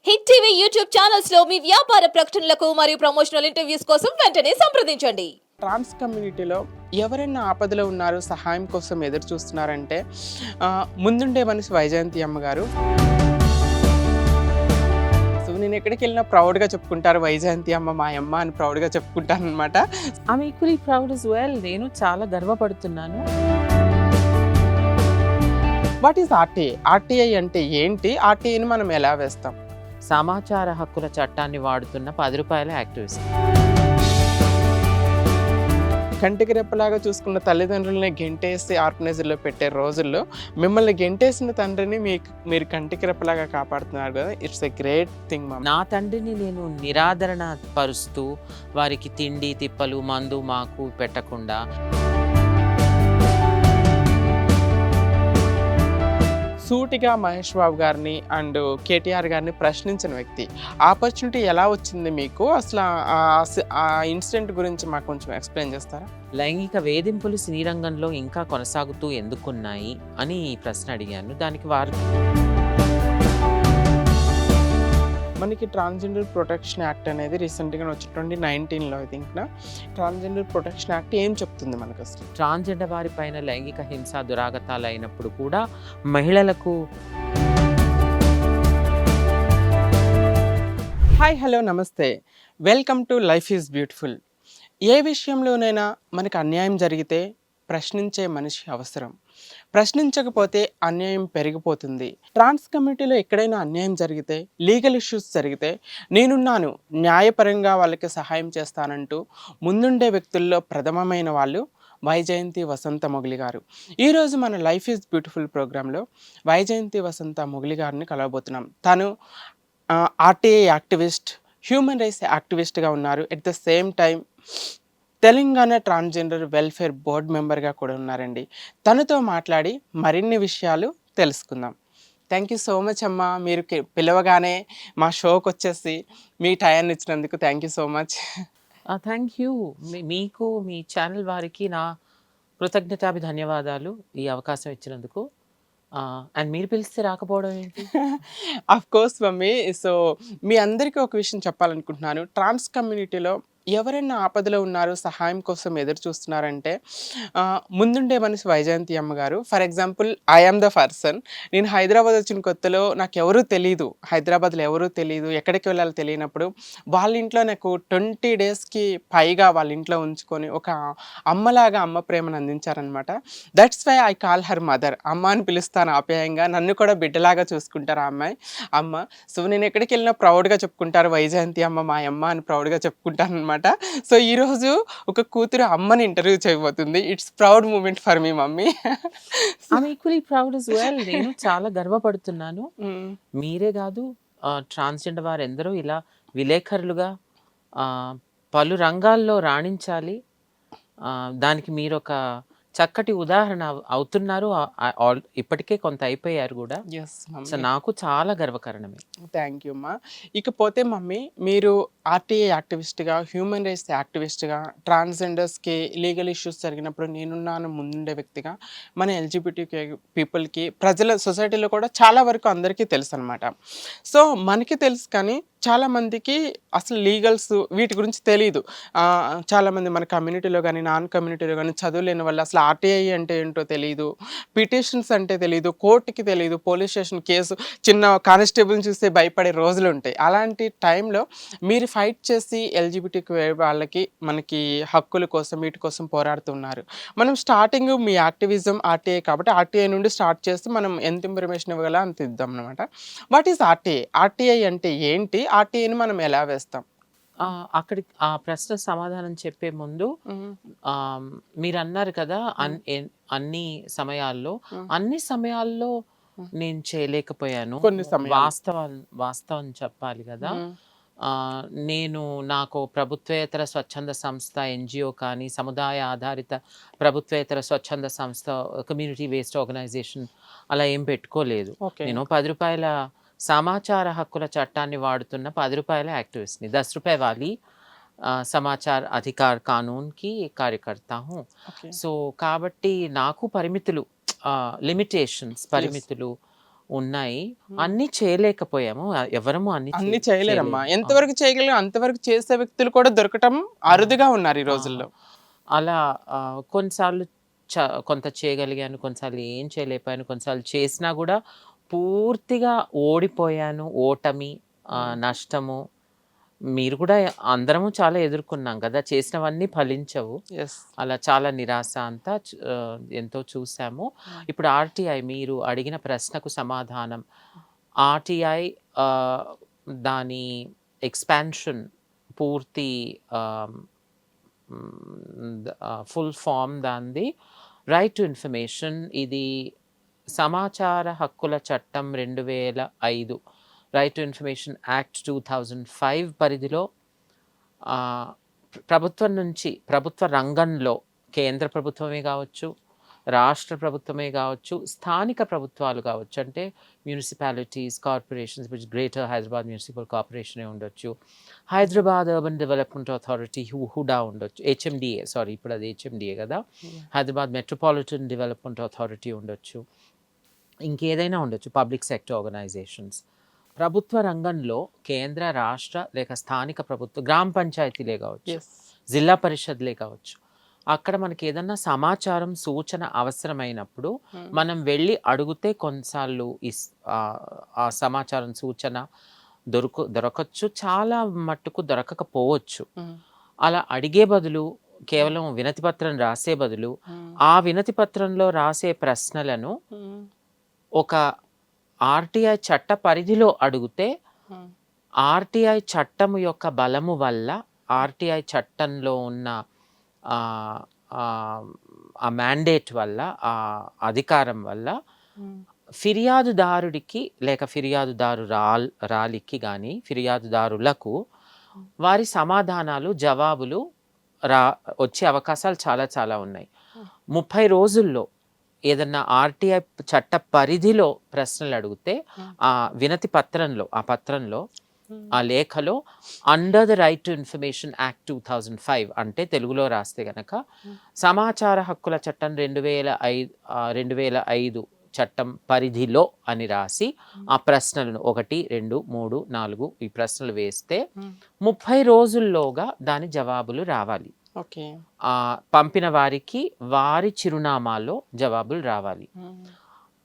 Hit TV YouTube channels లో మీ వ్యాపార ప్రకటనలకు మరియు ప్రమోషనల్ ఇంటర్వ్యూస్ కోసం వెంటనే సంప్రదించండి. ట్రాన్స్ కమ్యూనిటీలో ఎవరైనా ఆపదలో ఉన్నారు, సహాయం కోసం ఎదురు చూస్తున్నారంటే ముందుండే మనిషి వైజయంతి అమ్మ గారు. సో నేను ఎక్కడికి వెళ్ళినా ప్రౌడ్గా చెప్పుకుంటారు వైజయంతి అమ్మ మా అమ్మ అని ప్రౌడ్గా చెప్పుకుంటాను అనమాట. I'm equally proud as well. నేను చాలా గర్వపడుతున్నాను. What is RTI? ఆర్టీఐ అంటే ఏంటి? ఆర్టీఐని మనం ఎలా వేస్తాం? సమాచార హక్కుల చట్టాన్ని వాడుతున్న 10 రూపాయల యాక్టివిస్ట్. కంటికి రెప్పలాగా చూసుకున్న తల్లిదండ్రులని గెంటేసి ఆర్గనైజర్లో పెట్టే రోజుల్లో మిమ్మల్ని గెంటేసిన తండ్రిని మీరు కంటికి రెప్పలాగా కాపాడుతున్నారు కదా. ఇట్స్ ఎ గ్రేట్ థింగ్ మా. నా తండ్రిని నేను నిరాదరణ పరుస్తూ వారికి తిండి తిప్పలు మందు మాకు పెట్టకుండా సూటిగా మహేష్ బాబు గారిని అండ్ కేటీఆర్ గారిని ప్రశ్నించిన వ్యక్తి. ఆపర్చునిటీ ఎలా వచ్చింది మీకు? అసలు ఆ ఇన్సిడెంట్ గురించి మాకు కొంచెం ఎక్స్ప్లెయిన్ చేస్తారా? లైంగిక వేధింపులు సినీ రంగంలో ఇంకా కొనసాగుతూ ఎందుకున్నాయి అని ప్రశ్న అడిగాను. దానికి వారు మనకి ట్రాన్స్జెండర్ ప్రొటెక్షన్ యాక్ట్ అనేది రీసెంట్గా వచ్చి 2019లో I think transgender protection act ఏం చెప్తుంది మనకు అసలు? ట్రాన్స్జెండర్ వారి పైన లైంగిక హింస దురాగతాలు అయినప్పుడు కూడా మహిళలకు హాయ్ హలో నమస్తే, welcome to life is beautiful. ఏ విషయంలోనైనా మనకు అన్యాయం జరిగితే ప్రశ్నించే మనిషి అవసరం. ప్రశ్నించకపోతే అన్యాయం పెరిగిపోతుంది. ట్రాన్స్ కమ్యూనిటీలో ఎక్కడైనా అన్యాయం జరిగితే, లీగల్ ఇష్యూస్ జరిగితే నేనున్నాను, న్యాయపరంగా వాళ్ళకి సహాయం చేస్తానంటూ ముందుండే వ్యక్తుల్లో ప్రథమమైన వాళ్ళు వైజయంతి వసంత మొగిలి గారు. ఈరోజు మన లైఫ్ ఈజ్ బ్యూటిఫుల్ ప్రోగ్రాంలో వైజయంతి వసంత మొగిలి గారిని కలవబోతున్నాం. తను ఆర్టీఐ యాక్టివిస్ట్, హ్యూమన్ రైట్స్ యాక్టివిస్ట్గా ఉన్నారు. At the same time Telangana transgender welfare board మెంబర్గా కూడా ఉన్నారండి. తనతో మాట్లాడి మరిన్ని విషయాలు తెలుసుకుందాం. థ్యాంక్ యూ సో మచ్ అమ్మ, మీరు పిలవగానే మా షోకి వచ్చేసి మీ టైం ఇచ్చినందుకు thank you so much. Thank you. మీకు మీ ఛానల్ వారికి నా కృతజ్ఞతాభి ధన్యవాదాలు ఈ అవకాశం ఇచ్చినందుకు. అండ్ మీరు పిలిస్తే రాకపోవడం ఏంటి? Of course mummy. సో మీ అందరికీ ఒక విషయం చెప్పాలనుకుంటున్నాను. ట్రాన్స్ కమ్యూనిటీలో ఎవరైనా ఆపదలో ఉన్నారు, సహాయం కోసం ఎదురు చూస్తున్నారంటే ముందుండే మనిషి వైజయంతి అమ్మ గారు. For example I am the person. నేను హైదరాబాద్ వచ్చిన కొత్తలో నాకు ఎవరూ తెలియదు, హైదరాబాద్లో ఎవరూ తెలియదు, ఎక్కడికి వెళ్ళాలో తెలియనప్పుడు వాళ్ళ ఇంట్లో నాకు 20 డేస్కి పైగా వాళ్ళ ఇంట్లో ఉంచుకొని ఒక అమ్మలాగా అమ్మ ప్రేమను అందించారనమాట. That's why I call her mother. అమ్మ అని పిలుస్తాను ఆప్యాయంగా. నన్ను కూడా బిడ్డలాగా చూసుకుంటారు ఆ అమ్మాయి అమ్మ. సో నేను ఎక్కడికి వెళ్ళినా ప్రౌడ్గా చెప్పుకుంటారు వైజయంతి అమ్మ మా అమ్మ అని ప్రౌడ్గా చెప్పుకుంటాను అనమాట. సో ఈరోజు ఒక కూతురు అమ్మని ఇంటర్వ్యూ చేయబోతుంది. It's proud moment for me mummy. I'm equally proud as well. నేను చాలా గర్వపడుతున్నాను. మీరే కాదు, ట్రాన్స్జెండర్ వారు ఎందరో ఇలా విలేకరులుగా పలు రంగాల్లో రాణించాలి. దానికి మీరు ఒక చక్కటి ఉదాహరణ అవుతున్నారు. ఇప్పటికే కొంత అయిపోయారు కూడా. సో నాకు చాలా గర్వకారణమే. థ్యాంక్ యూ అమ్మా. ఇకపోతే మమ్మీ, మీరు ఆర్టీఐ యాక్టివిస్ట్గా, హ్యూమన్ రైట్స్ యాక్టివిస్ట్గా, ట్రాన్స్జెండర్స్కి లీగల్ ఇష్యూస్ జరిగినప్పుడు నేనున్నాను ముందుండే వ్యక్తిగా మన ఎల్జిబిటీ పీపుల్కి, ప్రజల సొసైటీలో కూడా చాలా వరకు అందరికీ తెలుసు అనమాట. సో మనకి తెలుసు కానీ చాలామందికి అసలు లీగల్స్ వీటి గురించి తెలియదు. చాలామంది మన కమ్యూనిటీలో కానీ నాన్ కమ్యూనిటీలో కానీ చదువులేని వాళ్ళు అసలు ఆర్టీఐ అంటే ఏంటో తెలియదు, పిటిషన్స్ అంటే తెలియదు, కోర్టుకి తెలియదు, పోలీస్ స్టేషన్ కేసు చిన్న కానిస్టేబుల్ని చూస్తే భయపడే రోజులు ఉంటాయి. అలాంటి టైంలో మీరు ఫైట్ చేసి ఎల్జిబిటీ వాళ్ళకి మనకి హక్కుల కోసం వీటి కోసం పోరాడుతున్నారు. మనం స్టార్టింగ్ మీ యాక్టివిజం ఆర్టీఐ కాబట్టి ఆర్టీఐ నుండి స్టార్ట్ చేసి మనం ఎంత ఇన్ఫర్మేషన్ ఇవ్వగల అంత ఇద్దాం అనమాట. What is RTI? ఆర్టీఐ అంటే ఏంటి? ఆర్టీఐని మనం ఎలా వేస్తాం? అక్కడి ఆ ప్రశ్న సమాధానం చెప్పే ముందు మీరు అన్నారు కదా అన్ని సమయాల్లో నేను చేయలేకపోయాను. వాస్తవం చెప్పాలి కదా. నాకు ప్రభుత్వేతర స్వచ్ఛంద సంస్థ ఎన్జిఓ కానీ సముదాయ ఆధారిత ప్రభుత్వేతర స్వచ్ఛంద సంస్థ కమ్యూనిటీ బేస్డ్ ఆర్గనైజేషన్ అలా ఏం పెట్టుకోలేదు. నేను 10 రూపాయల సమాచార హక్కుల చట్టాన్ని వాడుతున్న 10 రూపాయల యాక్టివిస్ట్ని. 10 రూపాయ వాली సమాచార్ అధికార్ కానూన్కి కార్యకర్తా హూ. సో కాబట్టి నాకు పరిమితులు, లిమిటేషన్స్, పరిమితులు ఉన్నాయి. అన్నీ చేయలేకపోయాము. ఎవరము అన్ని అన్ని చేయలేరమ్మా. చేయలేము. ఎంతవరకు చేయగలం అంతవరకు చేసే వ్యక్తులు కూడా దొరకటం అరుదుగా ఉన్నారు ఈ రోజుల్లో. అలా కొన్నిసార్లు కొంత చేయగలిగాను, కొన్నిసార్లు ఏం చేయలేకపోయాను, కొన్నిసార్లు చేసినా కూడా పూర్తిగా ఓడిపోయాను. ఓటమి, నష్టము, మీరు కూడా అందరము చాలా ఎదుర్కొన్నాం కదా, చేసినవన్నీ ఫలించవు. యెస్. అలా చాలా నిరాశ అంతా ఎంతో చూసాము. ఇప్పుడు ఆర్టీఐ మీరు అడిగిన ప్రశ్నకు సమాధానం, ఆర్టీఐ దాని ఎక్స్పాన్షన్ పూర్తి ఫుల్ ఫామ్ దాంది రైట్ టు ఇన్ఫర్మేషన్. ఇది సమాచార హక్కుల చట్టం 2005, రైట్ టు ఇన్ఫర్మేషన్ యాక్ట్ 2005 పరిధిలో ప్రభుత్వం నుంచి, ప్రభుత్వ రంగంలో కేంద్ర ప్రభుత్వమే కావచ్చు, రాష్ట్ర ప్రభుత్వమే కావచ్చు, స్థానిక ప్రభుత్వాలు కావచ్చు, అంటే municipalities, corporations, greater Hyderabad municipal కార్పొరేషనే ఉండొచ్చు, Hyderabad urban development authority HUDA ఉండొచ్చు, హెచ్ఎండిఏ, సారీ ఇప్పుడు అది హెచ్ఎండిఏ కదా, హైదరాబాద్ మెట్రోపాలిటన్ డెవలప్మెంట్ అథారిటీ ఉండొచ్చు, ఇంకేదైనా ఉండొచ్చు, పబ్లిక్ సెక్టర్ ఆర్గనైజేషన్స్. ప్రభుత్వ రంగంలో కేంద్ర, రాష్ట్ర లేక స్థానిక ప్రభుత్వ, గ్రామ పంచాయతీలే కావచ్చు, యెస్. జిల్లా పరిషత్లే కావచ్చు, అక్కడ మనకి ఏదన్నా సమాచారం, సూచన అవసరమైనప్పుడు మనం వెళ్ళి అడిగితే కొన్నిసార్లు ఆ సమాచారం, సూచన దొరకచ్చు, చాలా మట్టుకు దొరకకపోవచ్చు. అలా అడిగే బదులు, కేవలం వినతి పత్రం రాసే బదులు, ఆ వినతి పత్రంలో రాసే ప్రశ్నలను ఒక ఆర్టీఐ చట్ట పరిధిలో అడిగితే, ఆర్టీఐ చట్టము యొక్క బలము వల్ల, ఆర్టీఐ చట్టంలో ఉన్న ఆ మ్యాండేట్ వల్ల, ఆ అధికారం వల్ల ఫిర్యాదుదారుడికి లేక రాలికి కానీ, ఫిర్యాదుదారులకు వారి సమాధానాలు, జవాబులు వచ్చే అవకాశాలు చాలా చాలా ఉన్నాయి. 30 రోజుల్లో ఏదన్నా ఆర్టీఐ చట్ట పరిధిలో ప్రశ్నలు అడిగితే ఆ వినతి పత్రంలో, ఆ లేఖలో under the right to information act 2005 అంటే తెలుగులో రాస్తే గనక సమాచార హక్కుల చట్టం 2005 చట్టం పరిధిలో అని రాసి ఆ ప్రశ్నలను 1, 2, 3, 4 ఈ ప్రశ్నలు వేస్తే 30 రోజుల్లోగా దాని జవాబులు రావాలి. ఓకే. పంపిన వారికి వారి చిరునామాలో జవాబులు రావాలి.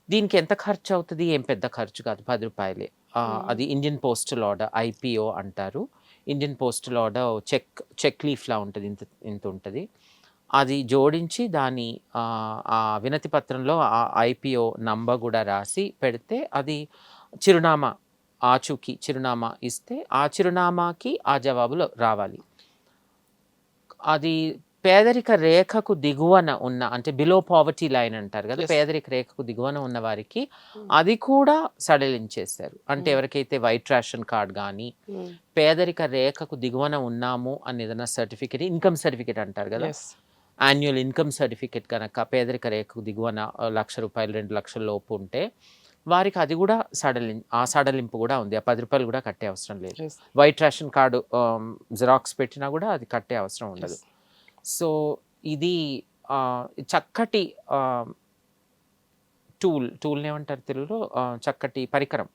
దీనికి ఎంత ఖర్చు అవుతుంది? ఏం పెద్ద ఖర్చు కాదు, 10 రూపాయలే. అది ఇండియన్ పోస్టల్ ఆర్డర్, ఐపీఓ అంటారు. ఇండియన్ పోస్టల్ ఆర్డర్ చెక్ లీఫ్లా ఉంటుంది, ఇంత ఉంటుంది. అది జోడించి దాని ఆ వినతి పత్రంలో ఆ ఐపీఓ నంబర్ కూడా రాసి పెడితే, అది చిరునామా, ఆచూకీ చిరునామా ఇస్తే ఆ చిరునామాకి ఆ జవాబులు రావాలి. అది పేదరిక రేఖకు దిగువన ఉన్న, అంటే బిలో పావర్టీ లైన్ అంటారు కదా, పేదరిక రేఖకు దిగువన ఉన్న వారికి అది కూడా సడలించేస్తారు. అంటే ఎవరికైతే వైట్ రేషన్ కార్డ్ కానీ, పేదరిక రేఖకు దిగువన ఉన్నాము అని ఏదైనా సర్టిఫికేట్, ఇన్కమ్ సర్టిఫికేట్ అంటారు కదా, యాన్యువల్ ఇన్కమ్ సర్టిఫికేట్ కనుక పేదరిక రేఖకు దిగువన 1,00,000 రూపాయలు, 2 లక్షల లోపు ఉంటే వారికి అది కూడా సడలింపు కూడా ఉంది. ఆ 10 రూపాయలు కూడా కట్టే అవసరం లేదు. వైట్ రేషన్ కార్డు జిరాక్స్ పెట్టినా కూడా అది కట్టే అవసరం ఉండదు. సో ఇది చక్కటి టూల్ ఏమంటారు తెలుగులో, చక్కటి పరికరం.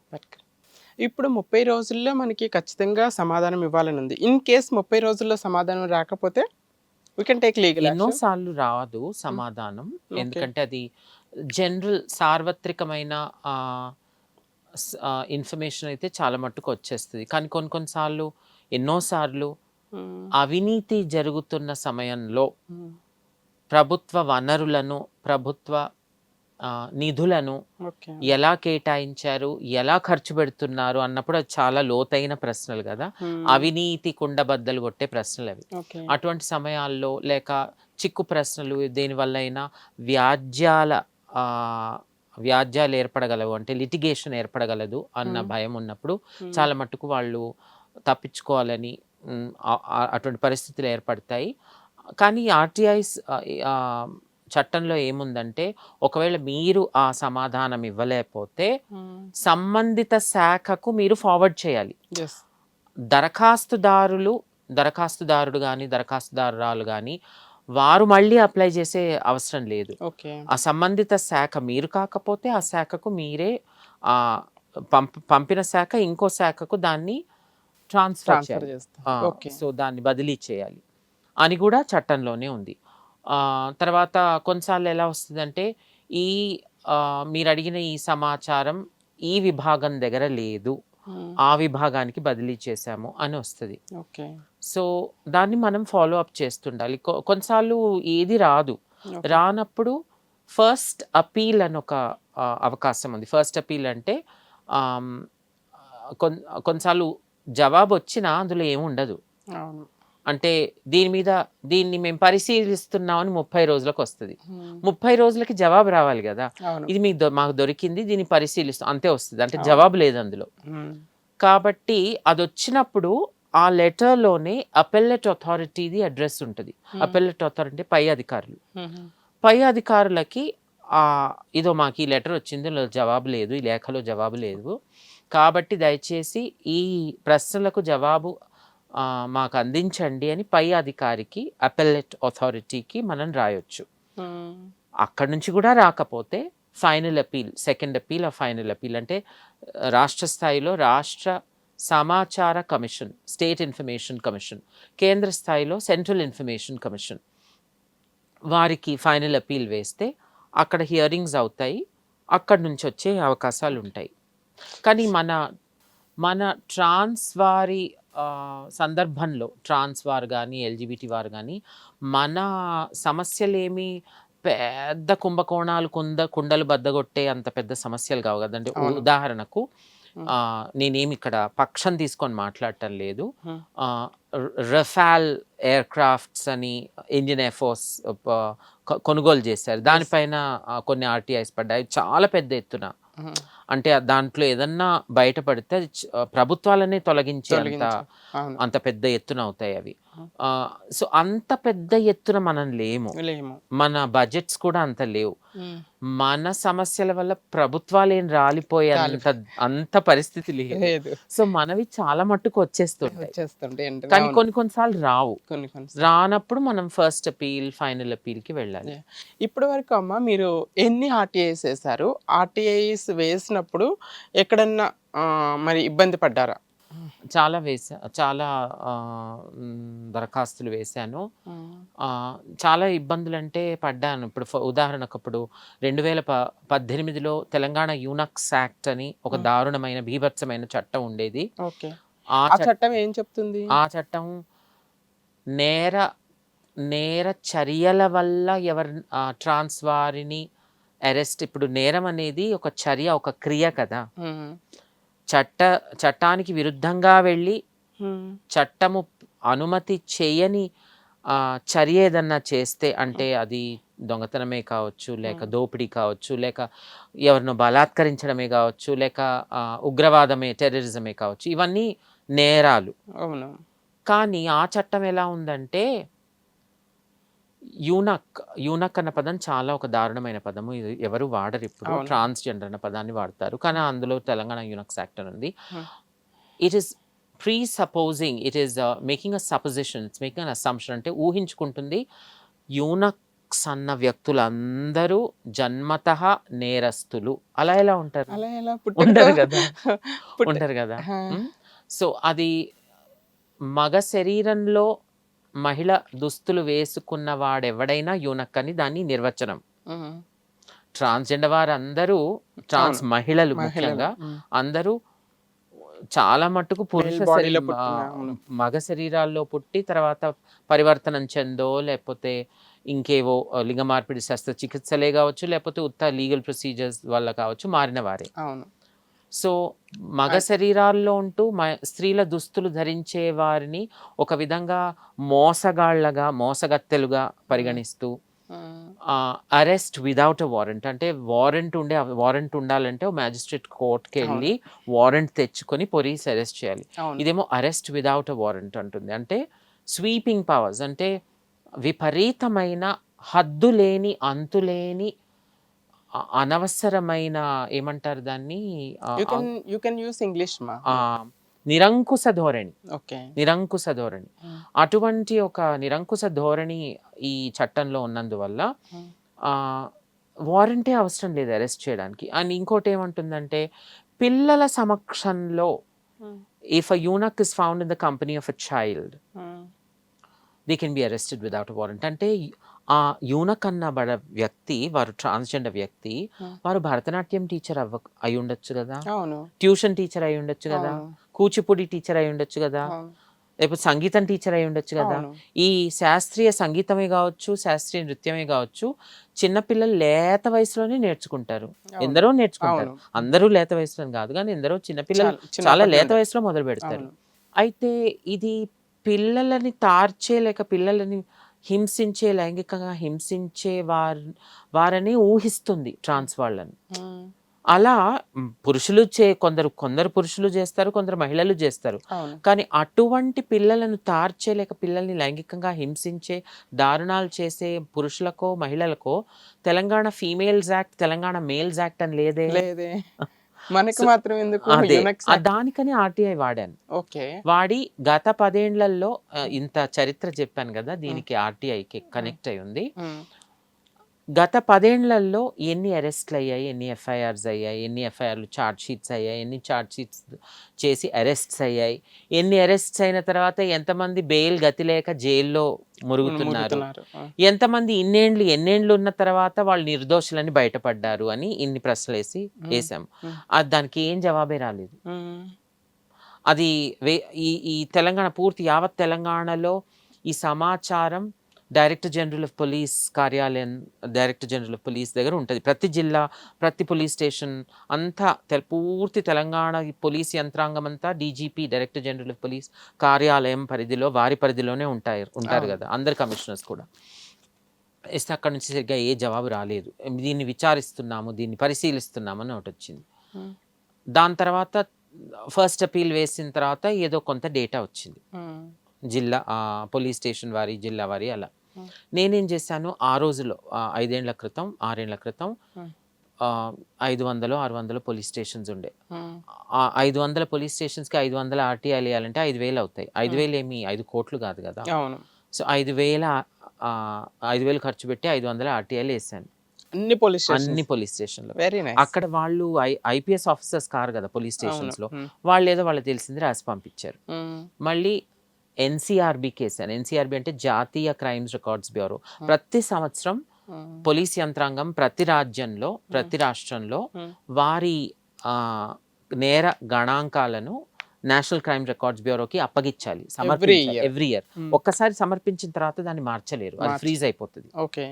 ఇప్పుడు 30 రోజుల్లో మనకి ఖచ్చితంగా సమాధానం ఇవ్వాలని ఉంది. ఇన్ కేస్ 30 రోజుల్లో సమాధానం రాకపోతే we can take legal action. ఎన్నోసార్లు రాదు సమాధానం, ఎందుకంటే అది జనరల్ సార్వత్రికమైన ఇన్ఫర్మేషన్ అయితే చాలా మట్టుకు వచ్చేస్తుంది. కానీ కొన్నిసార్లు, ఎన్నోసార్లు అవినీతి జరుగుతున్న సమయంలో ప్రభుత్వ వనరులను, ప్రభుత్వ నిధులను ఎలా కేటాయించారు, ఎలా ఖర్చు పెడుతున్నారు అన్నప్పుడు అది చాలా లోతైన ప్రశ్నలు కదా, అవినీతి కుండబద్దలు కొట్టే ప్రశ్నలు అవి. అటువంటి సమయాల్లో లేక చిక్కు ప్రశ్నలు, దేనివల్ల అయినా వ్యాజ్యాలు ఏర్పడగలవు, అంటే లిటిగేషన్ ఏర్పడగలదు అన్న భయం ఉన్నప్పుడు చాలా మట్టుకు వాళ్ళు తప్పించుకోవాలని అటువంటి పరిస్థితులు ఏర్పడతాయి. కానీ ఆర్టీఐస్ చట్టంలో ఏముందంటే, ఒకవేళ మీరు ఆ సమాధానం ఇవ్వలేకపోతే సంబంధిత శాఖకు మీరు ఫార్వర్డ్ చేయాలి. దరఖాస్తుదారుడు కానీ, దరఖాస్తుదారురాలు కానీ వారు మళ్ళీ అప్లై చేసే అవసరం లేదు. ఆ సంబంధిత శాఖ, మీరు కాకపోతే ఆ శాఖకు మీరే పంపిన శాఖ ఇంకో శాఖకు దాన్ని ట్రాన్స్ఫర్ ట్రాన్స్ఫర్ చేయాలి. చేస్తాం. ఓకే. సో దాన్ని బదిలీ చేయాలి అని కూడా చట్టంలోనే ఉంది. తర్వాత కొన్నిసార్లు ఎలా వస్తుందంటే ఈ మీరు అడిగిన ఈ సమాచారం ఈ విభాగం దగ్గర లేదు, ఆ విభాగానికి బదిలీ చేశాము అని వస్తుంది. ఓకే. సో దాన్ని మనం ఫాలో అప్ చేస్తుండాలి. కొన్నిసార్లు ఏది రాదు, రానప్పుడు ఫస్ట్ అపీల్ అని ఒక అవకాశం ఉంది. ఫస్ట్ అపీల్ అంటే కొన్నిసార్లు జవాబు వచ్చినా అందులో ఏముండదు. అవును. అంటే దీన్ని మేము పరిశీలిస్తున్నామని 30 రోజులకు వస్తుంది. 30 రోజులకి జవాబు రావాలి కదా, అవును. ఇది మాకు దొరికింది, దీన్ని పరిశీలిస్తాం అంతే వస్తుంది. అంటే జవాబు లేదు అందులో. కాబట్టి అది వచ్చినప్పుడు ఆ లెటర్లోనే అపెల్లెట్ అథారిటీది అడ్రస్ ఉంటుంది. అపెల్లెట్ అథారిటీ పై అధికారులు. పై అధికారులకి ఇదో మాకు ఈ లెటర్ వచ్చింది, ఇందులో జవాబు లేదు, ఈ లేఖలో జవాబు లేదు, కాబట్టి దయచేసి ఈ ప్రశ్నలకు జవాబు మాకు అందించండి అని పై అధికారికి, అపెల్లెట్ అథారిటీకి మనం రాయొచ్చు. అక్కడి నుంచి కూడా రాకపోతే ఫైనల్ అపీల్, సెకండ్ అపీల్ ఆ ఫైనల్ అపీల్ అంటే రాష్ట్ర స్థాయిలో రాష్ట్ర సమాచార కమిషన్, స్టేట్ ఇన్ఫర్మేషన్ కమిషన్, కేంద్ర స్థాయిలో సెంట్రల్ ఇన్ఫర్మేషన్ కమిషన్, వారికి ఫైనల్ అపీల్ వేస్తే అక్కడ హియరింగ్స్ అవుతాయి, అక్కడి నుంచి వచ్చే అవకాశాలు ఉంటాయి. కానీ మన ట్రాన్స్ వారి సందర్భంలో, ట్రాన్స్ వారు కానీ ఎల్జిబిటీ వారు కానీ మన సమస్యలేమి పెద్ద కుంభకోణాలు కుండలు బద్దగొట్టే అంత పెద్ద సమస్యలు కావు కదండి. ఉదాహరణకు నేనేమి ఇక్కడ పక్షం తీసుకొని మాట్లాడటం లేదు. రఫాల్ ఎయిర్ క్రాఫ్ట్స్ అని ఇండియన్ ఎయిర్ ఫోర్స్ కొనుగోలు చేశారు, దానిపైన కొన్ని ఆర్టీఐస్ పడ్డాయి చాలా పెద్ద ఎత్తున. అంటే దాంట్లో ఏదన్నా బయటపడితే అది ప్రభుత్వాలనే తొలగించే అంత పెద్ద ఎత్తున అవుతాయి అవి. సో అంత పెద్ద ఎత్తున మనం లేము, మన బడ్జెట్స్ కూడా అంత లేవు. మన సమస్యల వల్ల ప్రభుత్వాలు ఏం రాలిపోయే అంత పరిస్థితి లేదు. సో మనవి చాలా మట్టుకు వచ్చేస్తుంటాయి, కానీ కొన్నిసార్లు రావు. రానప్పుడు మనం ఫస్ట్ అపీల్, ఫైనల్ అపీల్ కి వెళ్ళాలి. ఇప్పటి వరకు అమ్మ మీరు ఎన్ని ఆర్టీఐస్ వేశారు? ఆర్టీఐస్ వేసినప్పుడు ఎక్కడన్నా మరి ఇబ్బంది పడ్డారా? చాలా దరఖాస్తులు వేశాను. చాలా ఇబ్బందులు అంటే పడ్డాను. ఇప్పుడు ఉదాహరణకు అప్పుడు 2018లో తెలంగాణ యూనక్స్ యాక్ట్ అని ఒక దారుణమైన బీభత్సమైన చట్టం ఉండేది. ఆ చట్టం ఏం చెప్తుంది? ఆ చట్టం నేర చర్యల వల్ల ఎవరు ట్రాన్స్ వారిని అరెస్ట్, ఇప్పుడు నేరం అనేది ఒక చర్య, ఒక క్రియ కదా. చట్టానికి విరుద్ధంగా వెళ్ళి చట్టము అనుమతి చేయని చర్య ఏదన్నా చేస్తే, అంటే అది దొంగతనమే కావచ్చు, లేక దోపిడీ కావచ్చు, లేక ఎవరినో బలాత్కరించడమే కావచ్చు, లేక ఉగ్రవాదమే, టెర్రరిజమే కావచ్చు, ఇవన్నీ నేరాలు. కానీ ఆ చట్టం ఎలా ఉందంటే యూనక్ అన్న పదం చాలా ఒక దారుణమైన పదము, ఇది ఎవరు వాడరు ఇప్పుడు. ట్రాన్స్జెండర్ అన్న పదాన్ని వాడతారు, కానీ అందులో తెలంగాణ యూనక్స్ యాక్ట్ అని ఉంది. It is presupposing, it is making a supposition, it's making an assumption. అంటే ఊహించుకుంటుంది యూనక్స్ అన్న వ్యక్తులందరూ జన్మతః నేరస్తులు. అలా ఎలా ఉంటారు? ఉండరు కదా. సో అది మగ శరీరంలో మహిళ దుస్తులు వేసుకున్న వాడెవడైనా యూనక్ అని దాని నిర్వచనం. ట్రాన్స్జెండర్ వారు అందరూ, ట్రాన్స్ మహిళలు ముఖ్యంగా అందరూ చాలా మట్టుకు మగ శరీరాల్లో పుట్టి తర్వాత పరివర్తనం చెందో, లేకపోతే ఇంకేవో లింగ మార్పిడి శస్త్రచికిత్సలే కావచ్చు, లేకపోతే ఉత్త లీగల్ ప్రొసీజర్స్ వల్ల కావచ్చు మారిన వారే. సో మగ శరీరాల్లో ఉంటూ స్త్రీల దుస్తులు ధరించే వారిని ఒక విధంగా మోసగత్తెలుగా పరిగణిస్తూ అరెస్ట్ విదౌట్ అ వారెంట్, అంటే వారెంట్ ఉండాలంటే మ్యాజిస్ట్రేట్ కోర్టుకి వెళ్ళి వారెంట్ తెచ్చుకొని పోలీస్ అరెస్ట్ చేయాలి. ఇదేమో అరెస్ట్ విదౌట్ అ వారెంట్ అంటుంది. అంటే స్వీపింగ్ పవర్స్, అంటే విపరీతమైన హద్దులేని అంతులేని అనవసరమైన, ఏమంటారు దాన్ని, నిరంకుశ ధోరణి. అటువంటి ఒక నిరంకుశ ధోరణి ఈ చట్టంలో ఉన్నందువల్ల వారంటీ అవసరం లేదు అరెస్ట్ చేయడానికి. అండ్ ఇంకోటి ఏమంటుందంటే పిల్లల సమక్షంలో if a eunuch is found in the company of a child they can be arrested without warrant. అంటే ఆ యూనక్ అన్నబడ వ్యక్తి, వారు ట్రాన్స్జెండర్ వ్యక్తి, వారు భరతనాట్యం టీచర్ అయి ఉండొచ్చు కదా, అవును ట్యూషన్ టీచర్ అయి ఉండొచ్చు కదా, అవును కూచిపూడి టీచర్ అయి ఉండొచ్చు కదా, అవును లేకపోతే సంగీతం టీచర్ అయి ఉండొచ్చు కదా. అవును. ఈ శాస్త్రీయ సంగీతమే కావచ్చు, శాస్త్రీయ నృత్యమే కావచ్చు, చిన్నపిల్లలు లేత వయసులోనే నేర్చుకుంటారు. అవును. ఎందరో నేర్చుకుంటారు. అవును. అందరూ లేత వయసులో కాదు, కానీ ఎందరో చిన్నపిల్లలు చాలా చాలా చిన్నప్పటి లేత నుండే. వయసులో మొదలు పెడతారు. అవును. అయితే ఇది పిల్లలని తార్చే లేక పిల్లలని హింసించే, లైంగికంగా హింసించే వారని ఊహిస్తుంది ట్రాన్స్ వాళ్ళని. అలా పురుషులు కొందరు పురుషులు చేస్తారు, కొందరు మహిళలు చేస్తారు. అవును. కానీ అటువంటి పిల్లలను తార్చే లేక పిల్లల్ని లైంగికంగా హింసించే, దారుణాలు చేసే పురుషులకో మహిళలకో Telangana females act, Telangana males act అని లేదే. లేదే. మనకి సో మాత్రం ఎందుకు అదే యూనక్స్ దానికని ఆర్టీఐ వాడాను. ఓకే. వాడి గత 10 ఏళ్లలో ఇంత చరిత్ర చెప్పాను కదా, దీనికి ఆర్టీఐకి కనెక్ట్ అయి ఉంది. గత 10 ఏళ్లలో ఎన్ని అరెస్ట్లు అయ్యాయి, ఎన్ని ఎఫ్ఐఆర్స్ అయ్యాయి, ఎన్ని ఎఫ్ఐఆర్లు ఛార్జ్ షీట్స్ అయ్యాయి, ఎన్ని ఛార్జ్ షీట్స్ చేసి అరెస్ట్స్ అయ్యాయి, ఎన్ని అరెస్ట్స్ అయిన తర్వాత ఎంతమంది బెయిల్ గతి లేక జైల్లో మురుగుతున్నారు, మురుగుతున్నారు. ఎంతమంది ఎన్నేండ్లు ఉన్న తర్వాత వాళ్ళు నిర్దోషులని బయటపడ్డారు అని ఇన్ని ప్రశ్నలు వేసాం. దానికి ఏం జవాబే రాలేదు. అది ఈ తెలంగాణ పూర్తి యావత్ తెలంగాణలో ఈ సమాచారం డైరెక్టర్ జనరల్ ఆఫ్ పోలీస్ కార్యాలయం, డైరెక్టర్ జనరల్ ఆఫ్ పోలీస్ దగ్గర ఉంటుంది. ప్రతి జిల్లా, ప్రతి పోలీస్ స్టేషన్ అంతా పూర్తి తెలంగాణ పోలీస్ యంత్రాంగం అంతా DGP, director general of police కార్యాలయం పరిధిలో, వారి పరిధిలోనే ఉంటారు కదా, అందరు కమిషనర్స్ కూడా. ఇస్తే అక్కడ నుంచి సరిగ్గా ఏ జవాబు రాలేదు. దీన్ని విచారిస్తున్నాము, దీన్ని పరిశీలిస్తున్నాము అని ఒకటి వచ్చింది. దాని తర్వాత ఫస్ట్ అపీల్ వేసిన తర్వాత ఏదో కొంత డేటా వచ్చింది, జిల్లా పోలీస్ స్టేషన్ వారి, జిల్లా వారి. అలా నేనేం చేశాను, ఆ రోజులో 5 ఏళ్ల క్రితం, 6 ఏళ్ల క్రితం 500-600 పోలీస్ స్టేషన్స్ ఉండే. 500 పోలీస్ స్టేషన్స్కి 500 ఆర్టీఐలు వేయాలంటే 5,000 అవుతాయి. 5,000 ఏమి 5 కోట్లు కాదు కదా. సో 5,000 ఖర్చు పెట్టి 500 ఆర్టీఐలు వేసాను అన్ని పోలీస్ స్టేషన్లో. Very nice. అక్కడ వాళ్ళు ఐపీఎస్ ఆఫీసర్స్ కారు కదా పోలీస్ స్టేషన్స్ లో, వాళ్ళు ఏదో వాళ్ళకి తెలిసింది రాసి పంపించారు. మళ్ళీ ఎన్సీఆర్బీ కేసాను. ఎన్సీఆర్బీ అంటే జాతీయ క్రైమ్స్ రికార్డ్స్ బ్యూరో. ప్రతి సంవత్సరం పోలీస్ యంత్రాంగం ప్రతి రాజ్యంలో, ప్రతి రాష్ట్రంలో వారి నేర గణాంకాలను నేషనల్ క్రైమ్ రికార్డ్స్ బ్యూరోకి అప్పగించాలి, సమర్పించాలి ఎవ్రీ ఇయర్. ఒక్కసారి సమర్పించిన తర్వాత దాన్ని మార్చలేరు, అది ఫ్రీజ్ అయిపోతుంది. ఓకే.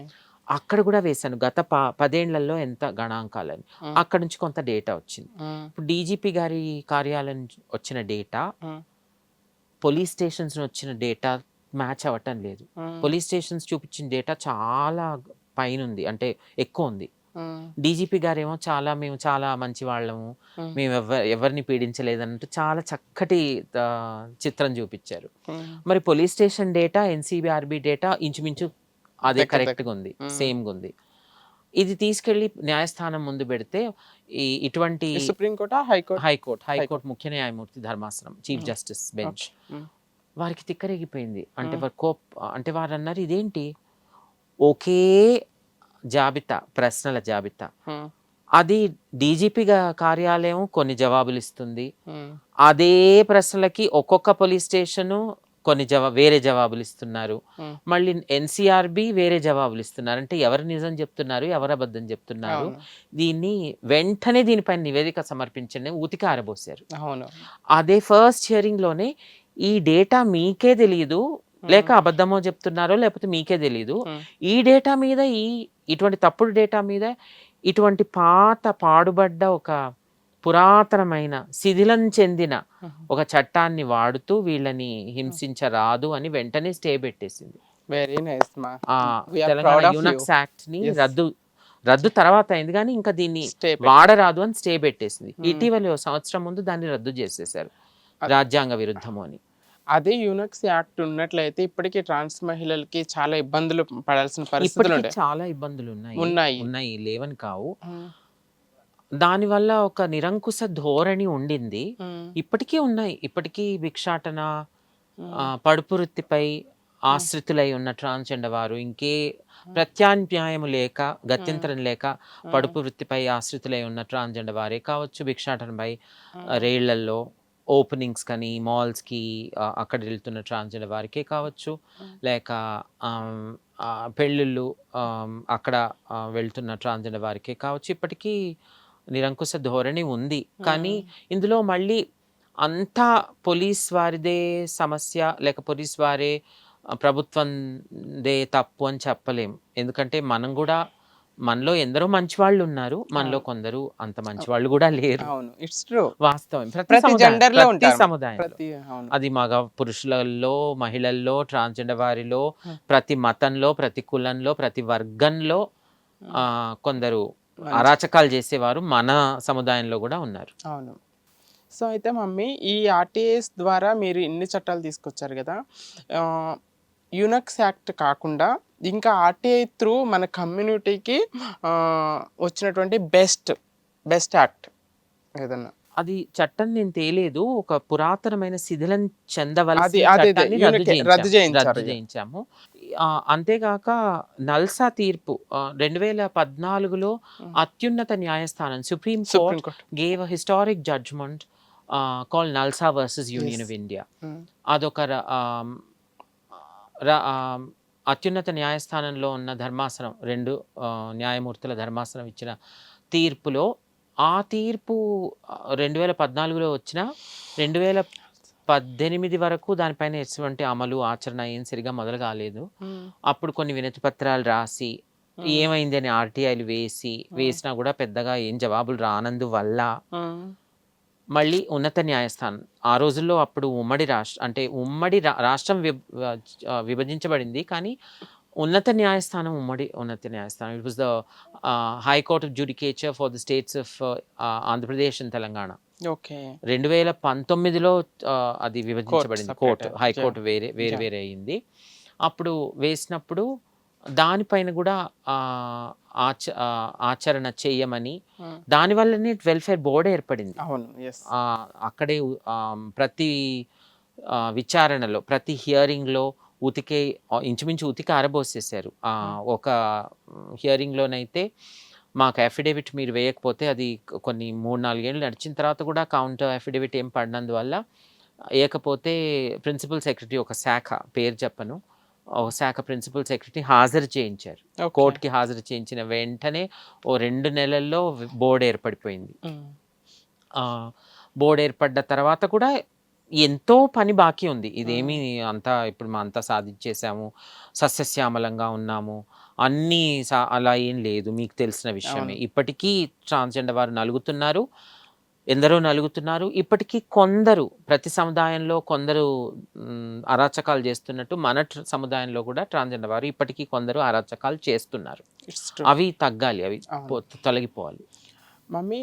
అక్కడ కూడా వేశాను గత 10 ఏళ్లలో ఎంత గణాంకాలని. అక్కడ నుంచి కొంత డేటా వచ్చింది. ఇప్పుడు డీజీపీ గారి కార్యాలయం వచ్చిన డేటా, పోలీస్ స్టేషన్స్ వచ్చిన డేటా మ్యాచ్ అవ్వటం లేదు. పోలీస్ స్టేషన్స్ చూపించిన డేటా చాలా పైన ఉంది, అంటే ఎక్కువ ఉంది. డీజీపీ గారేమో మేము చాలా మంచి వాళ్ళము, మేము ఎవరిని పీడించలేదన్నట్టు చాలా చక్కటి చిత్రం చూపించారు. మరి పోలీస్ స్టేషన్ డేటా, ఎన్సీబీఆర్బీ డేటా ఇంచుమించు అదే కరెక్ట్గా ఉంది, సేమ్గా ఉంది. ఇది తీసుకెళ్లి న్యాయస్థానం ముందు పెడితే ఇటువంటి హైకోర్టు ముఖ్య న్యాయమూర్తి ధర్మాసనం, చీఫ్ జస్టిస్ బెంచ్ వారికి తిక్కరేగిపోయింది. అంటే వారు అన్నారు, ఇదేంటి ఒకే జాబితా, ప్రశ్నల జాబితా, అది డీజీపీ కార్యాలయం కొన్ని జవాబులు ఇస్తుంది, అదే ప్రశ్నలకి ఒక్కొక్క పోలీస్ స్టేషను కొన్ని వేరే జవాబులు ఇస్తున్నారు, మళ్ళీ ఎన్సీఆర్బీ వేరే జవాబులు ఇస్తున్నారు. అంటే ఎవరు నిజం చెప్తున్నారు, ఎవరు అబద్ధం చెప్తున్నారు, వెంటనే దీనిపైన నివేదిక సమర్పించండి ఊతికి ఆరబోసారు. అదే ఫస్ట్ హియరింగ్ లోనే ఈ డేటా మీకే తెలియదు, లేక అబద్ధమో చెప్తున్నారో లేకపోతే మీకే తెలియదు, ఈ డేటా మీద, ఇటువంటి తప్పుడు డేటా మీద ఇటువంటి పాడుబడ్డ ఒక పురాతనమైన శిథిలం చెందిన ఒక చట్టాన్ని వాడుతూ వీళ్ళని హింసించరాదు అని వెంటనే స్టే పెట్టేసింది. వెరీ నైస్ మా. తెలంగాణ యూనక్స్ యాక్ట్ ని రద్దు తర్వాత అయింది, కానీ ఇంకా దీన్ని వాడరాదు అని స్టే పెట్టేసింది. ఇటీవల సంవత్సరం ముందు దాన్ని రద్దు చేసేసారు, రాజ్యాంగ విరుద్ధము అని. అదే యూనక్స్ యాక్ట్ ఉన్నట్లయితే ఇప్పటికీ ట్రాన్స్ మహిళలకి చాలా ఇబ్బందులు పడాల్సిన పరిస్థితులు చాలా ఇబ్బందులు ఉన్నాయి, లేవని కావు. దానివల్ల ఒక నిరంకుశ ధోరణి ఉండింది, ఇప్పటికీ ఉన్నాయి. ఇప్పటికీ భిక్షాటన, పడుపు వృత్తిపై ఆశ్రితులై ఉన్న ట్రాన్స్జెండర్ వారు, ప్రత్యామ్నాయము లేక, గత్యంతరం లేక పడుపు వృత్తిపై ఆశ్రితులై ఉన్న ట్రాన్స్జెండర్ వారే కావచ్చు, భిక్షాటనపై రేళ్లల్లో ఓపెనింగ్స్ కానీ మాల్స్కి అక్కడ వెళ్తున్న ట్రాన్స్జెండర్ వారికే కావచ్చు, లేక పెళ్ళిళ్ళు అక్కడ వెళ్తున్న ట్రాన్స్జెండర్ వారికే కావచ్చు. ఇప్పటికీ నిరంకుశ ధోరణి ఉంది. కానీ ఇందులో మళ్ళీ అంతా పోలీస్ వారిదే సమస్య, లేక పోలీస్ వారే ప్రభుత్వందే తప్పు అని చెప్పలేం. ఎందుకంటే మనం కూడా, మనలో ఎందరో మంచి వాళ్ళు ఉన్నారు, మనలో కొందరు అంత మంచి వాళ్ళు కూడా లేరు. అవును, ఇట్స్ ట్రూ. వాస్తవం. ప్రతి gender లో ప్రతి ఉంటారు. సముదాయం, అవును. అది మగ పురుషులలో, మహిళల్లో, ట్రాన్స్జెండర్ వారిలో, ప్రతి మతంలో, ప్రతి కులంలో, ప్రతి వర్గంలో కొందరు అరాచకాలు చేసేవారు మన సముదాయంలో కూడా ఉన్నారు. అవును. సో అయితే మమ్మీ, ఈ ఆర్టీఏస్ ద్వారా మీరు ఇన్ని చట్టాలు తీసుకొచ్చారు కదా, యునక్స్ యాక్ట్ కాకుండా ఇంకా ఆర్టీఐ త్రూ మన కమ్యూనిటీకి వచ్చినటువంటి బెస్ట్ యాక్ట్ ఏదన్నా? అది చట్టం నేను తేలేదు. ఒక పురాతనమైన శిథిలం చెందవలసిన అది చట్టాన్ని రద్దు చేయించారు. రద్దు చేయించాము. అంతేగాక నల్సా తీర్పు 2014లో అత్యున్నత న్యాయస్థానం Supreme Court gave a historic judgement called NALSA versus Union of India. అదొక అత్యున్నత న్యాయస్థానంలో ఉన్న ధర్మాసనం, 2 న్యాయమూర్తుల ధర్మాసనం ఇచ్చిన తీర్పులో, ఆ తీర్పు 2014లో వచ్చిన 2018 వరకు దానిపైన ఎటువంటి అమలు ఆచరణ ఏం సరిగా మొదలు కాలేదు. అప్పుడు కొన్ని వినతి పత్రాలు రాసి ఏమైంది అని ఆర్టీఐలు వేసినా కూడా పెద్దగా ఏం జవాబులు రానందువల్ల మళ్ళీ ఉన్నత న్యాయస్థానం, ఆ రోజుల్లో అప్పుడు ఉమ్మడి రాష్ట్రం విభజించబడింది, కానీ ఉన్నత న్యాయస్థానం ఉన్నత న్యాయస్థానం. It was the high court of judicature for the states of Andhra Pradesh and Telangana. 2019లో అది విభజించబడింది. హైకోర్టు వేరే అయింది. అప్పుడు వేసినప్పుడు దానిపైన కూడా ఆచరణ చేయమని, దానివల్లనే వెల్ఫేర్ బోర్డు ఏర్పడింది. అక్కడే ప్రతి విచారణలో, ప్రతి హియరింగ్లో ఇంచుమించు ఉతికి ఆరబోసేసారు. ఒక హియరింగ్లోనైతే మాకు అఫిడేవిట్ మీరు వేయకపోతే, అది కొన్ని 3-4 ఏళ్ళు నడిచిన తర్వాత కూడా కౌంటర్ అఫిడేవిట్ ఏం పడినందువల్ల, ఏకపోతే ప్రిన్సిపల్ సెక్రటరీ, ఒక శాఖ పేరు చెప్పను, ఒక శాఖ ప్రిన్సిపల్ సెక్రటరీ హాజరు చేయించారు. కోర్టుకి హాజరు చేయించిన వెంటనే 2 నెలల్లో బోర్డు ఏర్పడిపోయింది. బోర్డు ఏర్పడ్డ తర్వాత కూడా ఎంతో పని బాకీ ఉంది. ఇదేమీ ఇప్పుడు అంతా సాధించేసాము, సస్యశ్యామలంగా ఉన్నాము అన్నీ అలా ఏం లేదు, మీకు తెలిసిన విషయమే. ఇప్పటికీ ట్రాన్స్జెండర్ వారు నలుగుతున్నారు, ఎందరో నలుగుతున్నారు. ఇప్పటికీ కొందరు, ప్రతి సముదాయంలో కొందరు అరాచకాలు చేస్తున్నట్టు మన సముదాయంలో కూడా ట్రాన్స్జెండర్ వారు ఇప్పటికీ కొందరు అరాచకాలు చేస్తున్నారు. అవి తగ్గాలి, అవి తొలగిపోవాలి. Mummy,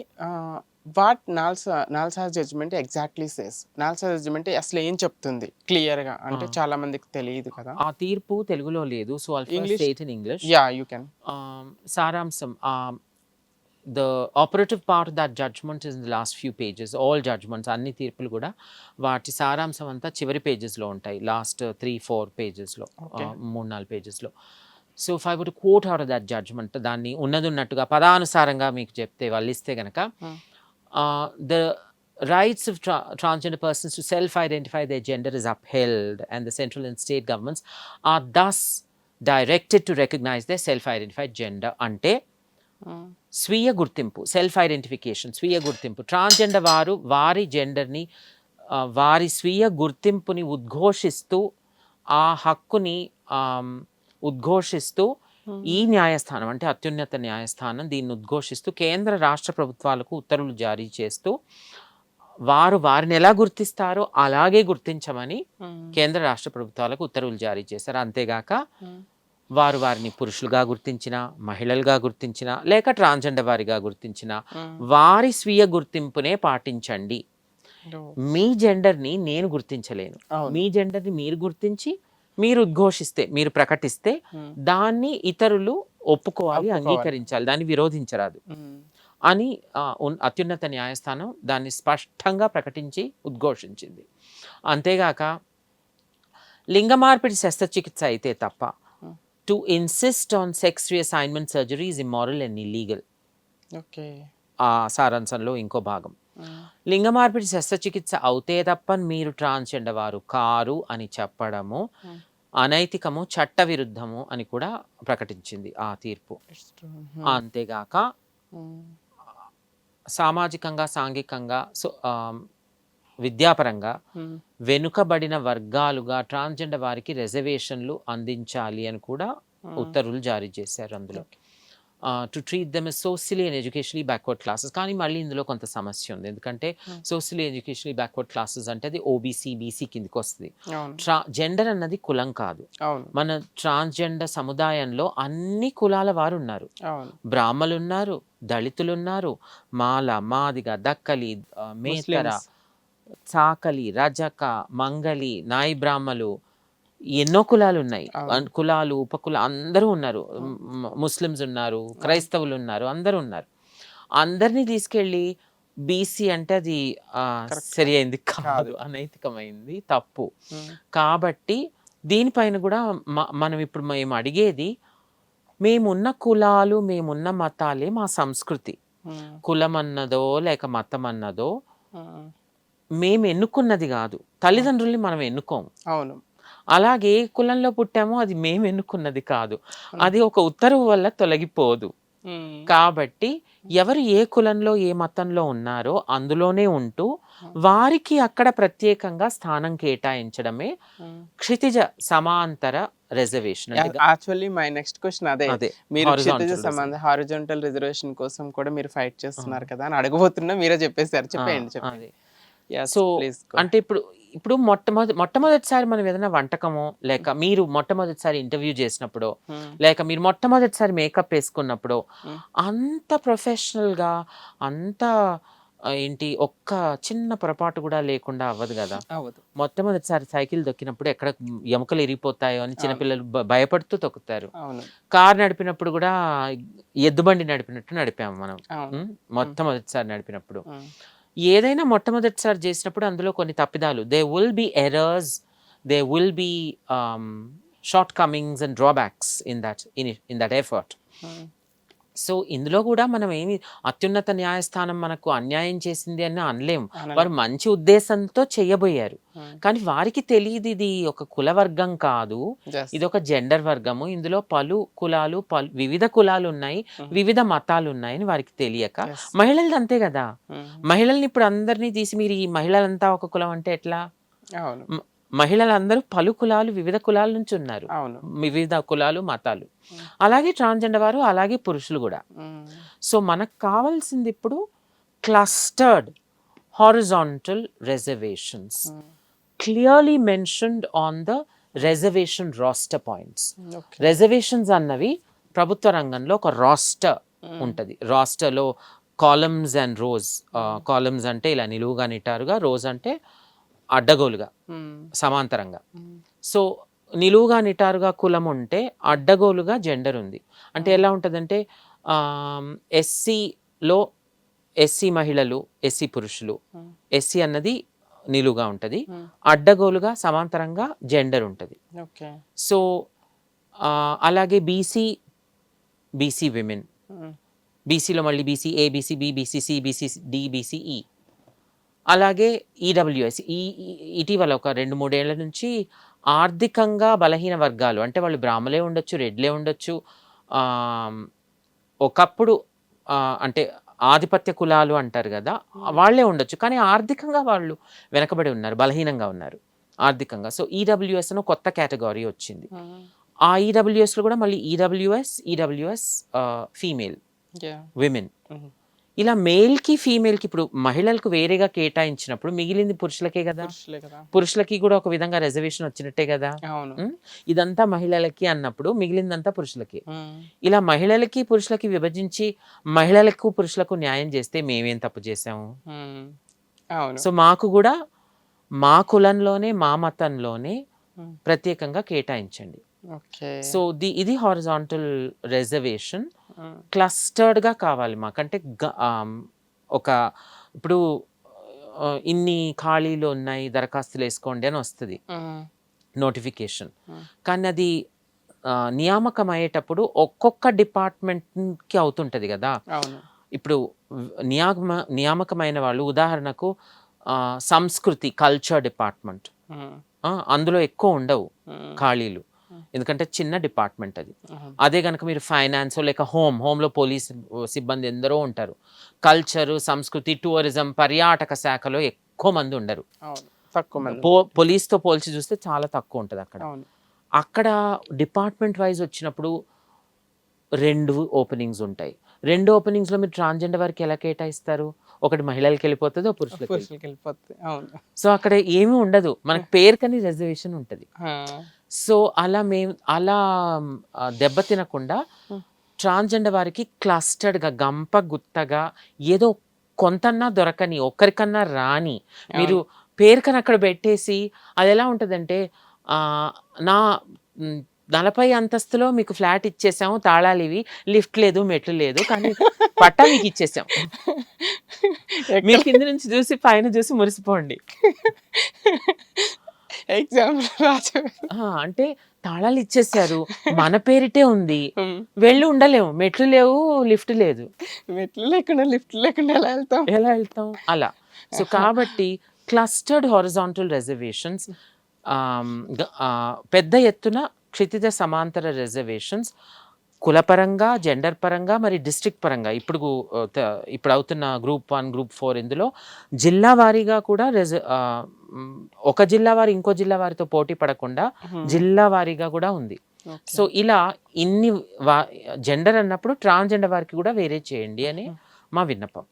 what NALSA judgement exactly says? NALSA judgement అసలు ఏం చెప్తుంది క్లియర్గా? అంటే చాలా మందికి తెలియదు కదా. ఆ తీర్పు తెలుగులో లేదు, so English. Yeah, you can. సారాంశం, the operative part of that judgment is in the last few pages. All judgments, అన్ని తీర్పులు కూడా వాటి సారాంశం అంతా చివరి పేజెస్లో ఉంటాయి, లాస్ట్ 3-4 పేజెస్లో, 3-4 పేజెస్లో. So if I would quote out of that judgement, దాన్ని ఉన్నట్టుగా పదానుసారంగా మీకు చెప్తే, వల్లిస్తే గనక, the rights of transgender persons to self-identify their gender is upheld, and the central and state governments are thus directed to recognize their self-identified gender. అంటే స్వీయ గుర్తింపు, self identification, స్వీయ గుర్తింపు, ట్రాన్స్జెండర్ వారు వారి జెండర్ని, వారి స్వీయ గుర్తింపుని ఉద్ఘోషిస్తూ, ఆ హక్కుని ఉద్ఘోషిస్తూ ఈ న్యాయస్థానం, అంటే అత్యున్నత న్యాయస్థానం, దీన్ని ఉద్ఘోషిస్తూ కేంద్ర రాష్ట్ర ప్రభుత్వాలకు ఉత్తర్వులు జారీ చేస్తూ, వారిని ఎలా గుర్తిస్తారో అలాగే గుర్తించమని కేంద్ర రాష్ట్ర ప్రభుత్వాలకు ఉత్తర్వులు జారీ చేశారు. అంతేగాక వారిని పురుషులుగా గుర్తించిన, మహిళలుగా గుర్తించిన, లేక ట్రాన్స్జెండర్ వారిగా గుర్తించిన, వారి స్వీయ గుర్తింపునే పాటించండి. మీ జెండర్ని నేను గుర్తించలేను, మీ జెండర్ని మీరు గుర్తించి మీరు ఉద్ఘోషిస్తే, మీరు ప్రకటిస్తే దాన్ని ఇతరులు ఒప్పుకోవాలి, అంగీకరించాలి, దాన్ని విరోధించరాదు అని అత్యున్నత న్యాయస్థానం దాన్ని స్పష్టంగా ప్రకటించి ఉద్ఘోషించింది. అంతేగాక లింగ మార్పిడి శస్త్రచికిత్స అయితే తప్ప to insist on sex reassignment surgery is immoral and illegal. Okay. ఆ సారాంశంలో ఇంకో భాగం. లింగ మార్పిడి శస్త్రచికిత్స అవుతే తప్ప మీరు ట్రాన్స్జెండర్ వారు కారు అని చెప్పడము అనైతికము, చట్ట విరుద్ధము అని కూడా ప్రకటించింది ఆ తీర్పు. అంతేగాక సామాజికంగా, సాంఘికంగా, విద్యాపరంగా వెనుకబడిన వర్గాలుగా ట్రాన్స్జెండర్ వారికి రిజర్వేషన్లు అందించాలి అని కూడా ఉత్తర్వులు జారీ చేశారు అందులో. To treat them socially and educationally backward classes. కానీ మళ్ళీ ఇందులో కొంత సమస్య ఉంది. ఎందుకంటే సోషలీ ఎడ్యుకేషనలీ బ్యాక్వర్డ్ క్లాసెస్ అంటే అది ఓబీసీ, బీసీ కిందకి వస్తుంది. జెండర్ అన్నది కులం కాదు. మన ట్రాన్స్జెండర్ సముదాయంలో అన్ని కులాల వారు ఉన్నారు. బ్రాహ్మలు ఉన్నారు, దళితులు ఉన్నారు, మాల, మాదిగ, దక్కలి, మేతర, చాకలి, రజక, మంగలి, నాయి బ్రాహ్మలు, ఎన్నో కులాలు ఉన్నాయి. కులాలు, ఉపకుల అందరూ ఉన్నారు. ముస్లిమ్స్ ఉన్నారు, క్రైస్తవులు ఉన్నారు, అందరూ ఉన్నారు. అందరినీ తీసుకెళ్ళి బీసీ అంటే అది సరి అయింది కాదు, అనైతికమైంది, తప్పు. కాబట్టి దీనిపైన కూడా మనం ఇప్పుడు మేము అడిగేది, మేమున్న కులాలు, మేమున్న మతాలే మా సంస్కృతి. కులం అన్నదో లేక మతం అన్నదో మేము ఎన్నుకున్నది కాదు. తల్లిదండ్రుల్ని మనం ఎన్నుకోము. అవును. అలాగే కులంలో పుట్టామో అది మేము ఎన్నుకున్నది కాదు. అది ఒక ఉత్తర్వు వల్ల తొలగిపోదు. కాబట్టి ఎవరు ఏ కులంలో ఏ మతంలో ఉన్నారో అందులోనే ఉంటూ వారికి అక్కడ ప్రత్యేకంగా స్థానం కేటాయించడమే క్షితిజ సమాంతర reservation. Actually my next question అదే. మీరు క్షితిజ సమాంతర హారిజాంటల్ రిజర్వేషన్ కోసం కూడా మీరు ఫైట్ చేస్తున్నారు కదా అని అడగబోతున్నా, మీరే చెప్పేశారు. చెప్పండి. సో అంటే ఇప్పుడు మొట్టమొదటిసారి మనం ఏదైనా వంటకమో లేక మీరు మొట్టమొదటిసారి ఇంటర్వ్యూ చేసినప్పుడు లేక మీరు మొట్టమొదటిసారి మేకప్ వేసుకున్నప్పుడు అంత ప్రొఫెషనల్గా, అంత ఏంటి ఒక్క చిన్న పొరపాటు కూడా లేకుండా అవ్వదు కదా. మొట్టమొదటిసారి సైకిల్ దొక్కినప్పుడు ఎక్కడ ఎముకలు ఇరిగిపోతాయో అని చిన్నపిల్లలు భయపడుతూ తొక్కుతారు. కార్ నడిపినప్పుడు కూడా ఎద్దుబండి నడిపినట్టు నడిపాము మనం మొట్టమొదటిసారి నడిపినప్పుడు. ఏదైనా మొట్టమొదటిసారి చేసినప్పుడు అందులో కొన్ని తప్పిదాలు, they will be errors, they will be short Cummins and drawbacks in that effort. So ఇందులో కూడా మనం ఏమి అత్యున్నత న్యాయస్థానం మనకు అన్యాయం చేసింది అని అనలేము. వారు మంచి ఉద్దేశంతో చెయ్యబోయారు, కానీ వారికి తెలియదు ఇది ఒక కుల వర్గం కాదు, ఇది ఒక జెండర్ వర్గము. ఇందులో పలు కులాలు, వివిధ కులాలు ఉన్నాయి, వివిధ మతాలు ఉన్నాయని వారికి తెలియక. మహిళలది అంతే కదా. మహిళల్ని ఇప్పుడు అందరినీ తీసి మీరు ఈ మహిళలంతా ఒక కులం అంటే ఎట్లా? మహిళలందరూ పలు కులాలు, వివిధ కులాల నుంచి ఉన్నారు, వివిధ కులాలు, మతాలు. అలాగే ట్రాన్స్జెండర్ వారు, అలాగే పురుషులు కూడా. సో మనకు కావాల్సింది ఇప్పుడు clustered horizontal reservations, clearly mentioned on the reservation raster points. Reservations అన్నవి ప్రభుత్వ రంగంలో ఒక రాస్టర్ ఉంటుంది. రాస్టర్లో కాలమ్స్ అండ్ రోస్. కాలమ్స్ అంటే ఇలా నిలువుగా నిటారుగా, రోస్ అంటే అడ్డగోలుగా సమాంతరంగా. సో నిలువుగా నిటారుగా కులం ఉంటే అడ్డగోలుగా జెండర్ ఉంది. అంటే ఎలా ఉంటుందంటే ఎస్సీలో ఎస్సీ మహిళలు, ఎస్సీ పురుషులు, ఎస్సీ అన్నది నిలువుగా ఉంటుంది, అడ్డగోలుగా సమాంతరంగా జెండర్ ఉంటుంది. సో అలాగే బీసీ విమెన్, బీసీలో మళ్ళీ BC A, BC B, BC C, BC D, BC E. అలాగే ఈడబ్ల్యూఎస్. ఇటీవల ఒక 2-3 ఏళ్ల నుంచి ఆర్థికంగా బలహీన వర్గాలు, అంటే వాళ్ళు బ్రాహ్మలే ఉండొచ్చు, రెడ్లే ఉండొచ్చు, ఒకప్పుడు అంటే ఆధిపత్య కులాలు అంటారు కదా, వాళ్ళే ఉండొచ్చు, కానీ ఆర్థికంగా వాళ్ళు వెనకబడి ఉన్నారు, బలహీనంగా ఉన్నారు ఆర్థికంగా. సో ఈడబ్ల్యూఎస్ అని కొత్త కేటగిరీ వచ్చింది. ఆ ఈడబ్ల్యూఎస్లో కూడా మళ్ళీ ఈడబ్ల్యూఎస్ ఫీమేల్ విమెన్, ఇలా మేల్కి ఫీమేల్కి. ఇప్పుడు మహిళలకు వేరేగా కేటాయించినప్పుడు మిగిలింది పురుషులకే కదా. పురుషులకి కూడా ఒక విధంగా రిజర్వేషన్ వచ్చినట్టే కదా. ఇదంతా మహిళలకి అన్నప్పుడు మిగిలిందంతా పురుషులకి. ఇలా మహిళలకి పురుషులకి విభజించి మహిళలకు పురుషులకు న్యాయం చేస్తే మేమేం తప్పు చేసాము? సో మాకు కూడా మా కులంలోనే, మా మతంలోనే ప్రత్యేకంగా కేటాయించండి. సో ఇది హారిజాంటల్ రిజర్వేషన్. క్లస్టర్డ్గా కావాలి మాకంటే. ఒక ఇప్పుడు ఇన్ని ఖాళీలు ఉన్నాయి, దరఖాస్తులు వేసుకోండి అని వస్తుంది. నోటిఫికేషన్. కానీ అది నియామకం అయ్యేటప్పుడు ఒక్కొక్క డిపార్ట్మెంట్కి అవుతుంటుంది కదా. అవును. ఇప్పుడు నియామకమైన వాళ్ళు ఉదాహరణకు సంస్కృతి కల్చర్ డిపార్ట్మెంట్, అందులో ఎక్కువ ఉండవు ఖాళీలు, ఎందుకంటే చిన్న డిపార్ట్మెంట్ అది. అదే కనుక మీరు ఫైనాన్స్ లేక హోంలో పోలీస్ సిబ్బంది ఎందరో ఉంటారు. కల్చరు, సంస్కృతి, టూరిజం, పర్యాటక శాఖలో ఎక్కువ మంది ఉండరు. అవును, తక్కువ మంది. పోలీస్తో పోల్చి చూస్తే చాలా తక్కువ ఉంటుంది అక్కడ. అవును. అక్కడ డిపార్ట్మెంట్ వైజ్ వచ్చినప్పుడు 2 ఓపెనింగ్స్ ఉంటాయి. 2 ఓపెనింగ్స్లో మీరు ట్రాన్స్జెండర్ వారికి ఎలా కేటాయిస్తారు? ఒకటి మహిళలకి వెళ్ళిపోతుంది, పురుషులకి. పురుషులకి వెళ్ళిపోతుంది. అవును. సో అక్కడ ఏమీ ఉండదు, మనకి పేరుకని రిజర్వేషన్ ఉంటుంది. సో మేము అలా దెబ్బ తినకుండా ట్రాన్స్జెండర్ వారికి క్లస్టర్డ్గా గంప గుత్తగా ఏదో కొంతన్నా దొరకని, ఒక్కరికన్నా రాని మీరు పేరుకని అక్కడ పెట్టేసి అది ఎలా ఉంటుందంటే నా 40 అంతస్తులో మీకు ఫ్లాట్ ఇచ్చేసాము, తాళాలు ఇవి, లిఫ్ట్ లేదు, మెట్లు లేదు, కానీ పట్టా మీకు ఇచ్చేసాం, మీ కింద నుంచి చూసి పైన చూసి మురిసిపోండి. ఎగ్జామ్ అంటే తాళాలు ఇచ్చేసారు, మన పేరిటే ఉంది, వెళ్ళి ఉండలేము, మెట్లు లేవు, లిఫ్ట్ లేదు, మెట్లు లేకుండా లిఫ్ట్ లేకుండా ఎలా వెళ్తాం అలా. సో కాబట్టి క్లస్టర్డ్ హారిజాంటల్ రిజర్వేషన్స్, పెద్ద ఎత్తున క్షితిజ సమాంతర రిజర్వేషన్స్ కులపరంగా, జెండర్ పరంగా, మరి డిస్ట్రిక్ట్ పరంగా ఇప్పుడు అవుతున్న గ్రూప్ 1, గ్రూప్ 4 ఇందులో జిల్లా వారీగా కూడా ఒక జిల్లా వారి ఇంకో జిల్లా వారితో పోటీ పడకుండా జిల్లా వారీగా కూడా ఉంది. సో ఇలా ఇన్ని జెండర్ అన్నప్పుడు ట్రాన్స్జెండర్ వారికి కూడా వేరే చేయండి అని మా విన్నపం.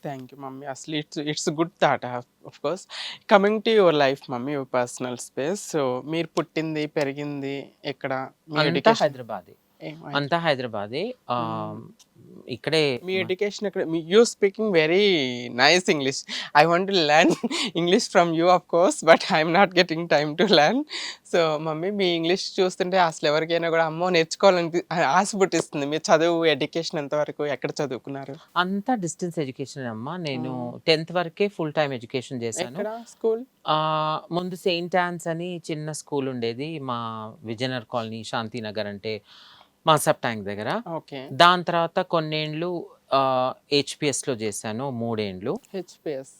Thank you mummy. అసలు it's good thought of course. Coming to your life mummy, your personal space. So మీరు పుట్టింది పెరిగింది ఎక్కడ? అంతా హైదరాబాదే. ఇక్కడే మీ ఎడ్యుకేషన్ ఎక్కడ? You speaking very nice English. I want to learn English from you of course, but I'm not getting time to learn. So mummy మీ ఇంగ్లీష్ చూస్తుంటే అసలు ఎవరికైనా కూడా అమ్మో నేర్చుకోవాలని ఆశ పుట్టిస్తుంది. మీ చదువు, ఎడ్యుకేషన్ ఎంతవరకు, ఎక్కడ చదువుకున్నారు? అంతా డిస్టెన్స్ ఎడ్యుకేషన్ అమ్మా. నేను 10th వరకే ఫుల్ టైం ఎడ్యుకేషన్ చేశాను. స్కూల్ ముందు సెయింట్ యాన్స్ అని చిన్న స్కూల్ ఉండేది మా విజయనగర్ కాలనీ, శాంతినగర్ అంటే మాసప్ ట్యాంక్ దగ్గర. దాని తర్వాత కొన్నేండ్లు హెచ్పిఎస్లో చేశాను, 3 ఏండ్లు. హెచ్పిఎస్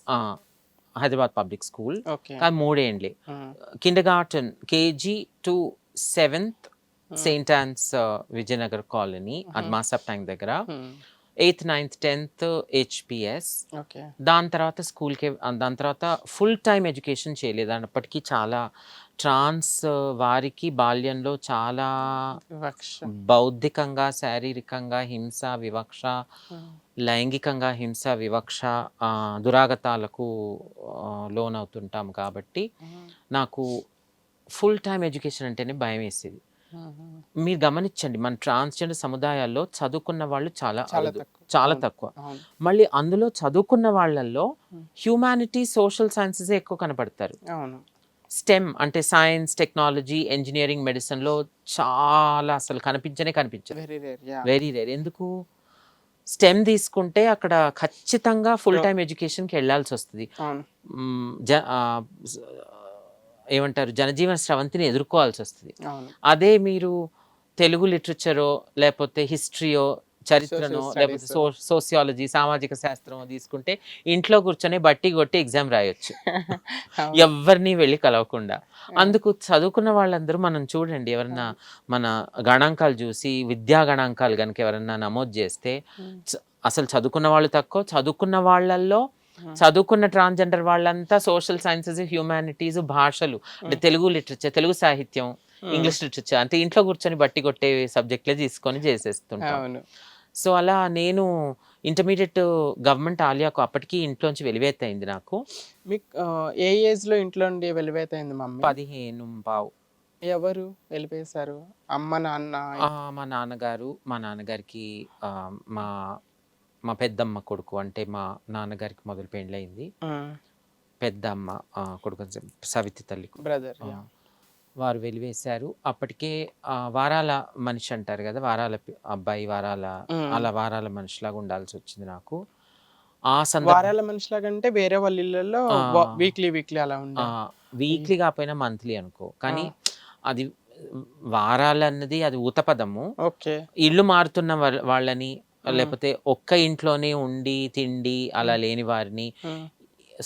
హైదరాబాద్ పబ్లిక్ స్కూల్, కానీ 3 ఏండ్లే. Kindergarten KG to 7th saint Ann's Vijayanagar colony అది మాసప్ ట్యాంక్ దగ్గర. 8th, 9th, 10th HPS. దాని తర్వాత స్కూల్కి, దాని తర్వాత ఫుల్ టైం ఎడ్యుకేషన్ చేయలేదు. అప్పటికీ చాలా ట్రాన్స్ వారికి బాల్యంలో చాలా బౌద్ధికంగా, శారీరకంగా హింస, వివక్ష, లైంగికంగా హింస, వివక్ష, దురాగతాలకు లోనవుతుంటాం కాబట్టి నాకు ఫుల్ టైం ఎడ్యుకేషన్ అంటేనే భయం వేసేది. మీరు గమనించండి, మన ట్రాన్స్జెండర్ సముదాయాల్లో చదువుకున్న వాళ్ళు చాలా తక్కువ. మళ్ళీ అందులో చదువుకున్న వాళ్ళల్లో హ్యూమానిటీ, సోషల్ సైన్సెస్ ఎక్కువ కనపడతారు. స్టెమ్ అంటే సైన్స్, టెక్నాలజీ, ఇంజనీరింగ్, మెడిసిన్లో చాలా అసలు కనిపించదు. Very rare. ఎందుకు? స్టెమ్ తీసుకుంటే అక్కడ ఖచ్చితంగా ఫుల్ టైం ఎడ్యుకేషన్కి వెళ్ళాల్సి వస్తుంది. ఏమంటారు, జనజీవన స్రవంతిని ఎదుర్కోవాల్సి వస్తుంది. అదే మీరు తెలుగు లిటరేచరో లేకపోతే హిస్టరీయో, చరిత్రనో, లేకపోతే సోషియాలజీ, సామాజిక శాస్త్రమో తీసుకుంటే ఇంట్లో కూర్చొని బట్టి కొట్టి ఎగ్జామ్ రాయొచ్చు, ఎవరిని వెళ్ళి కలవకుండా. అందుకు చదువుకున్న వాళ్ళందరూ మనం చూడండి, ఎవరన్నా మన గణాంకాలు చూసి విద్యా గణాంకాలు కనుక ఎవరన్నా నమోదు చేస్తే అసలు చదువుకున్న వాళ్ళు తక్కువ. చదువుకున్న వాళ్ళల్లో చదువుకున్న ట్రాన్స్జెండర్ వాళ్ళంతా సోషల్ సైన్సెస్, హ్యూమానిటీస్, భాషలు అంటే తెలుగు లిటరేచర్, తెలుగు సాహిత్యం, ఇంగ్లీష్ లిటరేచర్ అంటే ఇంట్లో కూర్చొని బట్టి కొట్టే సబ్జెక్టులే తీసుకొని చేసేస్తుంటాను. సో అలా నేను ఇంటర్మీడియట్ గవర్నమెంట్ ఆలియాకు అప్పటికి ఇంట్లోంచి వెలివేతైంది నాకు. మీకు ఏ ఏజ్లో ఇంట్లో నుండి వెలివేతైంది మమ్మీ? 15 ఎవరు వెలిపేశారు? అమ్మ, నాన్న? మా నాన్నగారు. మా నాన్నగారికి మా పెద్దమ్మ కొడుకు అంటే మా నాన్నగారికి మొదలు పెళ్ళయింది. పెద్దమ్మ కొడుకు సవితి తల్లి బ్రదర్, వారు వెలివేశారు. అప్పటికే వారాల మనిషి అంటారు కదా, వారాల అబ్బాయి, అలా వారాల మనిషిలాగా ఉండాల్సి వచ్చింది నాకు. ఆ వారాల మనిషిలాగా అంటే వేరే వాళ్ళ ఇళ్ళల్లో వీక్లీ అలా ఉండే, వీక్లీ కాకపోయినా మంత్లీ అనుకో, కానీ అది వారాలన్నది అది ఊతపదము. ఓకే. ఇల్లు మారుతున్న వాళ్ళని, లేకపోతే ఒక్క ఇంట్లోనే ఉండి తిండి అలా లేని వారిని,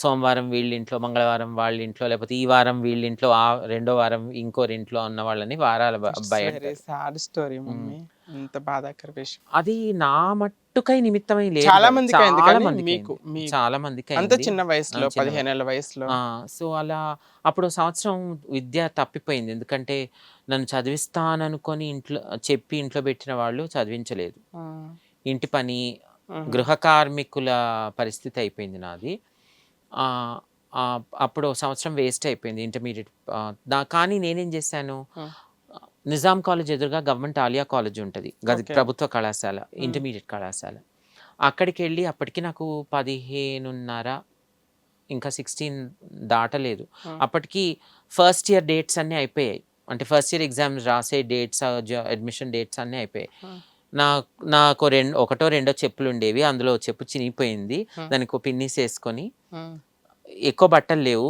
సోమవారం వీళ్ళింట్లో, మంగళవారం వాళ్ళింట్లో, లేకపోతే ఈ వారం వీళ్ళింట్లో, రెండో వారం ఇంకోరింట్లో ఉన్న వాళ్ళని వారాల బయట. Very sad story mummy. ఇంత బాధాకర విషయం. అది నా మట్టుకై నిమిత్తమై లేదు చాలా కదా. మందికి అయింది చాలా కానీ మందికి మీకు అయింది. చాలా మందికి అంత అయింది. చిన్న వయసులో, చిన్న 15 ఏళ్ల వయసులో. సో అలా అప్పుడు సంవత్సరం విద్య తప్పిపోయింది. ఎందుకంటే నన్ను చదివిస్తాననుకొని చెప్పి ఇంట్లో పెట్టిన వాళ్ళు చదివించలేదు. ఇంటి పని, గృహ కార్మికుల పరిస్థితి అయిపోయింది నాది. అప్పుడు సంవత్సరం వేస్ట్ అయిపోయింది ఇంటర్మీడియట్. కానీ నేనేం చేశాను, నిజాం కాలేజ్ ఎదురుగా గవర్నమెంట్ ఆలియా కాలేజ్ ఉంటుంది, ప్రభుత్వ కళాశాల, ఇంటర్మీడియట్ కళాశాల. అక్కడికి వెళ్ళి అప్పటికి నాకు 15.5 ఇంకా 16 దాటలేదు. అప్పటికి ఫస్ట్ ఇయర్ డేట్స్ అన్నీ అయిపోయాయి. అంటే ఫస్ట్ ఇయర్ ఎగ్జామ్స్ రాసే డేట్స్, అడ్మిషన్ డేట్స్ అన్నీ అయిపోయాయి. నాకు ఒకటో రెండో చెప్పులు ఉండేవి. అందులో చెప్పు చినిగిపోయింది. దానికి పిన్నీస్ వేసుకొని, ఎక్కువ బట్టలు లేవు,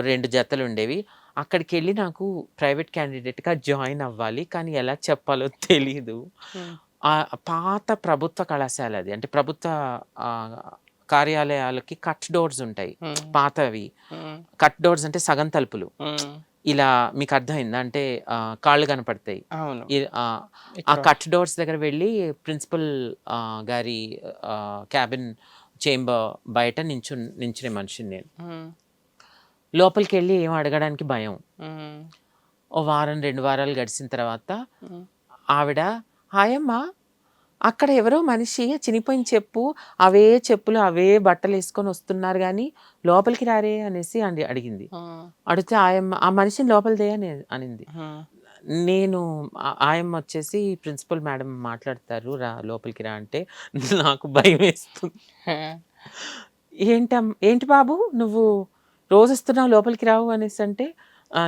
2 జతలు ఉండేవి. అక్కడికి వెళ్ళి నాకు ప్రైవేట్ క్యాండిడేట్గా జాయిన్ అవ్వాలి, కానీ ఎలా చెప్పాలో తెలీదు. పాత ప్రభుత్వ కళాశాల అది. అంటే ప్రభుత్వ కార్యాలయాలకి కట్ డోర్స్ ఉంటాయి, పాతవి. కట్ డోర్స్ అంటే సగం తలుపులు. ఇలా మీకు అర్థమైందా? అంటే కాళ్ళు కనపడతాయి. ఆ కట్ డోర్స్ దగ్గర వెళ్ళి ప్రిన్సిపల్ గారి క్యాబిన్ చేంబర్ బయట నించునే మనిషిని నేను. లోపలికి వెళ్ళి ఏం అడగడానికి భయం. ఓ వారం 2 వారాలు గడిచిన తర్వాత ఆవిడ, హాయమ్మా, అక్కడ ఎవరో మనిషి చినిపోయిన చెప్పులు అవే బట్టలు వేసుకొని వస్తున్నారు కానీ లోపలికి రారే అనేసి అడిగింది. అడిగితే ఆ మనిషిని లోపలిదే అనింది. నేను ఆయమ్మ వచ్చేసి, ప్రిన్సిపల్ మేడం మాట్లాడతారు, లోపలికి రా అంటే నాకు భయం వేస్తుంది. ఏంటి బాబు, నువ్వు రోజు వస్తున్నావు, లోపలికి రావు అనేసి అంటే,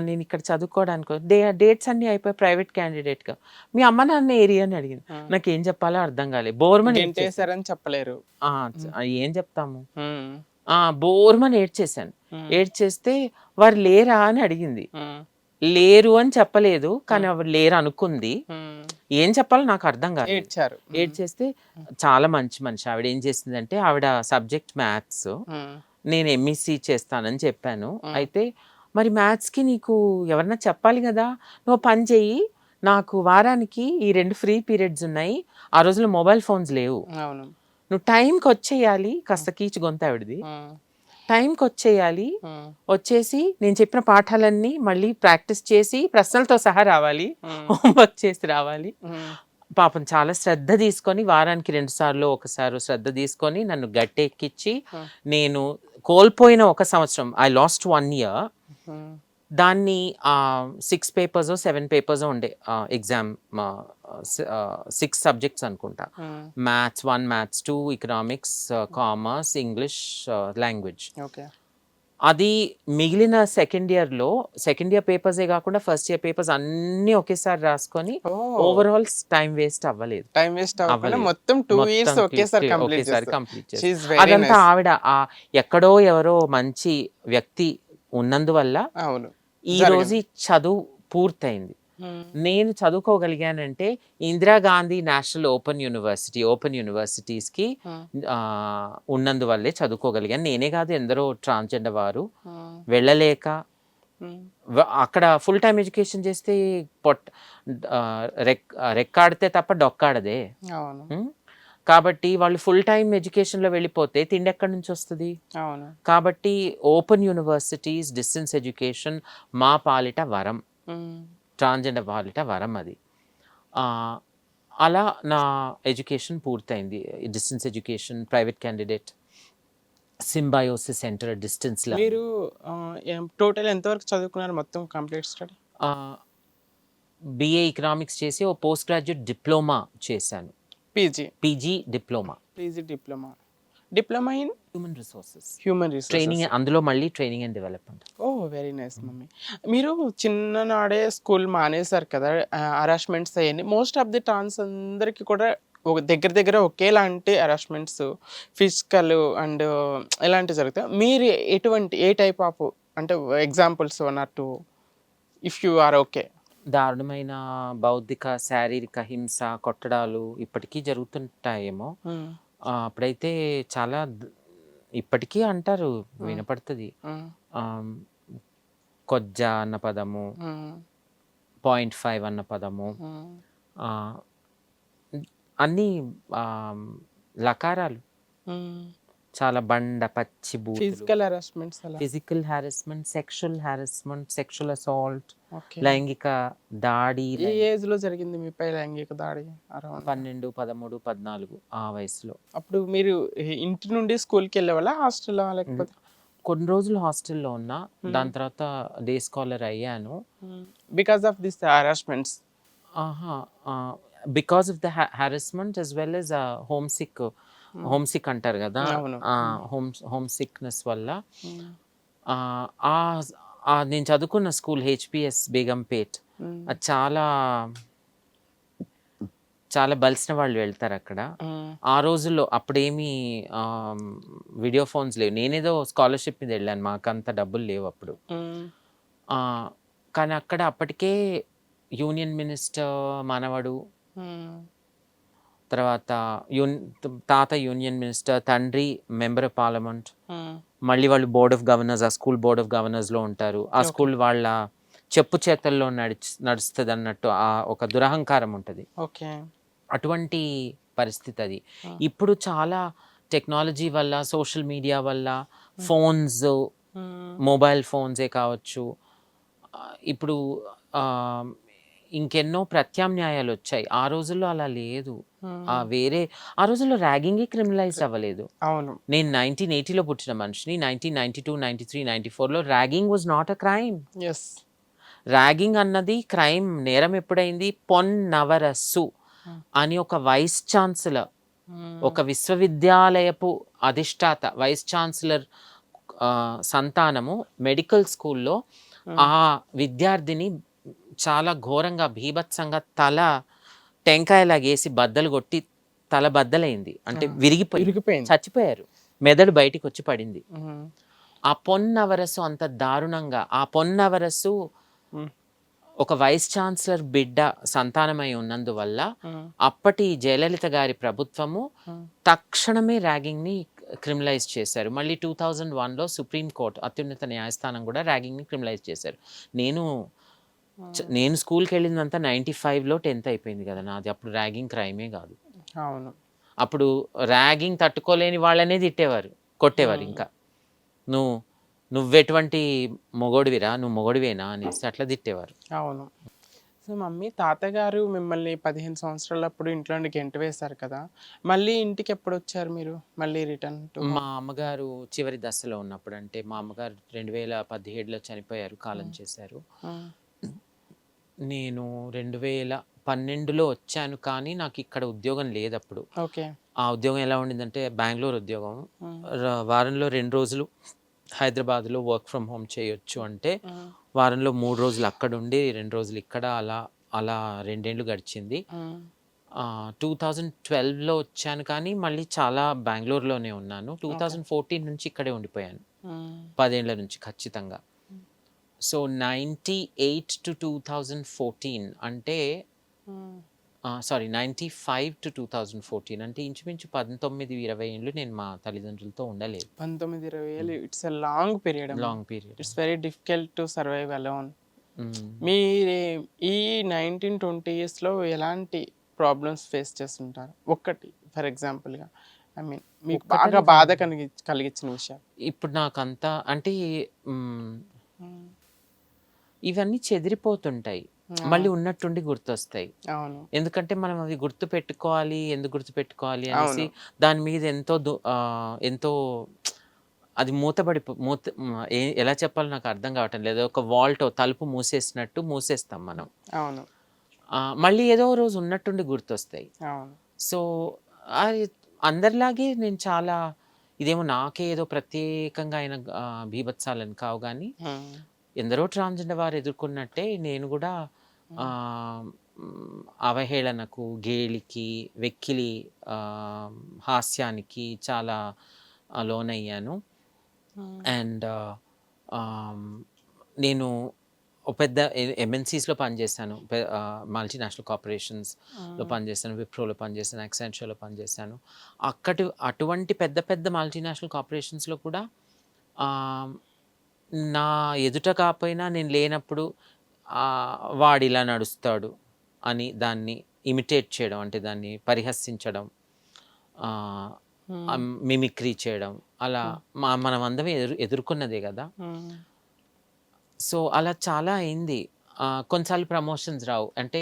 నేను ఇక్కడ చదువుకోవడానికి డేట్స్ అన్నీ అయిపోయి ప్రైవేట్ క్యాండిడేట్గా. మీ అమ్మ నాన్న ఏరియా అని అడిగింది. నాకు ఏం చెప్పాలో అర్థం కాలేదు. బోర్మని చెప్పలేరు. ఏం చెప్తాము, బోర్మని ఏడ్చేసాను. ఏడ్చేస్తే వారు లేరా అని అడిగింది. లేరు అని చెప్పలేదు, కానీ ఎవరు లేరు అనుకుంది. ఏం చెప్పాలో నాకు అర్థం కాదు. ఏడ్చేస్తే చాలా మంచి మనిషి. ఆవిడ ఏం చేసిందంటే, ఆవిడ సబ్జెక్ట్ మ్యాథ్స్, నేను ఎంఈసీ చేస్తానని చెప్పాను. అయితే మరి మ్యాథ్స్కి నీకు ఎవరన్నా చెప్పాలి కదా, నువ్వు పని చెయ్యి, నాకు వారానికి ఈ 2 ఫ్రీ పీరియడ్స్ ఉన్నాయి, ఆ రోజుల్లో మొబైల్ ఫోన్స్ లేవు, నువ్వు టైంకి వచ్చేయాలి. కాస్త కీచు గొంత ఆవిడది. టైంకి వచ్చేయాలి, వచ్చేసి నేను చెప్పిన పాఠాలన్నీ మళ్ళీ ప్రాక్టీస్ చేసి ప్రశ్నలతో సహా రావాలి, హోంవర్క్ చేసి రావాలి. పాపం చాలా శ్రద్ధ తీసుకొని, వారానికి 2 సార్లు ఒకసారి శ్రద్ధ తీసుకొని నన్ను గట్టెక్కిచ్చి, నేను కోల్పోయిన 1 సంవత్సరం, ఐ లాస్ట్ 1 year, దాన్ని 6 పేపర్స్ 7 పేపర్స్ ఉండే ఎగ్జామ్, 6 సబ్జెక్ట్స్ అనుకుంటా. Maths 1, maths 2, economics, commerce, English language. అది మిగిలిన సెకండ్ ఇయర్ పేపర్సే కాకుండా ఫస్ట్ ఇయర్ పేపర్స్ అన్ని ఒకేసారి రాసుకొని ఓవరాల్ టైం వేస్ట్ అవ్వలేదు. మొత్తం 2 years ఒకేసారి కంప్లీట్ చేసి, అదంతా ఆవిడ ఎక్కడో ఎవరో మంచి వ్యక్తి ఉన్నందువల్ల ఈ రోజు చదువు పూర్తయింది. నేను చదువుకోగలిగానంటే ఇందిరాగాంధీ నేషనల్ ఓపెన్ యూనివర్సిటీస్కి ఉన్నందువల్లే చదువుకోగలిగాను. నేనే కాదు, ఎందరో ట్రాన్స్జెండర్ వారు వెళ్ళలేక అక్కడ ఫుల్ టైం ఎడ్యుకేషన్ చేస్తే రెక్కాడితే తప్ప డొక్కాడదే. కాబట్టి వాళ్ళు ఫుల్ టైం ఎడ్యుకేషన్లో వెళ్ళిపోతే తిండి ఎక్కడి నుంచి వస్తుంది? కాబట్టి ఓపెన్ యూనివర్సిటీస్, డిస్టెన్స్ ఎడ్యుకేషన్ మా పాలిట వరం, ట్రాన్స్జెండర్ పాలిట వరం అది. అలా నా ఎడ్యుకేషన్ పూర్తయింది. Distance education, private candidate, symbiosis centre, distance. మీరు టోటల్ ఎంతవరకు చదువుకున్నారు మొత్తం కంప్లీట్ స్టడీ? బిఏ ఎకనామిక్స్ చేసి ఓ పోస్ట్ గ్రాడ్యుయేట్ డిప్లొమా చేశాను. PG diploma in human resources training, అందులో మళ్ళీ training and development. Very nice mummy. మీరు చిన్ననాడే స్కూల్ మానేశారు కదా, హరాస్మెంట్స్ అయ్యాయి. మోస్ట్ ఆఫ్ ది ట్రాన్స్ అందరికి కూడా దగ్గర ఒకేలాంటి హరాస్మెంట్స్, ఫిజికల్ అండ్ ఎలాంటివి జరుగుతాయి. మీరు ఏ టైప్ ఆఫ్, అంటే examples 1 or 2 if you are okay? దారుణమైన బౌద్ధిక, శారీరక హింస, కొట్టడాలు ఇప్పటికీ జరుగుతుంటాయేమో. ఉమ్, అప్పుడైతే చాలా ఇప్పటికీ అంటారు, ఉమ్, వినపడుతుంది. ఉమ్, ఆమ్, కొజ్జ అన్న పదము, ఉమ్, 0.5 అన్న పదము, ఉమ్, ఆ, అన్నీ ఆమ్, లకారాలు. ఉమ్. చాలా బండ పచ్చి బూతులు, ఫిజికల్ హెరాస్మెంట్స్ అలా. Physical harassment, sexual assault, okay. లైంగిక దాడి. ఏ ఏజ్ లో జరిగింది మీపై లైంగిక దాడి అరౌండ్? 12, 13, 14 ఆ వయసులో. అప్పుడు మీరు ఇంటి నుండి స్కూల్కి వెళ్ళేవాళ్ళ, హాస్టల్ లేకపోతే? కొన్ని రోజులు హాస్టల్లో ఉన్నా, దాని తర్వాత డే స్కాలర్ అయ్యాను. Because of this harassments. ఆహా! Because of the harassment as well as homesick అంటారు కదా, అవును. హోమ్ సిక్నెస్ వల్ల. నేను చదువుకున్న స్కూల్ హెచ్పిఎస్ బేగంపేట్, అది చాలా చాలా బలిసిన వాళ్ళు వెళ్తారు అక్కడ. ఆ రోజుల్లో అప్పుడేమీ వీడియో ఫోన్స్ లేవు. నేనేదో స్కాలర్షిప్ మీద వెళ్ళాను, మాకంత డబ్బులు లేవు అప్పుడు. ఆ, కానీ అక్కడ అప్పటికే యూనియన్ మినిస్టర్ మనవడు, తర్వాత తాత యూనియన్ మినిస్టర్, తండ్రి మెంబర్ ఆఫ్ పార్లమెంట్, మళ్ళీ వాళ్ళు బోర్డ్ ఆఫ్ గవర్నర్స్, ఆ స్కూల్ బోర్డ్ ఆఫ్ గవర్నర్స్లో ఉంటారు. ఆ స్కూల్ వాళ్ళ చెప్పు చేతల్లో నడుస్తుంది అన్నట్టు ఒక దురహంకారం ఉంటుంది. ఓకే. అటువంటి పరిస్థితి అది. ఇప్పుడు చాలా టెక్నాలజీ వల్ల, సోషల్ మీడియా వల్ల, ఫోన్స్, మొబైల్ ఫోన్సే కావచ్చు, ఇప్పుడు ఇంకెన్నో ప్రత్యామ్నాయాలు వచ్చాయి. ఆ రోజుల్లో అలా లేదు. ఆ రోజుల్లో ర్యాగింగే క్రిమినలైజ్ అవ్వలేదు. అవును. నేను 1980లో పుట్టిన మనిషిని. 1992, 93, 94లో ragging was not a crime. Yes. Ragging అన్నది క్రైమ్, నేరం ఎప్పుడైంది? పొన్నవరసు అని ఒక వైస్ ఛాన్సలర్, ఒక విశ్వవిద్యాలయపు అధిష్టాత, వైస్ ఛాన్సలర్ సంతానము మెడికల్ స్కూల్లో ఆ విద్యార్థిని చాలా ఘోరంగా, భీభత్సంగా తల టెంకాయలాగేసి బద్దలు కొట్టి తల బద్దలైంది. అంటే విరిగిపోయింది. చచ్చిపోయారు. మెదడు బయటికి వచ్చి పడింది. ఆ పొన్నవరసు అంత దారుణంగా, ఆ పొన్నవరసు ఒక వైస్ ఛాన్సలర్ బిడ్డ సంతానమై ఉన్నందువల్ల అప్పటి జయలలిత గారి ప్రభుత్వము తక్షణమే ర్యాగింగ్ని క్రిమినలైజ్ చేశారు. మళ్ళీ 2001లో సుప్రీంకోర్టు, అత్యున్నత న్యాయస్థానం కూడా ర్యాగింగ్ని క్రిమినలైజ్ చేశారు. నేను స్కూల్కి వెళ్ళిందంతా 95లో 10th అయిపోయింది కదా నాది. అప్పుడు ర్యాగింగ్ క్రైమే కాదు. అవును. అప్పుడు ర్యాగింగ్ తట్టుకోలేని వాళ్ళనే తిట్టేవారు, కొట్టేవారు. ఇంకా నువ్వెటువంటి మొగోడివిరా, నువ్వు మొగోడివేనా అనేసి అట్లా తిట్టేవారు. అవును. సో మమ్మీ, తాతగారు మిమ్మల్ని 15 సంవత్సరాలప్పుడు ఇంట్లో నుండి గెంట వేశారు కదా, మళ్ళీ ఇంటికి ఎప్పుడు వచ్చారు మీరు? మళ్ళీ రిటర్న్ టు మా అమ్మగారు చివరి దశలో ఉన్నప్పుడు, అంటే మా అమ్మగారు 2017లో చనిపోయారు, కాలం చేశారు. నేను 2012లో వచ్చాను, కానీ నాకు ఇక్కడ ఉద్యోగం లేదు అప్పుడు. ఓకే. ఆ ఉద్యోగం ఎలా ఉండిందంటే బెంగళూరు ఉద్యోగం. వారంలో 2 రోజులు హైదరాబాద్లో వర్క్ ఫ్రమ్ హోమ్ చేయొచ్చు. అంటే వారంలో 3 రోజులు అక్కడ ఉండి 2 రోజులు ఇక్కడ, అలా అలా 2 ఏళ్ళు గడిచింది. 2012లో వచ్చాను, కానీ మళ్ళీ చాలా బెంగళూరులోనే ఉన్నాను. 2014 నుంచి ఇక్కడే ఉండిపోయాను, 10 ఏళ్ల నుంచి ఖచ్చితంగా. సో 98 to 2014 అంటే 95 to 2014 అంటే ఇంచుమించు 19-20 ఏళ్ళు నేను మా తల్లిదండ్రులతో ఉండలేదు. 19-20 ఏళ్ళు. It's a long period. It's very difficult to survive alone. మీరు ఈ 19-20 ఎలాంటి ప్రాబ్లమ్స్ ఫేస్ చేస్తుంటారు? ఒక్కటి ఫర్ ఎగ్జాంపుల్గా, ఐ మీన్ మీకు బాగా బాధ కలిగించిన విషయం. ఇప్పుడు నాకంతా అంటే ఇవన్నీ చెదిరిపోతుంటాయి, మళ్ళీ ఉన్నట్టుండి గుర్తొస్తాయి. అవును. ఎందుకంటే మనం అవి గుర్తు పెట్టుకోవాలి, ఎందుకు గుర్తు పెట్టుకోవాలి అనేసి దాని మీద ఎంతో అది ఎలా చెప్పాలో నాకు అర్థం కావటం లేదు. ఒక వాల్ట్, తలుపు మూసేసినట్టు మూసేస్తాం మనం. అవును. మళ్ళీ ఏదో రోజు ఉన్నట్టుండి గుర్తొస్తాయి. అవును. సో అందరిలాగే నేను చాలా, ఇదేమో నాకే ఏదో ప్రత్యేకంగా అయిన బీభత్సాలని కావు, కానీ ఎందరో ట్రాన్స్జెండర్ వారు ఎదుర్కొన్నట్టే నేను కూడా అవహేళనకు, గేలికి, వెక్కిలి, హాస్యానికి చాలా లోనయ్యాను. అండ్ నేను ఒక పెద్ద ఎంఎన్సీస్లో పనిచేశాను, మల్టీనేషనల్ కార్పొరేషన్స్లో పనిచేశాను, విప్రోలో పనిచేశాను, యాక్సెంచర్లో పనిచేశాను. అటువంటి పెద్ద పెద్ద మల్టీనేషనల్ కార్పొరేషన్స్లో కూడా ఆ, నా ఎదుట కాకపోయినా నేను లేనప్పుడు వాడు ఇలా నడుస్తాడు అని దాన్ని ఇమిటేట్ చేయడం, అంటే దాన్ని పరిహసించడం, మిమిక్రీ చేయడం, అలా మనం అందరం ఎదుర్కొన్నదే కదా. సో అలా చాలా అయింది. కొన్నిసార్లు ప్రమోషన్స్ రావు, అంటే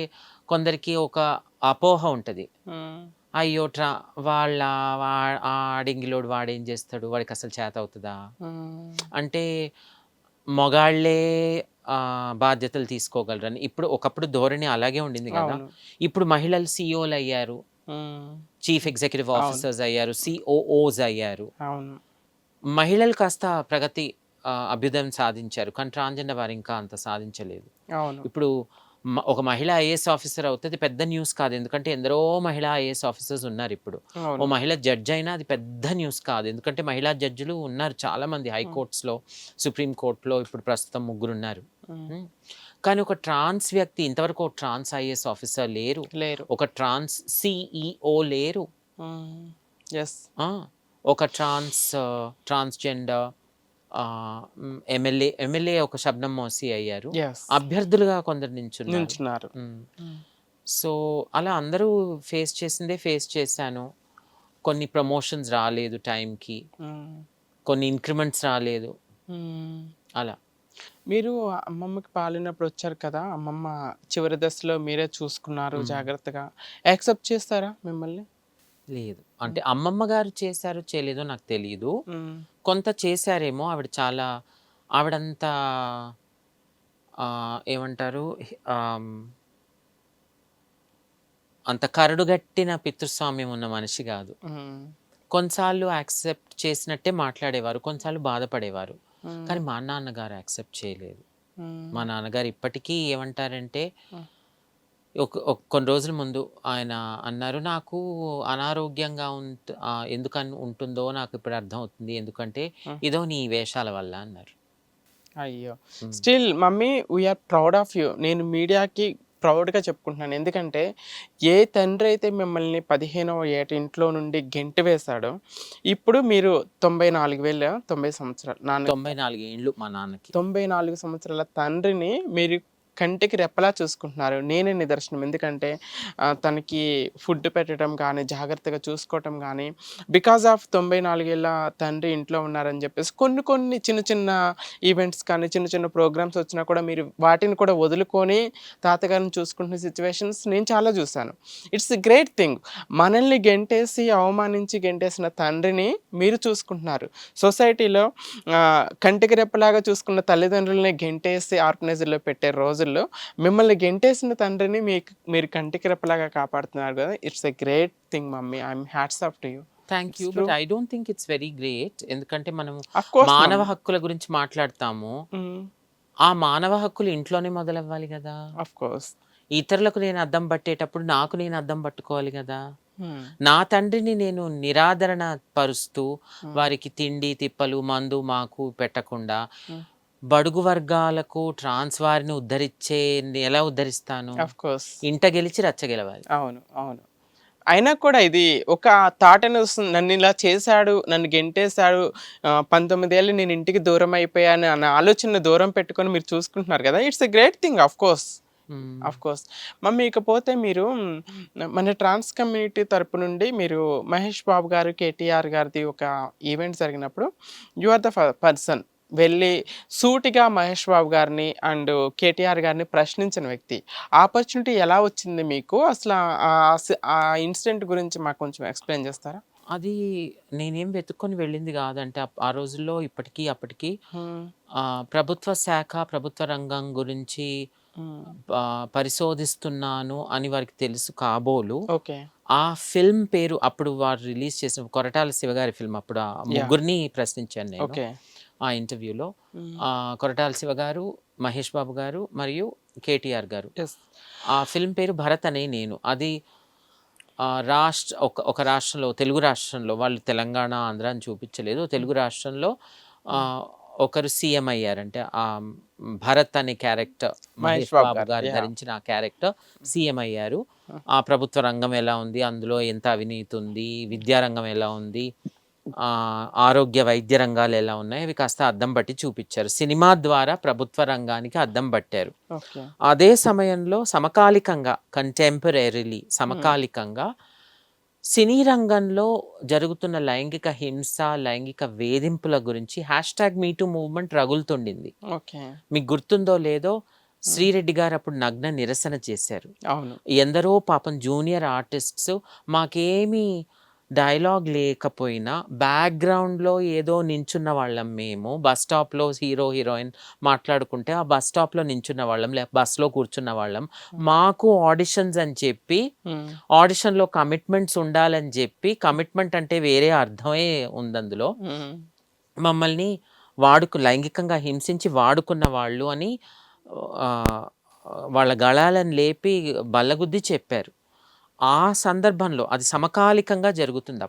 కొందరికి ఒక అపోహ ఉంటుంది, అయ్యో ఆడింగిలోడు వాడేం చేస్తాడు, వాడికి అసలు చేత అవుతుందా, అంటే మగాళ్ళే బాధ్యతలు తీసుకోగలరని. ఒకప్పుడు ధోరణి అలాగే ఉండింది కదా. ఇప్పుడు మహిళలు సిఇఓలు అయ్యారు, చీఫ్ ఎగ్జిక్యూటివ్ ఆఫీసర్స్ అయ్యారు, సిఓఓస్ అయ్యారు. మహిళలు కాస్త ప్రగతి అభ్యుదయం సాధించారు, కానీ ట్రాన్స్జెండర్ వారు ఇంకా అంత సాధించలేదు. ఇప్పుడు ఒక మహిళ ఐఏఎస్ ఆఫీసర్ అవుతుంది, పెద్ద న్యూస్ కాదు, ఎందుకంటే ఎందరో మహిళా ఐఏఎస్ ఆఫీసర్స్ ఉన్నారు. ఇప్పుడు ఓ మహిళ జడ్జ్ అయినా అది పెద్ద న్యూస్ కాదు, ఎందుకంటే మహిళా జడ్జిలు ఉన్నారు చాలా మంది. హైకోర్ట్స్లో, సుప్రీంకోర్టులో ఇప్పుడు ప్రస్తుతం 3 ఉన్నారు. కానీ ఒక ట్రాన్స్ వ్యక్తి ఇంతవరకు ఒక ట్రాన్స్ ఐఏఎస్ ఆఫీసర్ లేరు, ఒక ట్రాన్స్ సిఇఓ లేరు, ఒక ట్రాన్స్జెండర్ ఎమ్మెల్యే ఒక శబ్నం మోసి అయ్యారు, అభ్యర్థులుగా కొందరు నించున్నారు. సో అలా అందరూ ఫేస్ చేశాను. కొన్ని ప్రమోషన్స్ రాలేదు టైంకి, కొన్ని ఇంక్రిమెంట్స్ రాలేదు. అలా మీరు అమ్మమ్మకి పాలినప్పుడు వచ్చారు కదా, అమ్మమ్మ చివరి దశలో మీరే చూసుకున్నారు జాగ్రత్తగా, యాక్సెప్ట్ చేస్తారా మిమ్మల్ని? లేదు, అంటే అమ్మమ్మ గారు చేశారో చేయలేదో నాకు తెలియదు, కొంత చేశారేమో. ఆవిడంతా ఏమంటారు, అంత కరడుగట్టిన పితృస్వామ్యం ఉన్న మనిషి కాదు. కొన్నిసార్లు యాక్సెప్ట్ చేసినట్టే మాట్లాడేవారు, కొన్నిసార్లు బాధపడేవారు, కానీ మా నాన్నగారు యాక్సెప్ట్ చేయలేదు. మా నాన్నగారు ఇప్పటికీ ఏమంటారంటే, కొన్ని రోజుల ముందు ఆయన అన్నారు, నాకు అనారోగ్యంగా ఎందుకని ఉంటుందో నాకు ఇప్పుడు అర్థం అవుతుంది, ఎందుకంటే ఇదో నీ వేషాల వల్ల అన్నారు. అయ్యో, still mummy we're proud of you. నేను మీడియాకి ప్రౌడ్గా చెప్పుకుంటున్నాను, ఎందుకంటే ఏ తండ్రి అయితే మిమ్మల్ని 15వ ఏట ఇంట్లో నుండి గెంటి వేశాడో, ఇప్పుడు మీరు 90 సంవత్సరాలు 94 ఏళ్ళు మా నాన్నకి, 94 సంవత్సరాల తండ్రిని మీరు కంటికి రెప్పలా చూసుకుంటున్నారు. నేనే నిదర్శనం, ఎందుకంటే తనకి ఫుడ్ పెట్టడం కానీ, జాగ్రత్తగా చూసుకోవటం కానీ, బికాజ్ ఆఫ్ 94 ఏళ్ళ తండ్రి ఇంట్లో ఉన్నారని చెప్పేసి కొన్ని చిన్న చిన్న ఈవెంట్స్ కానీ, చిన్న చిన్న ప్రోగ్రామ్స్ వచ్చినా కూడా మీరు వాటిని కూడా వదులుకొని తాతగారిని చూసుకుంటున్న సిచ్యువేషన్స్ నేను చాలా చూశాను. It's great thing. మనల్ని అవమానించి గెంటేసిన తండ్రిని మీరు చూసుకుంటున్నారు. సొసైటీలో కంటికి రెప్పలాగా చూసుకున్న తల్లిదండ్రులని గెంటేసి ఆర్గనైజర్లో పెట్టే రోజుల్లో మిమ్మల్ని గెంటేసిన తండ్రిని మీరు కంటికి రెప్పలాగా కాపాడుతున్నారు కదా. It's a great thing mummy. I'm hats off to you. Thank you, but I don't think it's very great, ఎందుకంటే మనం మానవ హక్కుల గురించి మాట్లాడతాము. ఆ మానవ హక్కులు ఇంట్లోనే మొదలవ్వాలి కదా. ఆఫ్ కోర్స్, ఇతరులకు నేను అద్దం పట్టేటప్పుడు నాకు నేను అద్దం పట్టుకోవాలి కదా. నా తండ్రిని నేను నిరాదరణ పరుస్తూ వారికి తిండి తిప్పలు మందు మాకు పెట్టకుండా బడుగు వర్గాలకు ట్రాన్స్ వారిని ఎలా ఉద్ధరిస్తాను? ఇంట గెలిచి రచ్చ గెలవాలి. అవును. అయినా కూడా ఇది ఒక థాట్ అనేది వస్తుంది, నన్ను ఇలా చేశాడు, నన్ను గెంటేశాడు, 19 ఏళ్ళు నేను ఇంటికి దూరం అయిపోయాను అన్న ఆలోచన దూరం పెట్టుకొని మీరు చూసుకుంటున్నారు కదా. It's a great thing. Of course mummy. ఇకపోతే మీరు మన ట్రాన్స్ కమ్యూనిటీ తరపు నుండి మీరు మహేష్ బాబు గారు, కేటీఆర్ గారిది ఒక ఈవెంట్ జరిగినప్పుడు యు ఆర్ ద పర్సన్ వెళ్ళి సూటిగా మహేష్ బాబు గారిని అండ్ కేటీఆర్ గారిని ప్రశ్నించిన వ్యక్తి. ఆపర్చునిటీ ఎలా వచ్చింది మీకు? అసలు ఆ ఇన్సిడెంట్ గురించి మాకు కొంచెం ఎక్స్ప్లెయిన్ చేస్తారా? అది నేనేం వెతుక్కొని వెళ్ళింది కాదంటే, ఆ రోజుల్లో అప్పటికి ప్రభుత్వ శాఖ, ప్రభుత్వ రంగం గురించి పరిశోధిస్తున్నాను అని వారికి తెలుసు కాబోలు. ఆ ఫిల్మ్ పేరు అప్పుడు వారు రిలీజ్ చేసిన కొరటాల శివగారి ఫిల్మ్. అప్పుడు ఆ ముగ్గురిని ప్రశ్నించాను నేను ఆ ఇంటర్వ్యూలో. కొరటాల శివ గారు, మహేష్ బాబు గారు మరియు కేటీఆర్ గారు. ఆ ఫిల్మ్ పేరు భరత్ అనే నేను. అది ఒక రాష్ట్రంలో, తెలుగు రాష్ట్రంలో, వాళ్ళు తెలంగాణ ఆంధ్ర అని చూపించలేదు, తెలుగు రాష్ట్రంలో ఒకరు సీఎం అయ్యారంటే భరత్ అనే క్యారెక్టర్ మహేష్ బాబు గారు ధరించిన ఆ క్యారెక్టర్ సీఎం అయ్యారు. ఆ ప్రభుత్వ రంగం ఎలా ఉంది, అందులో ఎంత అవినీతి ఉంది, విద్యారంగం ఎలా ఉంది, ఆరోగ్య వైద్య రంగాలు ఎలా ఉన్నాయి, అవి కాస్త అద్దం పట్టి చూపించారు. సినిమా ద్వారా ప్రభుత్వ రంగానికి అద్దం పట్టారు. ఓకే. అదే సమయంలో సమకాలికంగా సమకాలికంగా సినీ రంగంలో జరుగుతున్న లైంగిక హింస, లైంగిక వేధింపుల గురించి #MeToo మూవ్మెంట్ రగులుతుండింది. ఓకే. మీకు గుర్తుందో లేదో శ్రీరెడ్డి గారు అప్పుడు నగ్న నిరసన చేశారు. అవును. ఎందరో పాపం జూనియర్ ఆర్టిస్ట్స్ మాకేమీ డైలాగ్ లేకపోయినా బ్యాక్గ్రౌండ్లో ఏదో నించున్న వాళ్ళం మేము. బస్ స్టాప్లో హీరో హీరోయిన్ మాట్లాడుకుంటే ఆ బస్ స్టాప్లో నించున్న వాళ్ళం, లేక బస్లో కూర్చున్న వాళ్ళం. మాకు ఆడిషన్స్ అని చెప్పి, ఆడిషన్లో కమిట్మెంట్స్ ఉండాలని చెప్పి, కమిట్మెంట్ అంటే వేరే అర్థమే ఉంది అందులో, మమ్మల్ని లైంగికంగా హింసించి వాడుకున్న వాళ్ళు అని వాళ్ళ గళాలను లేపి బల్లగుద్ది చెప్పారు. ఆ సందర్భంలో అది సమకాలికంగా జరుగుతుంది.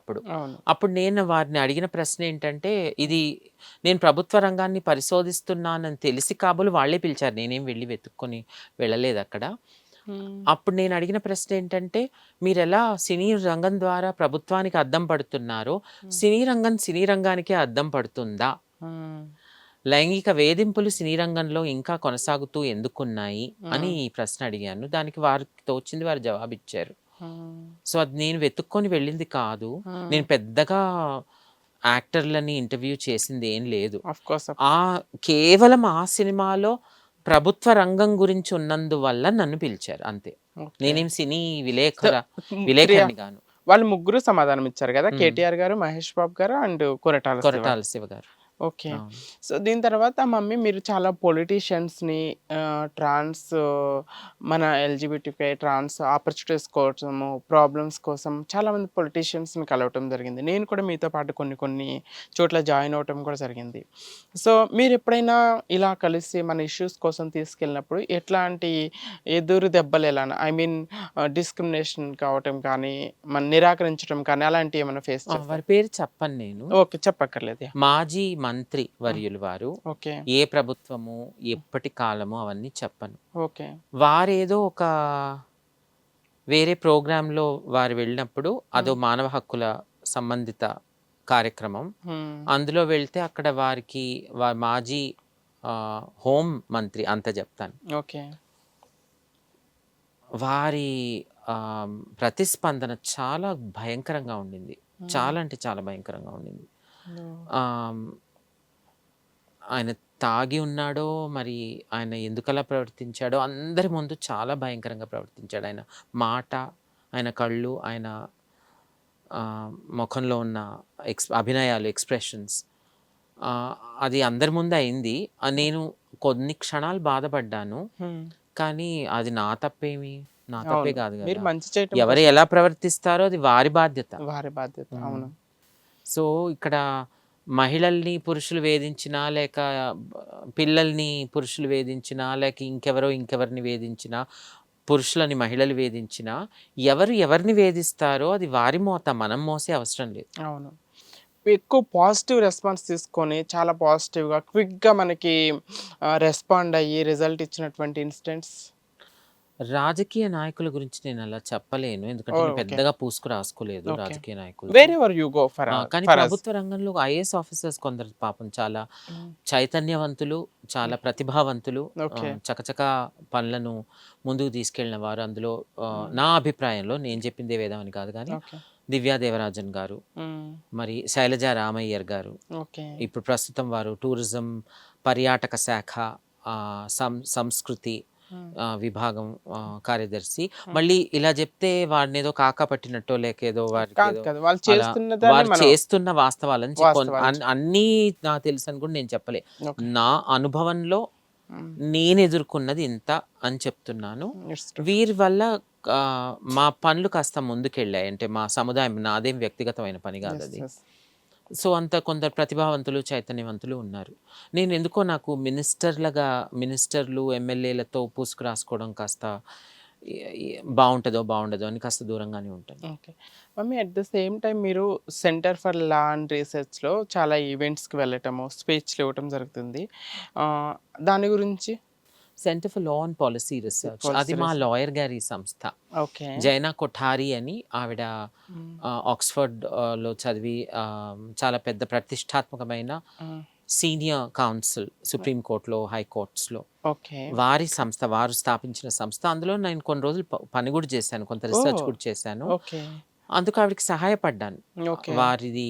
అప్పుడు నేను వారిని అడిగిన ప్రశ్న ఏంటంటే, ఇది నేను ప్రభుత్వ రంగాన్ని పరిశోధిస్తున్నానని తెలిసి కాబోలు వాళ్ళే పిలిచారు, నేనేం వెళ్ళి వెతుక్కొని వెళ్ళలేదు అక్కడ. అప్పుడు నేను అడిగిన ప్రశ్న ఏంటంటే, మీరు ఎలా సినీ రంగం ద్వారా ప్రభుత్వానికి అద్దం పడుతున్నారో సినీ రంగానికే అద్దం పడుతుందా? లైంగిక వేధింపులు సినీ రంగంలో ఇంకా కొనసాగుతూ ఎందుకున్నాయి అని ఈ ప్రశ్న అడిగాను. దానికి వారికి తోచింది వారు జవాబిచ్చారు. సో అది నేను వెతుక్కొని వెళ్ళింది కాదు. నేను పెద్దగా యాక్టర్లని ఇంటర్వ్యూ చేసింది ఏం లేదు. కేవలం ఆ సినిమాలో ప్రభుత్వ రంగం గురించి ఉన్నందువల్ల నన్ను పిలిచారు అంతే. నేనేం సినీ విలేకరిని గాను. వాళ్ళు ముగ్గురు సమాధానం ఇచ్చారు కదా, కేటీఆర్ గారు, మహేష్ బాబు గారు అండ్ కొరటాల శివ గారు. ఓకే. సో దీని తర్వాత మమ్మీ మీరు చాలా పొలిటీషియన్స్ని మన ఎల్జిబిటిఫై ట్రాన్స్ ఆపర్చునిటీస్ కోసము, ప్రాబ్లమ్స్ కోసం చాలామంది పొలిటీషియన్స్ని కలవటం జరిగింది. నేను కూడా మీతో పాటు కొన్ని చోట్ల జాయిన్ అవ్వటం కూడా జరిగింది. సో మీరు ఎప్పుడైనా ఇలా కలిసి మన ఇష్యూస్ కోసం తీసుకెళ్ళినప్పుడు ఎట్లాంటి ఎదురు దెబ్బలు డిస్క్రిమినేషన్ కావటం కానీ, మన నిరాకరించడం కానీ అలాంటివి ఏమైనా ఫేస్ చేస్తారు? వారి పేరు చెప్పను నేను. ఓకే, చెప్పక్కర్లేదు. మాజీ మంత్రి వర్యులు వారు. ఓకే. ఏ ప్రభుత్వము, ఎప్పటి కాలము అవన్నీ చెప్పను. ఓకే. వారేదో ఒక వేరే ప్రోగ్రాంలో వారు వెళ్ళినప్పుడు, అదో మానవ హక్కుల సంబంధిత కార్యక్రమం, అందులో వెళ్తే అక్కడ వారికి మాజీ హోం మంత్రి అంత చెప్తాను. ఓకే. వారి ప్రతిస్పందన చాలా భయంకరంగా ఉండింది. చాలా అంటే చాలా భయంకరంగా ఉండింది. ఆయన తాగి ఉన్నాడో మరి ఆయన ఎందుకలా ప్రవర్తించాడో అందరి ముందు చాలా భయంకరంగా ప్రవర్తించాడు. ఆయన మాట, ఆయన కళ్ళు, ఆయన ముఖంలో ఉన్న అభినయాలు, ఎక్స్ప్రెషన్స్, అది అందరి ముందు అయింది. నేను కొన్ని క్షణాలు బాధపడ్డాను. కానీ అది నా తప్పే కాదు కదా. ఎవరు ఎలా ప్రవర్తిస్తారో అది వారి బాధ్యత. అవును. సో ఇక్కడ మహిళల్ని పురుషులు వేధించినా, లేక పిల్లల్ని పురుషులు వేధించినా, లేక ఇంకెవరిని వేధించినా, పురుషులని మహిళలు వేధించినా, ఎవరిని వేధిస్తారో అది వారి మోత, మనం మోసే అవసరం లేదు. అవును. ఎక్కువ పాజిటివ్ రెస్పాన్స్ తీసుకొని చాలా పాజిటివ్గా క్విక్గా మనకి రెస్పాండ్ అయ్యి రిజల్ట్ ఇచ్చినటువంటి ఇన్సిడెంట్స్? రాజకీయ నాయకుల గురించి నేను అలా చెప్పలేను, ఎందుకంటే నేను పెద్దగా పూసుకు రాసుకోలేదు రాజకీయ నాయకులు. కానీ ప్రభుత్వ రంగంలో ఐఏఎస్ ఆఫీసర్స్ కొందరు పాపం చాలా చైతన్యవంతులు, చాలా ప్రతిభావంతులు, చకచకా పనులను ముందుకు తీసుకెళ్లిన వారు. అందులో నా అభిప్రాయంలో, నేను చెప్పిందే వేదం అని కాదు కానీ, దివ్యా దేవరాజన్ గారు, మరి శైలజా రామయ్యర్ గారు, ఇప్పుడు ప్రస్తుతం వారు టూరిజం పర్యాటక శాఖ సంస్కృతి విభాగం కార్యదర్శి. మళ్ళీ ఇలా చెప్తే వాడిని ఏదో కాకా పట్టినట్టో, లేక ఏదో వారు చేస్తున్న వాస్తవాలని అన్నీ నాకు తెలుసు అని కూడా నేను చెప్పలే. నా అనుభవంలో నేను ఎదుర్కొన్నది ఇంత అని చెప్తున్నాను. వీరి వల్ల మా పనులు కాస్త ముందుకెళ్ళాయి. అంటే మా సముదాయం, నాదేం వ్యక్తిగతమైన పని కాదు అది. సో అంత కొందరు ప్రతిభావంతులు, చైతన్యవంతులు ఉన్నారు. నేను ఎందుకో నాకు మినిస్టర్లు, ఎమ్మెల్యేలతో పూసుకు రాసుకోవడం కాస్త బాగుంటుందో బాగుండదో అని కాస్త దూరంగానే ఉంటాను. Okay. Mummy at the same time మీరు సెంటర్ ఫర్ లా అండ్ రీసెర్చ్‌లో చాలా ఈవెంట్స్‌కి వెళ్ళటము, స్పీచ్‌లు ఇవ్వటం జరుగుతుంది. దాని గురించి? Centre for law and policy research policy అది మా రీసెర్చ్. లాయర్ గారి సంస్థ. ఓకే. జైనా కొఠారి అని ఆవిడ హ్మ్. ఆక్స్ఫర్డ్లో చదివి చాలా పెద్ద ప్రతిష్టాత్మకమైన హ్మ్. సీనియర్ కౌన్సిల్ సుప్రీం కోర్టులో, హైకోర్ట్స్లో ఓకే. వారి సంస్థ, వారు స్థాపించిన సంస్థ. అందులో నేను కొన్ని రోజులు పని కూడా చేశాను, కొంత రిసెర్చ్ ఓహ్! కూడా చేశాను. ఓకే. అందుకు ఆవిడకి సహాయపడ్డాను. ఓకే. వారిది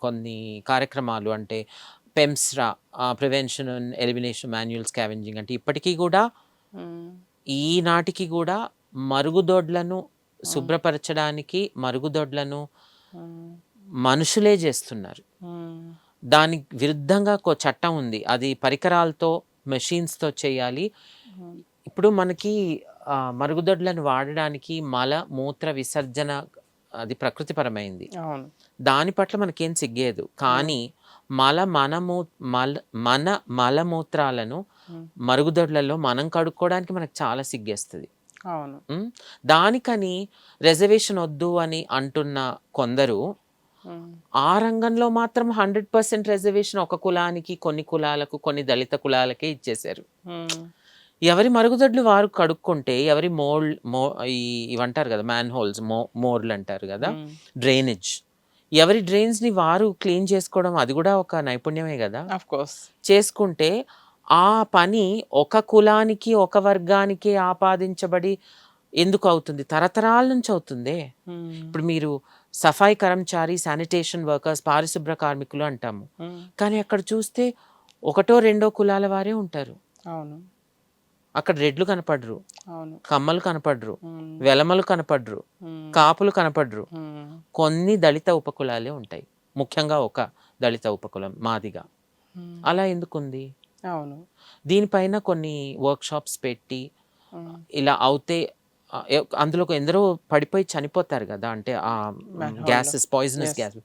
కొన్ని కార్యక్రమాలు అంటే PEMSRA, prevention and elimination manual scavenging, అంటే ఇప్పటికీ కూడా హ్మ్. ఈనాటికి కూడా మరుగుదొడ్లను హ్మ్. శుభ్రపరచడానికి మరుగుదొడ్లను హ్మ్. మనుషులే చేస్తున్నారు. హ్మ్. దానికి విరుద్ధంగా చట్టం ఉంది. అది పరికరాలతో, మెషిన్స్‌తో చేయాలి. హ్మ్. ఇప్పుడు మనకి మరుగుదొడ్లను వాడడానికి మల, మూత్ర విసర్జన అది ప్రకృతిపరమైంది. అవును. దాని పట్ల మనకేం సిగ్గేదు. కానీ మల మనము మల మన మలమూత్రాలను హ్మ్. మరుగుదొడ్లలో మనం కడుక్కోవడానికి మనకు చాలా సిగ్గేస్తది. అవును. హ్మ్. దానికని రిజర్వేషన్ వద్దు అని అంటున్న కొందరు హ్మ్. ఆ రంగంలో మాత్రం 100% రిజర్వేషన్ ఒక కులానికి, కొన్ని కులాలకు, కొన్ని దళిత కులాలకే ఇచ్చేశారు. హ్మ్. ఎవరి మరుగుదొడ్లు వారు కడుక్కుంటే, ఎవరి ఈ ఇవంటారు కదా! మ్యాన్ హోల్స్, మోర్లంటారు గదా! హ్మ్. డ్రైనేజ్. ఎవరి డ్రైన్స్‌ని వారు క్లీన్ చేసుకోవడం అది గూడా ఒక నైపుణ్యమే గదా! Of course. చేసుకుంటే ఆ పని ఒక కులానికి, ఒక వర్గానికే ఆపాదించబడి ఎందుకు అవుతుంది? తరతరాల నుంచి అవుతుందే. హ్మ్. ఇప్పుడు మీరు సఫాయి కర్మచారి, శానిటేషన్ వర్కర్స్, పారిశుభ్ర కార్మికులు అంటాము. హ్మ్. కానీ అక్కడ చూస్తే ఒకటో, రెండో కులాల వారే ఉంటారు. అవును. అక్కడ రెడ్లు కనపడరు, అవును. కమ్మలు కనపడరు, హ్మ్. వెలమలు కనపడరు, హ్మ్. కాపులు కనపడరు. హ్మ్. కొన్ని దళిత ఉపకులాలే ఉంటాయి. ముఖ్యంగా ఒక దళిత ఉపకులం మాదిగ. హ్మ్. అలా ఎందుకుంది? అవును. దీనిపైన కొన్ని వర్క్‌షాప్స్ పెట్టి హ్మ్. ఇలా అవుతే అందులో ఎందరో పడిపోయి చనిపోతారు గదా! అంటే మ్యాన్‌హోల్‌లో. Gases, poisonous yes. గ్యాస్,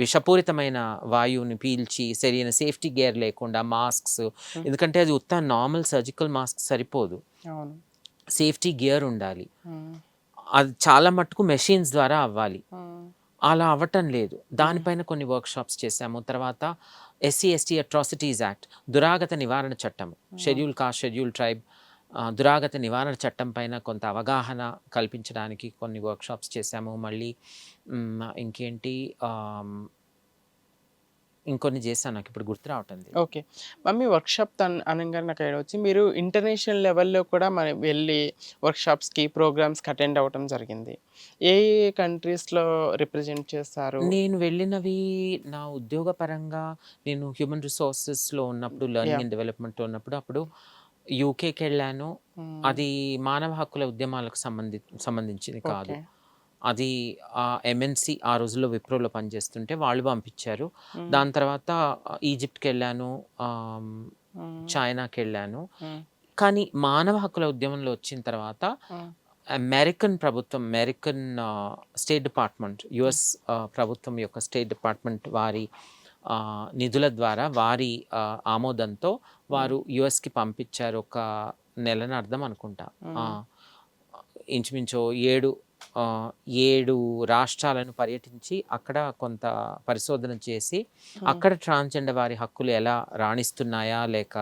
విషపూరితమైన వాయువుని పీల్చి సరైన సేఫ్టీ గేర్ లేకుండా మాస్క్స్, హ్మ్. ఎందుకంటే అది ఉత్త నార్మల్ సర్జికల్ మాస్క్ సరిపోదు. అవును. సేఫ్టీ గేర్ ఉండాలి. హ్మ్. అది చాలా మట్టుకు మెషిన్స్ ద్వారా అవ్వాలి. హ్మ్. అలా అవ్వటం లేదు. హ్మ్. దానిపైన కొన్ని వర్క్‌షాప్స్ చేశాము. తర్వాత ఎస్సీ, ఎస్టీ అట్రాసిటీస్ యాక్ట్, దురాగత నివారణ చట్టం, హ్మ్. షెడ్యూల్ కాస్ట్, షెడ్యూల్ ట్రైబ్ దురాగత నివారణ చట్టం పైన కొంత అవగాహన కల్పించడానికి కొన్ని వర్క్‌షాప్స్ చేశాము. మళ్ళీ ఇంకేంటి ఇంకొన్ని చేశాను. నాకిప్పుడు గుర్తు రావటం లేదు. ఓకే. మమ్మీ వర్క్‌షాప్ అనంగానే నాకు ఐడియా వచ్చింది. మీరు ఇంటర్నేషనల్ లెవెల్‌లో కూడా మరి వెళ్ళి వర్క్‌షాప్స్‌కి, ప్రోగ్రామ్స్‌కి అటెండ్ అవ్వటం జరిగింది. ఏ ఏ కంట్రీస్‌లో రిప్రజెంట్ చేస్తారు? నేను వెళ్ళినవి నా ఉద్యోగపరంగా నేను హ్యూమన్ రిసోర్సెస్‌లో ఉన్నప్పుడు, లెర్నింగ్ యాహ్! అండ్ డెవలప్‌మెంట్‌లో ఉన్నప్పుడు అప్పుడు యూకేకెళ్ళాను. హ్మ్. అది మానవ హక్కుల ఉద్యమాలకు సంబంధించింది కాదు. ఓకే. అది ఎంఎన్‌సి ఆ రోజుల్లో విప్రోలో పనిచేస్తుంటే వాళ్ళు పంపించారు. హ్మ్. దాని తర్వాత ఈజిప్ట్‌కెళ్ళాను, ఆహ్, హ్మ్. చైనాకెళ్ళాను. హ్మ్. కానీ మానవ హక్కుల ఉద్యమంలో వచ్చిన తర్వాత హ్మ్. అమెరికన్ ప్రభుత్వం, అమెరికన్ స్టేట్ డిపార్ట్మెంట్, హ్మ్. యుఎస్ ప్రభుత్వం యొక్క స్టేట్ డిపార్ట్మెంట్ వారి నిధుల ద్వారా, వారి ఆమోదంతో హ్మ్. వారు యుఎస్‌కి పంపించారు. ఒక నెలనర్థం అనుకుంటా. హ్మ్. ఇంచుమించు 7 రాష్ట్రాలను పర్యటించి అక్కడ కొంత పరిశోధన చేసి, హ్మ్. అక్కడ ట్రాన్స్‌జెండర్ వారి హక్కులు ఎలా రాణిస్తున్నాయా లేక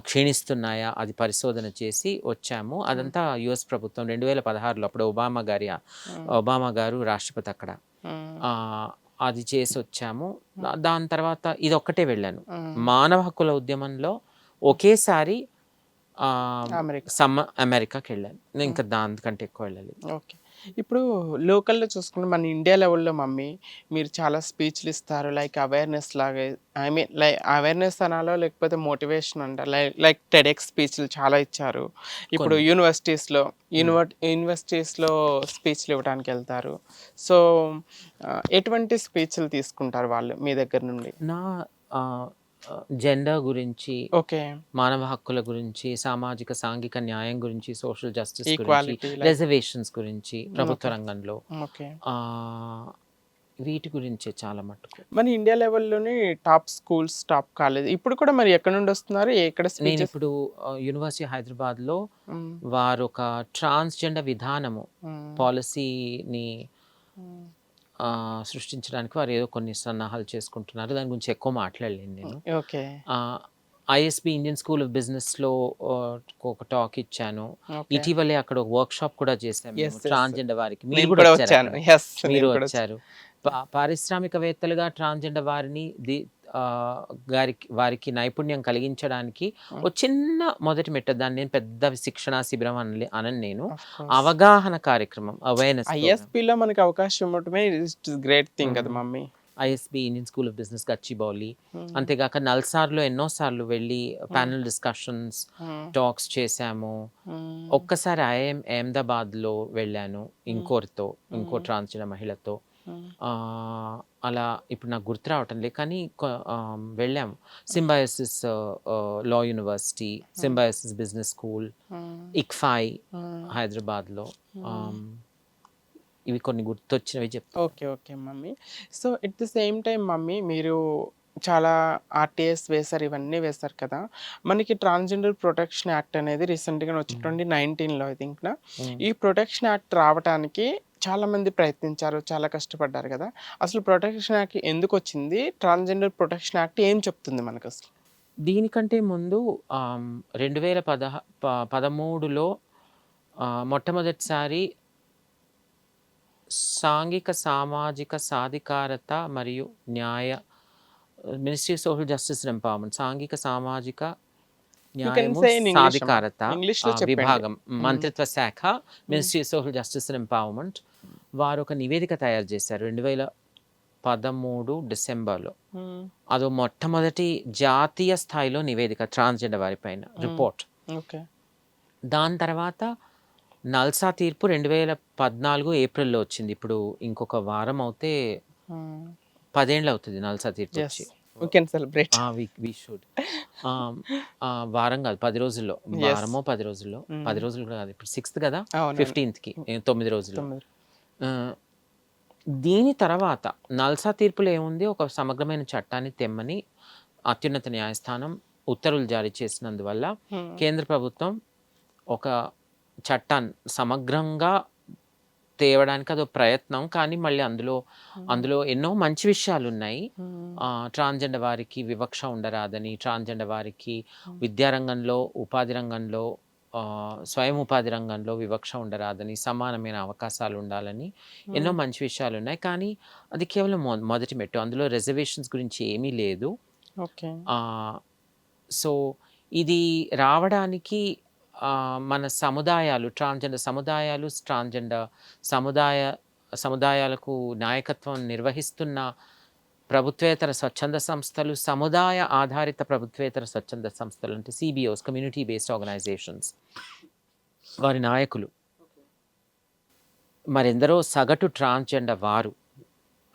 క్షీణిస్తున్నాయా అది పరిశోధన చేసి వచ్చాము. హ్మ్. అదంతా యుఎస్ ప్రభుత్వం 2016లో అప్పుడు హ్మ్. ఒబామా గారు రాష్ట్రపతి అక్కడ. హ్మ్. ఆహ్, అది చేసొచ్చాము. హ్మ్. దాని తర్వాత ఇదొక్కటే వెళ్ళాను. హ్మ్. మానవ హక్కుల ఉద్యమంలో ఒకేసారి ఆహ్, అమెరికా. అమెరికాకెళ్ళాను. హ్మ్. ఇంకా దానికంటే ఎక్కువ వెళ్ళలేదు. ఓకే. ఇప్పుడు లోకల్‌లో చూసుకుంటే మన ఇండియా లెవెల్‌లో మమ్మీ మీరు చాలా స్పీచ్‌లు ఇస్తారు. లైక్ అవేర్‌నెస్ లాగా ఐ మీన్ అవేర్‌నెస్ అనాలో లేకపోతే మోటివేషన్ అంటారా? లైక్ టెడెక్స్ స్పీచ్‌లు చాలా ఇచ్చారు. ఇప్పుడు కొన్ని. హ్మ్. యూనివర్సిటీస్‌లో స్పీచ్‌లు ఇవ్వడానికెళ్తారు. సో, ఎటువంటి స్పీచ్‌లు తీసుకుంటారు వాళ్ళు మీ దగ్గర నుండి? నా ఆహ్, జెండర్ గురించి, ఓకే. మానవ హక్కుల గురించి, సామాజిక, సాంఘిక న్యాయం గురించి, సోషల్ జస్టిస్ గురించి, ఈక్వాలిటీ లైక్ రిజర్వేషన్స్ గురించి ప్రభుత్వ ఓకే. రంగంలో ఓకే. ఆహ్, వీటి గురించే చాలా మట్టుకు. మన ఇండియా లెవెల్‌లోనే టాప్ స్కూల్స్, టాప్ కాలేజ్ ఇప్పుడు కూడా మరి ఎక్కడి నుండి వస్తున్నారు? ఎక్కడ స్పీచెస్? నేనిప్పుడు యూనివర్సిటీ హైదరాబాద్‌లో హ్మ్. వారొక ట్రాన్స్‌జెండర్ విధానము హ్మ్. పాలిసీని హ్మ్. సృష్టించడానికి వారేదో కొన్ని సన్నాహాలు చేసుకుంటున్నారు. దాని గురించి ఎక్కువ మాట్లాడలేను నేను. Okay. ISB Indian school of బిజినెస్‌లో ఒక టాక్ ఇచ్చాను. ఓకే. ఇటీవలే అక్కడ ఒక వర్క్‌షాప్ కూడా చేశాం మేము యెస్. యెస్. ట్రాన్స్‌జెండర్ వారికి. మీరు నేను కూడా కూడా వచ్చారు వచ్చాను. అక్కడ. యెస్. మీరు నేను కూడా వచ్చాను. వచ్చారు. పారిశ్రామికవేత్తలుగా ట్రాన్స్‌జెండర్ వారిని వారికి నైపుణ్యం కలిగించడానికి హ్మ్. ఒక చిన్న మొదటి మెట్టు. దాన్ని నేను పెద్ద శిక్షణా శిబిరం అనను నేను. Of course. అవగాహన కార్యక్రమం, అవేర్‌నెస్ ప్రోగ్రామ్. ఐఎస్‌పిలో మనకి అవకాశం ఇవ్వటమే ఇట్స్ గ్రేట్ థింగ్ కదా mummy. ISB Indian school of business Gachibowli. హ్మ్. అంతేగాక నల్సార్‌లో ఎన్నో సార్లు వెళ్ళి ప్యానెల్ డిస్కషన్స్, హ్మ్. టాక్స్ చేశాము. హ్మ్. ఒక్కసారి అహ్మదాబాద్‌లో వెళ్ళాను ఇంకో హ్మ్. ట్రాన్స్‌జెండర్ మహిళతో. హ్మ్. అలా ఇప్పుడు నాకు గుర్తు రావటం లేదు. కానీ వెళ్ళాము. సింబయోసిస్ లా యూనివర్సిటీ, సింబయోసిస్ బిజినెస్ స్కూల్, హ్మ్. ఇక్ఫై హ్మ్. హైదరాబాద్‌లో. హ్మ్. ఆహ్, ఇవి కొన్ని గుర్తొచ్చినవి చెప్తాను. Okay. Okay mummy. So, at the same time mummy మీరు చాలా ఆర్‌టీఎస్ వేశారు, ఇవన్నీ వేశారు కదా! మనకి ట్రాన్స్‌జెండర్ ప్రొటెక్షన్ యాక్ట్ అనేది రీసెంట్‌గానే వచ్చి 2019లో ఐ థింక్‌న. హ్మ్. ఈ ప్రొటెక్షన్ యాక్ట్ రావటానికి చాలామంది ప్రయత్నించారు, చాలా కష్టపడ్డారు కదా! అసలు ప్రొటెక్షన్ యాక్ట్ ఎందుకొచ్చింది? ట్రాన్స్‌జెండర్ ప్రొటెక్షన్ యాక్ట్ ఏం చెప్తుంది మనకసలు? దీనికంటే ముందు 2013లో మొట్టమొదటిసారి సాంఘిక, సామాజిక సాధికారత మరియు న్యాయ ministry of social justice and empowerment, సాంఘిక, సామాజిక యూ కెన్ న్యాయము, సే ఇన్ ఇంగ్లీష్ అమ్మా. సాధికారత ఇంగ్లీష్‌లో చెప్పండి. విభాగం, హ్మ్. మంత్రిత్వ శాఖ, హ్మ్. Ministry of social justice and empowerment వారు ఒక నివేదిక తయారు చేశారు 2013 డిసెంబర్‌లో. హ్మ్. అదో మొట్టమొదటి జాతీయ స్థాయిలో నివేదిక ట్రాన్స్‌జెండర్ వారిపైన హ్మ్. రిపోర్ట్. ఓకే. దాని తర్వాత నల్సా తీర్పు 2014 ఏప్రిల్‌లో వచ్చింది. ఇప్పుడు ఇంకొక వారం అవుతే హ్మ్. 10 ఏళ్ళు అవుతది నల్సా తీర్పు యెస్. వచ్చి. We can celebrate. We should. Ah, వారం కాదు 10 రోజుల్లో. యెస్. వారమో 10 రోజుల్లో. హ్మ్. 10 రోజులు కూడా కాదు. ఇప్పుడు 6థ్ కదా! అవునండి. 15థ్‌కి 9 రోజుల్లో. 9. ఆహ్, దీని తర్వాత నల్సా తీర్పులో ఏముంది, ఒక సమగ్రమైన చట్టాన్ని తెమ్మని అత్యున్నత న్యాయస్థానం ఉత్తర్వులు జారీ చేసినందువల్ల హ్మ్. కేంద్ర ప్రభుత్వం ఒక చట్టాన్ని సమగ్రంగా తేవడానికి అదో ప్రయత్నం. కానీ మళ్ళీ అందులో హ్మ్. అందులో ఎన్నో మంచి విషయాలున్నాయి. హ్మ్. ట్రాన్స్‌జెండర్ వారికి వివక్ష ఉండరాదని, ట్రాన్స్‌జెండర్ వారికి హ్మ్. విద్యారంగంలో, ఉపాధి రంగంలో, స్వయం ఉపాధి రంగంలో వివక్ష ఉండరాదని, సమానమైన అవకాశాలుండాలని ఎన్నో హ్మ్. మంచి విషయాలున్నాయి. కానీ అది కేవలం మొదటి మెట్టు. అందులో రిజర్వేషన్స్ గురించి ఏమీ లేదు. ఓకే. ఆహ్, సో, ఇది రావడానికి మన సముదాయాలు, ట్రాన్స్‌జెండర్ సముదాయాలు, ట్రాన్స్‌జెండర్ సముదాయ సముదాయాలకు నాయకత్వం నిర్వహిస్తున్న ప్రభుత్వేతర స్వచ్ఛంద సంస్థలు, సముదాయ ఆధారిత ప్రభుత్వేతర స్వచ్ఛంద సంస్థలు అంటే సీబీఓస్, కమ్యూనిటీ బేస్డ్ ఆర్గనైజేషన్స్, వారి నాయకులు మరెందరో సగటు ట్రాన్స్‌జెండర్ వారు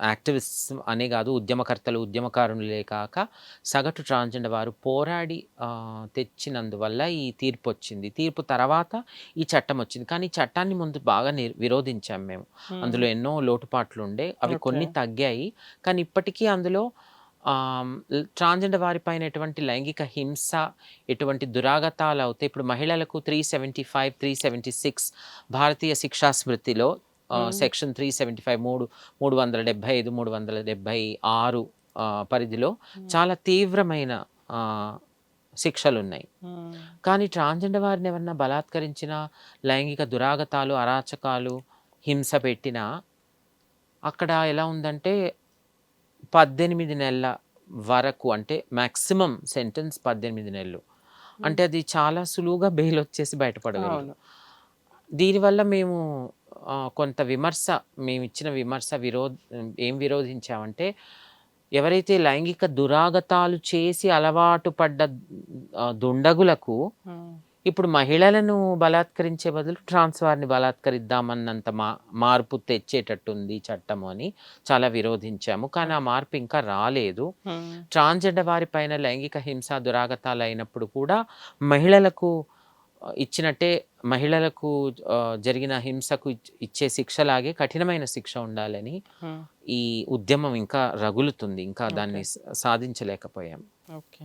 యాక్టివిస్ట్స్ అనే కాదు, ఉద్యమకర్తలు, ఉద్యమకారులే కాక సగటు ట్రాన్స్‌జెండర్ వారు పోరాడి తెచ్చినందువల్ల ఈ తీర్పొచ్చింది. తీర్పు తర్వాత ఈ చట్టమొచ్చింది. కానీ ఈ చట్టాన్ని ముందు బాగా విరోధించాం మేము. హ్మ్. అందులో ఎన్నో లోటుపాట్లుండే. అవి ఓకే. కొన్ని తగ్గాయి. కానీ ఇప్పటికీ అందులో ట్రాన్స్‌జెండర్ వారిపైన ఎటువంటి లైంగిక హింస, ఎటువంటి దురాగతాలవుతే ఇప్పుడు మహిళలకు 375, 376 భారతీయ శిక్షా స్మృతిలో హ్మ్. సెక్షన్ 375 375, 376 పరిధిలో హ్మ్. చాలా తీవ్రమైన ఆహ్, శిక్షలున్నాయి. హ్మ్. కానీ ట్రాన్స్‌జెండర్ వారిని ఎవరన్నా బలాత్కరించినా, లైంగిక దురాగతాలు, అరాచకాలు, హింస పెట్టినా అక్కడ ఎలా ఉందంటే 18 నెలల వరకు, అంటే మాక్సిమం సెంటెన్స్ 18 నెలలు. హ్మ్. అంటే అది చాలా సులువుగా బెయిలొచ్చేసి బయటపడగలరు. అవును. దీనివల్ల మేము కొంత మేమిచ్చిన విమర్శ ఏం విరోధించామంటే, ఎవరైతే లైంగిక దురాగతాలు చేసి అలవాటు పడ్డ దుండగులకు హ్మ్. ఇప్పుడు మహిళలను బలాత్కరించే బదులు ట్రాన్స్ వారిని బలాత్కరిద్దామన్నంత మార్పు తెచ్చేటట్టుంది చట్టము అని చాలా విరోధించాము. కానీ ఆ ఓకే. మార్పు ఇంకా రాలేదు. హ్మ్. ట్రాన్స్‌జెండర్ వారిపైన లైంగిక హింస, దురాగతాలయినప్పుడు కూడా మహిళలకు ఇచ్చినట్టే మహిళలకు జరిగిన హింసకు ఇచ్చే శిక్షలాగే కఠినమైన శిక్ష ఉండాలని ఈ ఉద్యమం ఇంకా రగులుతుంది. ఇంకా దాన్ని సాధించలేకపోయాం. ఓకే.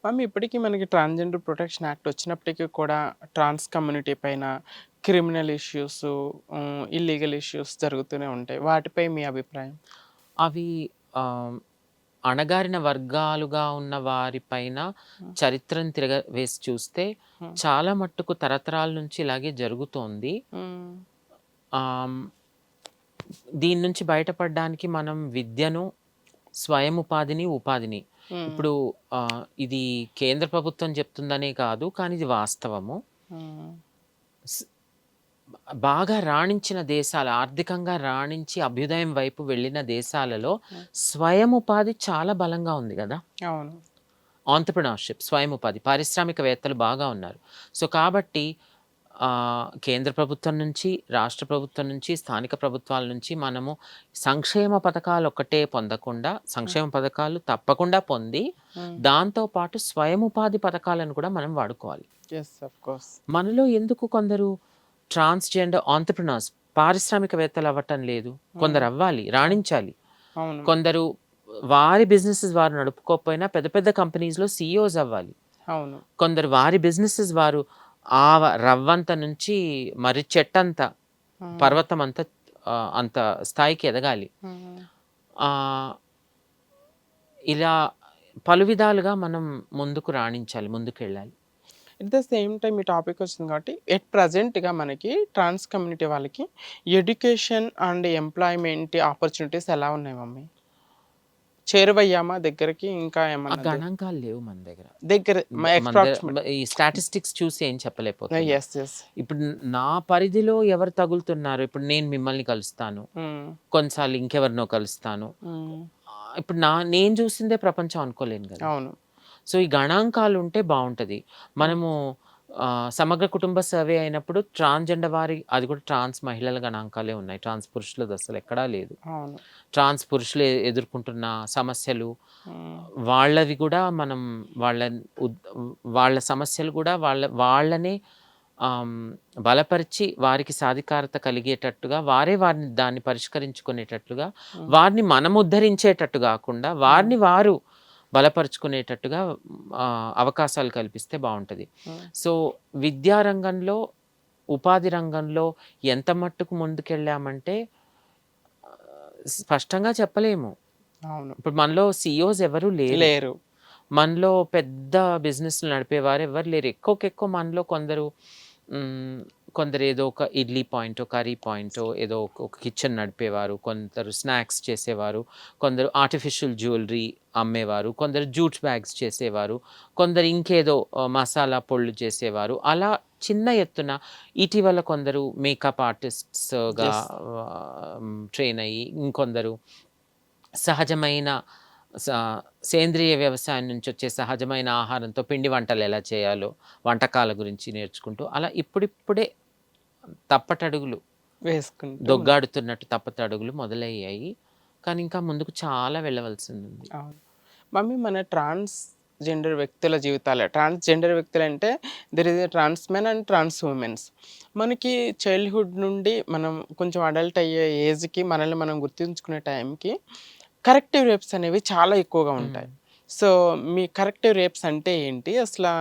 మ్యామ్ ఇప్పటికీ మనకి ట్రాన్స్జెండర్ ప్రొటెక్షన్ యాక్ట్ వచ్చినప్పటికీ కూడా ట్రాన్స్ కమ్యూనిటీ పైన క్రిమినల్ ఇష్యూస్, ఇల్లీగల్ ఇష్యూస్ జరుగుతూనే ఉంటాయి. వాటిపై మీ అభిప్రాయం? అవి అణగారిన వర్గాలుగా ఉన్న వారిపైన చరిత్రను తిరగవేసి చూస్తే చాలా మట్టుకు తరతరాల నుంచి ఇలాగే జరుగుతోంది. దీని నుంచి బయటపడడానికి మనం విద్యను, స్వయం ఉపాధిని ఇప్పుడు ఇది కేంద్ర ప్రభుత్వం చెప్తుందనే కాదు, కానీ ఇది వాస్తవము. బాగా రాణించిన దేశాలు, ఆర్థికంగా రాణించి అభ్యుదయం వైపు వెళ్ళిన దేశాలలో స్వయం ఉపాధి చాలా బలంగా ఉంది కదా. అవును. ఆంటర్‌ప్రెన్యూర్‌షిప్, స్వయం ఉపాధి, పారిశ్రామికవేత్తలు బాగా ఉన్నారు. సో కాబట్టి కేంద్ర ప్రభుత్వం నుంచి, రాష్ట్ర ప్రభుత్వం నుంచి, స్థానిక ప్రభుత్వాల నుంచి మనము సంక్షేమ పథకాలు ఒక్కటే పొందకుండా, సంక్షేమ పథకాలు తప్పకుండా పొంది దాంతోపాటు స్వయం ఉపాధి పథకాలను కూడా మనం వాడుకోవాలి. Yes, of course. మనలో ఎందుకు కొందరు ట్రాన్స్‌జెండర్ ఆంటర్‌ప్రెన్యూర్స్, పారిశ్రామికవేత్తలు అవ్వటం లేదు? కొందరు అవ్వాలి, రాణించాలి. అవును. కొందరు వారి బిజినెసెస్ వారు నడుపుకోకపోయినా పెద్ద పెద్ద కంపెనీస్‌లో సీఈఓస్ అవ్వాలి. అవును. కొందరు వారి బిజినెసెస్ వారు రవ్వంత నుంచి మరి చెట్టంత, పర్వతం అంత అంత స్థాయికి ఎదగాలి. ఇలా పలు విధాలుగా మనం ముందుకు రాణించాలి, ముందుకెళ్ళాలి. ఎట్ ద సేమ్ టైం ఈ టాపిక్ వచ్చింది కాబట్టి ఎట్ ప్రజెంట్గా మనకి ట్రాన్స్ కమ్యూనిటీ వాళ్ళకి ఎడ్యుకేషన్ అండ్ ఎంప్లాయ్మెంట్ ఆపర్చునిటీస్ ఎలా ఉన్నాయి మమ్మీ? చేరువయ్యామా దగ్గరికి? ఇంకా ఆ ఏమన్నా గణాంకాలు లేవు మన దగ్గర. దగ్గర ఈ స్టాటిస్టిక్స్ చూసి ఏం చెప్పలేకపోతున్నా. Yes yes. ఇప్పుడు నా పరిధిలో ఎవరు తగులుతున్నారు? ఇప్పుడు నేను మిమ్మల్ని కలుస్తాను, కొన్నిసార్లు ఇంకెవరినో కలుస్తాను. ఇప్పుడు నేను చూసిందే ప్రపంచం అనుకోలేను కదా. అవును. సో ఈ గణాంకాలు ఉంటే బాగుంటుంది. మనము సమగ్ర కుటుంబ సర్వే అయినప్పుడు ట్రాన్స్జెండర్ వారి, అది కూడా ట్రాన్స్ మహిళల గణాంకాలే ఉన్నాయి, ట్రాన్స్ పురుషులది అసలు ఎక్కడా లేదు. అవును. ట్రాన్స్ పురుషులు ఎదుర్కొంటున్న సమస్యలు వాళ్ళవి కూడా మనం వాళ్ళ సమస్యలు కూడా వాళ్ళనే బలపరిచి వారికి సాధికారత కలిగేటట్టుగా, వారిని దాన్ని పరిష్కరించుకునేటట్లుగా, వారిని మనం ఉద్ధరించేటట్టు కాకుండా వారిని వారు బలపరుచుకునేటట్టుగా అవకాశాలు కల్పిస్తే బాగుంటుంది. సో విద్యారంగంలో, ఉపాధి రంగంలో ఎంత మట్టుకు ముందుకెళ్ళామంటే స్పష్టంగా చెప్పలేము. అవును. ఇప్పుడు మనలో సిఇఓస్ ఎవరు లేరు, మనలో పెద్ద బిజినెస్లు నడిపేవారు ఎవరు లేరు. ఎక్కువ మనలో కొందరు ఏదో ఒక ఇడ్లీ పాయింట్, కర్రీ పాయింట్, ఏదో ఒక కిచెన్ నడిపేవారు, కొందరు స్నాక్స్ చేసేవారు, కొందరు ఆర్టిఫిషియల్ జ్యువెలరీ అమ్మేవారు, కొందరు జూట్ బ్యాగ్స్ చేసేవారు, కొందరు ఇంకేదో మసాలా పొళ్ళు చేసేవారు. అలా చిన్న ఎత్తున ఇటీవల కొందరు మేకప్ ఆర్టిస్ట్స్గా ట్రైన్ అయ్యి, ఇంకొందరు సహజమైన సేంద్రియ వ్యవసాయం నుంచి వచ్చే సహజమైన ఆహారంతో పిండి వంటలు ఎలా చేయాలో వంటకాల గురించి నేర్చుకుంటూ అలా ఇప్పుడిప్పుడే తప్పటడుగులు వేసుకుంటూ దొగ్గాడుతున్నట్టు తప్పటడుగులు మొదలయ్యాయి. కానీ ఇంకా ముందుకు చాలా వెళ్ళవలసి ఉంది. అవును మమ్మీ. మన ట్రాన్స్జెండర్ వ్యక్తుల జీవితాలు, ట్రాన్స్జెండర్ వ్యక్తులు అంటే there is a trans men and trans womens. మనకి చైల్డ్హుడ్ నుండి మనం కొంచెం అడల్ట్ అయ్యే ఏజ్కి మనల్ని మనం గుర్తుంచుకునే టైంకి కరెక్టివ్ రేప్స్ అనేవి చాలా ఎక్కువగా ఉంటాయి. సో మీ కరెక్టివ్ రేప్స్ అంటే ఏంటి అసలు?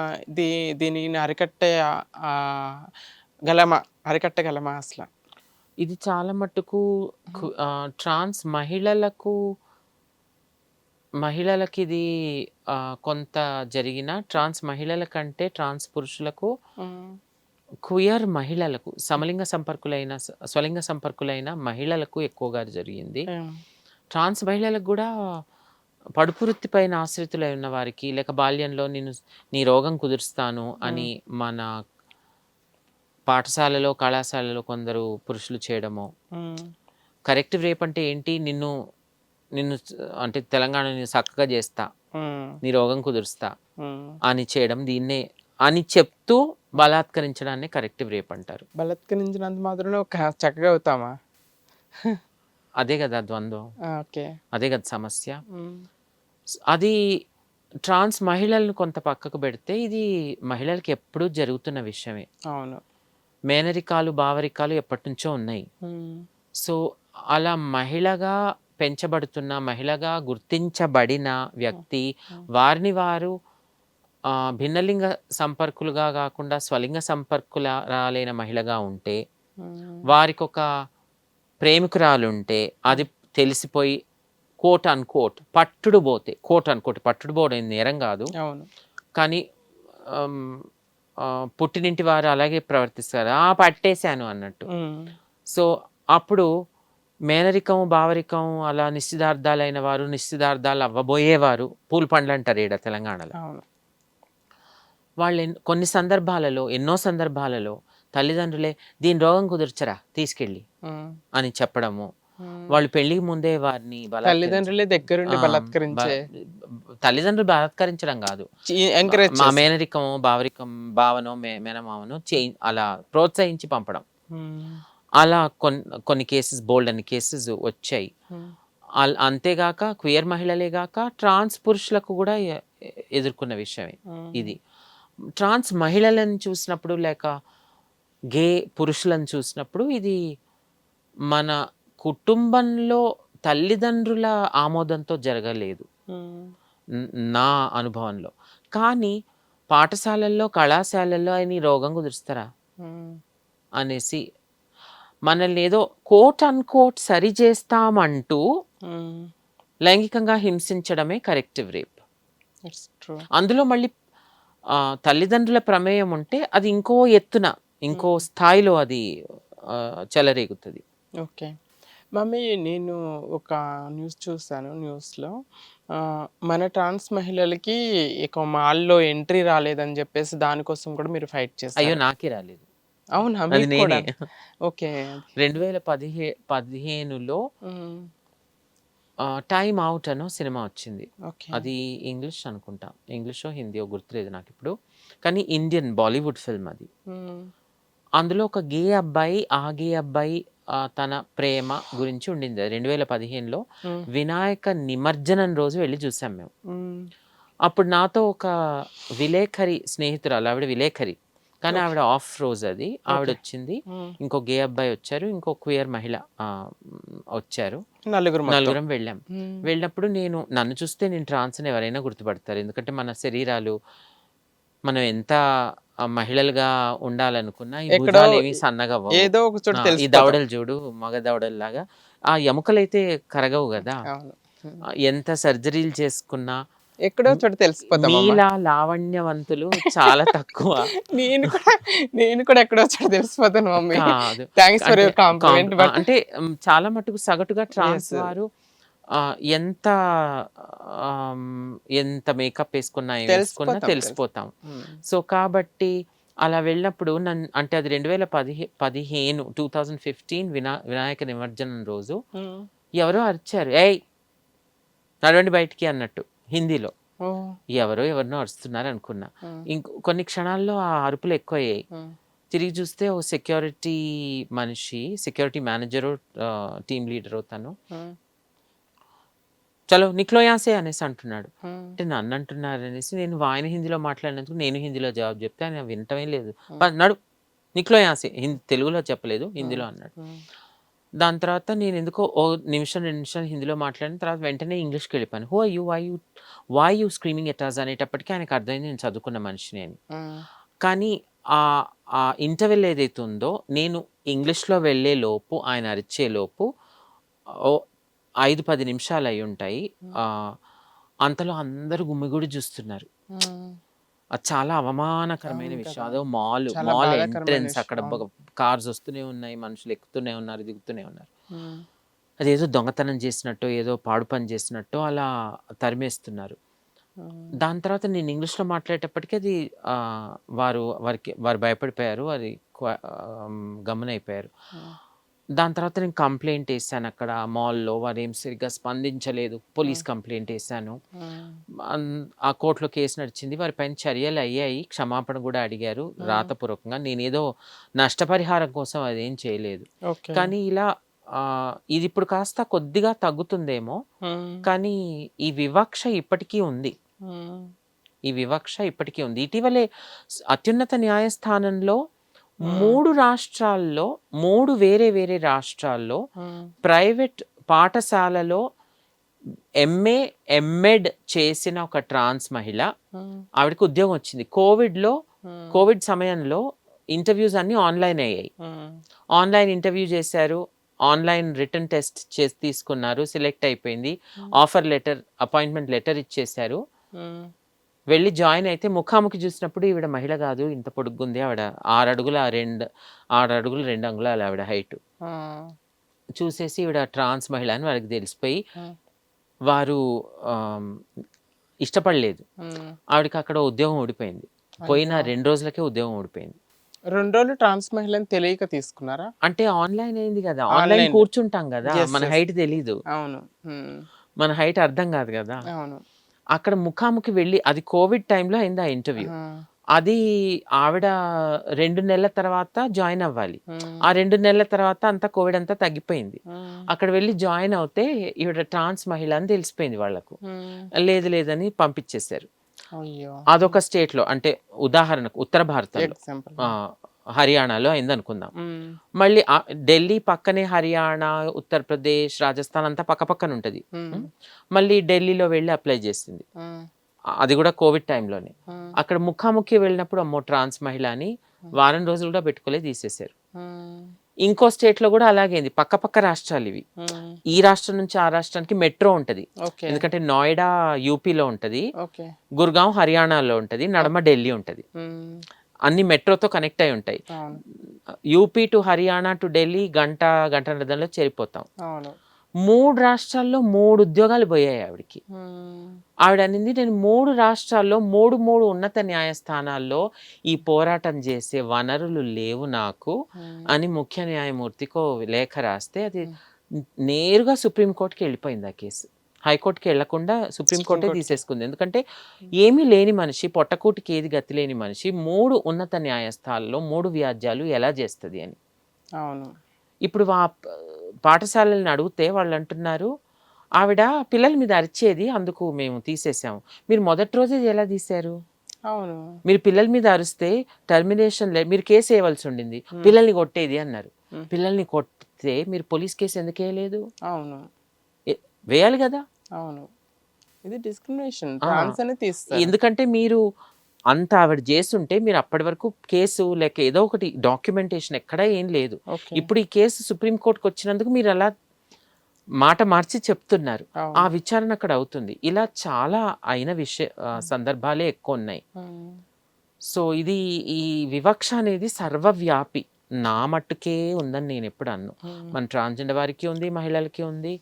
దీనిని అరికట్టగలమా అసలు? ఇది చాలా మట్టుకు ట్రాన్స్ మహిళలకి ఇది కొంత జరిగిన, ట్రాన్స్ మహిళల కంటే ట్రాన్స్ పురుషులకు, క్వియర్ మహిళలకు, స్వలింగ సంపర్కులైన మహిళలకు ఎక్కువగా జరిగింది. ట్రాన్స్ మహిళలకు కూడా పడుపు వృత్తి పైన ఆశ్రితులై ఉన్న వారికి, లేక బాల్యంలో నీ రోగం కుదురుస్తాను అని మన పాఠశాలలో, కళాశాలలో కొందరు పురుషులు చేయడము. కరెక్టివ్ రేప్ అంటే ఏంటి? నిన్ను అంటే తెలంగాణ చక్కగా చేస్తా, నీ రోగం కుదురుస్తా అని చేయడం, దీన్నే అని చెప్తూ బలాత్కరించడాన్ని కరెక్టివ్ రేప్ అంటారు. బలాత్కరించినంత మాత్రం చక్కగా అవుతామా? అదే కదా ద్వంద్వం, ఓకే, అదే కదా సమస్య. అది ట్రాన్స్ మహిళలను కొంత పక్కకు పెడితే ఇది మహిళలకి ఎప్పుడూ జరుగుతున్న విషయమే. అవును. మేనరికాలు, బావరికాలు ఎప్పటినుంచో ఉన్నాయి. హ్మ్. సో, అలా మహిళగా పెంచబడుతున్న, మహిళగా గుర్తించబడిన వ్యక్తి వారిని వారు భిన్నలింగ సంపర్కులుగా గాకుండా స్వలింగ సంపర్కురాలైన మహిళగా ఉంటే, హ్మ్. వారికొక ప్రేమికురాలుంటే అది తెలిసిపోయి కోట్ అన్‌కోట్ పట్టుడు బోతే, కోట్ అన్‌కోట్ పట్టుడు పోవడం నేరం గాదు. అవును. కానీ ఆహ్, పుట్టినింటి వారు అలాగే ప్రవర్తిస్తారు. పట్టేసాను అన్నట్టు. హ్మ్. సో, అప్పుడు మేనరికం, బావరికం అలా నిశ్చితార్థాలైన వారు, నిశ్చితార్థాలు అవ్వబోయేవారు పూల పండ్లంటారు ఈడ తెలంగాణలో. అవును. వాళ్ళు కొన్ని సందర్భాలలో, ఎన్నో సందర్భాలలో తల్లిదండ్రులే "దీని రోగం కుదుర్చరా తీసుకెళ్ళి" హ్మ్. అని చెప్పడము. హ్మ్. వాళ్ళు పెళ్ళికి ముందే వారిని తల్లిదండ్రులే దగ్గరుండి ఆ! బ బలాత్కరించే తల్లిదండ్రులు బలాత్కరించడం గాదు. ఎంకరేజ్ మా చేసి. మేనరికమో, బావనో, మేనమామనో అలా ప్రోత్సహించి పంపడం. హ్మ్. అలా కొన్ని కేసెస్ బోలెడన్ని కేసెస్ వచ్చాయి. హ్మ్. అంతేగాక క్వియర్ మహిళలే గాక ట్రాన్స్ పురుషులకు గూడా ఎదుర్కొన్న విషయమే హ్మ్. ఇది. ట్రాన్స్ మహిళలను చూసినప్పుడు లేక గే పురుషులను చూసినప్పుడు ఇది మన కుటుంబంలో తల్లిదండ్రుల ఆమోదంతో జరగలేదు. హ్మ్. న్ నా అనుభవంలో. కానీ పాఠశాలల్లో, కళాశాలల్లో "నీ రోగం కుదురుస్తారా?" హ్మ్. అనేసి మనల్ని ఏదో కోట్ అన్‌కోట్ సరిజేస్తామంటూ హ్మ్. లైంగికంగా హింసించడమే కరెక్టివ్ రేప్. It's true. అందులో మళ్ళీ తల్లిదండ్రుల ప్రమేయం ఉంటే అది ఇంకో ఎత్తున, ఇంకో హ్మ్. స్థాయిలో అది చెలరేగుతది. ఓకే. మమ్మీ నేను ఒక న్యూస్ చూసాను న్యూస్‌లో మన ట్రాన్స్ మహిళలకి ఇక మాల్‌లో ఎంట్రీ రాలేదని జెప్పేసి దానికోసం కూడా మీరు ఫైట్ అయ్యో! చేశారు. నాకే రాలేదు. అవునా? అది మీకు నేనే. కూడా? ఓకే. 2015లో హ్మ్. 'టైమ్ ఔట్' అనో సినిమా వచ్చింది. ఓకే. అది ఇంగ్లీష్ అనుకుంటా. ఇంగ్లీషో, హిందీయో గుర్తులేదు నాకిప్పుడు. కానీ ఇండియన్ బాలీవుడ్ ఫిల్మ్ అది. హ్మ్. అందులో ఒక గే అబ్బాయి, ఆ గే అబ్బాయి తన ప్రేమ గురించి ఉండింది. 2015లో హ్మ్. వినాయక నిమజ్జనం రోజు వెళ్లి చూసాం మేము. హ్మ్. అప్పుడు నాతో ఒక విలేఖరి స్నేహితురాలు. ఆవిడ విలేఖరి. కానీ ఓకే. ఆవిడ ఆఫ్ రోజ్ అది. ఓకే. ఆవిడొచ్చింది. హ్మ్. ఇంకో గే అబ్బాయి వచ్చారు. ఇంకో క్వియర్ మహిళ వచ్చారు. నలుగురు మొత్తం. నలుగురం వెళ్ళాం. హ్మ్. వెళ్ళినప్పుడు నన్ను చూస్తే నేను ట్రాన్స్ అని ఎవరైనా గుర్తుపడతారు. ఎందుకంటే మన శరీరాలు మనం ఎంత మహిళలుగా ఉండాలనుకున్నా ఈ ఎక్కడో భుజాలేమి సన్నగవ్వవు. ఏదో ఒక చోట ఈ తెలిసిపోతాం. దవడలు చూడు మగ దవడల్లాగా. ఆ ఎముకలైతే కరగవు గదా! అవును. హ్మ్. ఎంత సర్జరీలు చేసుకున్నా ఎక్కడో చోట తెలిసిపోతామమ్మ. మీలా లావణ్యవంతులు చాలా తక్కువ. నేను కూడా ఎక్కడో చోట తెలిసిపోతాను మమ్మీ. కాదు. థాంక్స్ ఫర్ అంటే యువర్ కాంప్లిమెంట్ బట్ అంటే చాలా మటుకు సగటుగా ట్రాన్స్ యెస్. వారు ఎంత ఎంత మేకప్ ఏసుకున్నా, ఏమేసుకున్నా తెలిసిపోతాం. తెలిసిపోతాం. హ్మ్. సో, కాబట్టి అలా వెళ్ళినప్పుడు అంటే అది 15 2015 వినాయక నిమజ్జనం రోజు హ్మ్. ఎవరో అరిచారు. "ఏయ్! నడవండి బయటికి" అన్నట్టు హిందీలో. ఓహ్! ఎవరినో అరుస్తున్నారనుకున్నా. హ్మ్. కొన్ని క్షణాల్లో ఆ అరుపులు ఎక్కువయ్యాయి. హ్మ్. తిరిగి చూస్తే ఓ సెక్యూరిటీ మేనేజరో టీమ్ లీడరో తను హ్మ్. "చలో నిక్లో యహాं సే" అనేసి అంటున్నాడు. హ్మ్. అంటే నన్నంటున్నారనేసి నేను ఆయన హిందీలో మాట్లాడినందుకు నేను హిందీలో జవాబు చెప్తే ఆయన వినటమే లేదు. హ్మ్. నడు నిక్లో యహాं సే" తెలుగులో చెప్పలేదు. హ్మ్. హిందీలో అన్నాడు. హ్మ్. దాని తర్వాత నేనెందుకో ఓ నిమిషం, 2 నిమిషాలు హిందీలో మాట్లాడిన తర్వాత వెంటనే ఇంగ్లీష్‌కెళ్ళిపోయాను. Who are you? Why you screaming at us అనేటప్పటికి ఆయనకు అర్థమైంది నేను చదువుకున్న మనిషిని అని. హ్మ్. కానీ ఆహ్, ఆ ఇంటర్వెల్ ఏదైతే ఉందో నేను ఇంగ్లీష్‌లో వెళ్ళేలోపు ఆయన అరిచేలోపు ఓ 5, 10 నిమిషాలు అయ్యుంటాయి. హ్మ్. ఆహ్, అంతలో అందరూ గుమిగూడి చూస్తున్నారు. హ్మ్. అది చాలా అవమానకరమైన అవును విషయం. కదా! అదో చాలా మాల్ బాధాకరమైన ఎంట్రన్స్ విషయం. అక్కడ అవును. కార్స్ వస్తూనే ఉన్నాయి. మనుషులు ఎక్కుతూనే ఉన్నారు, దిగుతూనే ఉన్నారు. హ్మ్. అదేదో దొంగతనం చేసినట్టో, ఏదో పాడు పని చేసినట్టో అలా తరిమేస్తున్నారు. హ్మ్. దాని తర్వాత నేను ఇంగ్లీష్‌లో మాట్లాడేటప్పటికి అది ఆహ్, వారు భయపడిపోయారు. అది గమ్మునయిపోయారు. హ్మ్. దాని తర్వాత నేను కంప్లెయింట్ ఎసానక్కడ మాల్‌లో. వారేం సరిగ్గా స్పందించలేదు. పోలీస్ హ్మ్. కంప్లెయింట్ ఎసాను. హ్మ్. అన్ ఆ కోర్ట్‌లో కేస్ నడిచింది. వారి పైన చర్యలయ్యాయి. క్షమాపణ గూడా అడిగారు హ్మ్. రాతపూర్వకంగా. నేనేదో నష్టపరిహారం కోసం అదేం చేయలేదు. ఓకే. కానీ ఇలా ఇదిప్పుడు కాస్త కొద్దిగా తగ్గుతుందేమో. హ్మ్. కానీ ఈ వివక్ష ఇప్పటికీ ఉంది. ఉమ్, ఈ వివక్ష ఇప్పటికీ ఉంది. ఇటీవలే అత్యున్నత న్యాయస్థానంలో ఉమ్, 3 రాష్ట్రాల్లో 3 వేరే వేరే రాష్ట్రాల్లో ఉమ్, ప్రైవేట్ పాఠశాలలో ఎంఏ, ఎంఎడ్ చేసిన ఒక ట్రాన్స్ మహిళ, ఉమ్, ఆవిడకి ఉద్యోగం వచ్చింది. ఉమ్, కోవిడ్ సమయంలో ఇంటర్వ్యూస్ అన్నీ ఆన్లైన్ అయ్యాయి. ఉమ్, ఆన్లైన్ ఇంటర్వ్యూ చేశారు, ఆన్లైన్ రిటర్న్ టెస్ట్ చేసి తీసుకున్నారు, సెలెక్ట్ అయిపోయింది, ఆఫర్ లెటర్, అపాయింట్మెంట్ లెటర్ ఇచ్చేశారు. ఉమ్, వెళ్ళి జాయిన్ అయితే ముఖాముఖి చూసినప్పుడు ఈవిడ మహిళ కాదు, ఇంత పొడుగ్గుంది ఆవిడ, 6 అడుగులు 2 అంగుళాలు ఆవిడ హైట్. ఆ, చూసేసి ఈవిడ ట్రాన్స్ మహిళ అని వాళ్ళకి తెలిసిపోయి ఉమ్, వారు ఆమ్, ఇష్టపడలేదు. ఉమ్. ఆవిడకి అక్కడ ఉద్యోగం ఊడిపోయింది. పోయిన అయ్యో. 2 రోజులకే ఉద్యోగం ఊడిపోయింది. 2 రోజులు ట్రాన్స్ మహిళని తెలియక తీసుకున్నారా? అంటే ఆన్లైన్ అయింది కదా, ఆన్లైన్ ఆన్లైన్. కూర్చుంటాం కదా, Yes, మన yes. హైట్ తెలీదు, అవును. ఉమ్, మన హైట్ అర్థం కాదు కదా. అవును. అక్కడ ముఖాముఖి వెళ్ళి, అది కోవిడ్ టైంలో అయింది ఆ ఇంటర్వ్యూ. ఆ, అది ఆవిడ 2 నెలల తర్వాత జాయిన్ అవ్వాలి. ఉమ్, ఆ 2 నెలల తర్వాత అంతా కోవిడ్ అంతా తగ్గిపోయింది. ఉమ్, అక్కడ వెళ్ళి జాయిన్ అవుతే ఈవిడ ట్రాన్స్ మహిళ అని తెలిసిపోయింది వాళ్ళకు. ఉమ్. లేదు లేదని పంపించేశారు. అయ్యో. అదొక స్టేట్లో, అంటే ఉదాహరణకు ఉత్తర భారతంలో, ఎగ్జాంపుల్. హర్యానాలో అయిందనుకుందాం. మళ్ళీ ఢిల్లీ పక్కనే హర్యానా, ఉత్తరప్రదేశ్, రాజస్థాన్ అంతా పక్కపక్కన ఉంటుంది. మళ్ళీ ఢిల్లీలో వెళ్ళి అప్లై చేసింది. అది కూడా కోవిడ్ టైంలోనే. అక్కడ ముఖాముఖి వెళ్ళినప్పుడు అమ్మో ట్రాన్స్ మహిళ అని వారం రోజులు కూడా పెట్టుకోలే, తీసేశారు. ఇంకో స్టేట్లో కూడా అలాగైంది. పక్క రాష్ట్రాలు ఇవి. ఈ రాష్ట్రం నుంచి ఆ రాష్ట్రానికి మెట్రో ఉంటుంది. ఓకే. ఎందుకంటే నోయిడా యూపీలో ఉంటుంది, ఓకే. గుర్గాం హర్యానాలో ఉంటుంది, నడమ ఢిల్లీ ఉంటుంది. ఉమ్, అన్ని మెట్రోతో కనెక్ట్ అయి ఉంటాయి. అవును. UP to Haryana to Delhi గంటన్నరలో చేరిపోతాం. అవును. 3 రాష్ట్రాల్లో 3 ఉద్యోగాలు పోయాయి ఆవిడకి. ఉమ్, ఆవిడ అనింది, నేను 3 రాష్ట్రాల్లో 3 ఉన్నత న్యాయస్థానాల్లో ఈ పోరాటం చేసే వనరులు లేవు నాకు అని ముఖ్య న్యాయమూర్తికో లేఖ రాస్తే అది నేరుగా సుప్రీంకోర్టుకి వెళ్ళిపోయింది ఆ కేసు. హైకోర్టుకి వెళ్లకుండా సుప్రీంకోర్టే తీసేసుకుంది. ఎందుకంటే ఏమీ లేని మనిషి, పొట్టకూటికి ఏది గతి లేని మనిషి 3 ఉన్నత న్యాయస్థానాల్లో 3 వ్యాజ్యాలు ఎలా చేస్తుంది అని. అవును. ఇప్పుడు పాఠశాలలను అడిగితే వాళ్ళు అంటున్నారు, ఆవిడ పిల్లల మీద అరిచేది, అందుకు మేము తీసేసాము. మీరు మొదటి రోజే ఎలా తీశారు? అవును. మీరు పిల్లల మీద అరిస్తే టర్మినేషన్ మీరు కేసు వేయవలసి ఉండింది. పిల్లల్ని కొట్టేది అన్నారు. పిల్లల్ని కొట్టితే మీరు పోలీస్ కేసు ఎందుకు వేయలేదు? అవును. వేయాలి కదా. అవును. ఇది డిస్క్రిమినేషన్. ట్రాన్స్ అని తీస్తారు. ఎందుకంటే మీరు అంత ఆవిడ చేస్తుంటే మీరు అప్పటి వరకు కేసు లేక ఏదో ఒకటి డాక్యుమెంటేషన్ ఎక్కడా ఏం లేదు. ఓకే. ఇప్పుడు ఈ కేసు సుప్రీంకోర్టుకు వచ్చినందుకు మీరు అలా మాట మార్చి చెప్తున్నారు. అవును. ఆ విచారణ అక్కడ అవుతుంది. ఇలా చాలా అయిన సందర్భాలే ఎక్కువ ఉన్నాయి. సో ఈ వివక్ష అనేది సర్వవ్యాపి, నా మట్టుకే ఉందని నేను ఎప్పుడు అన్ను. మన ట్రాన్స్జెండర్ వారికి ఉంది, మహిళలకి ఉంది,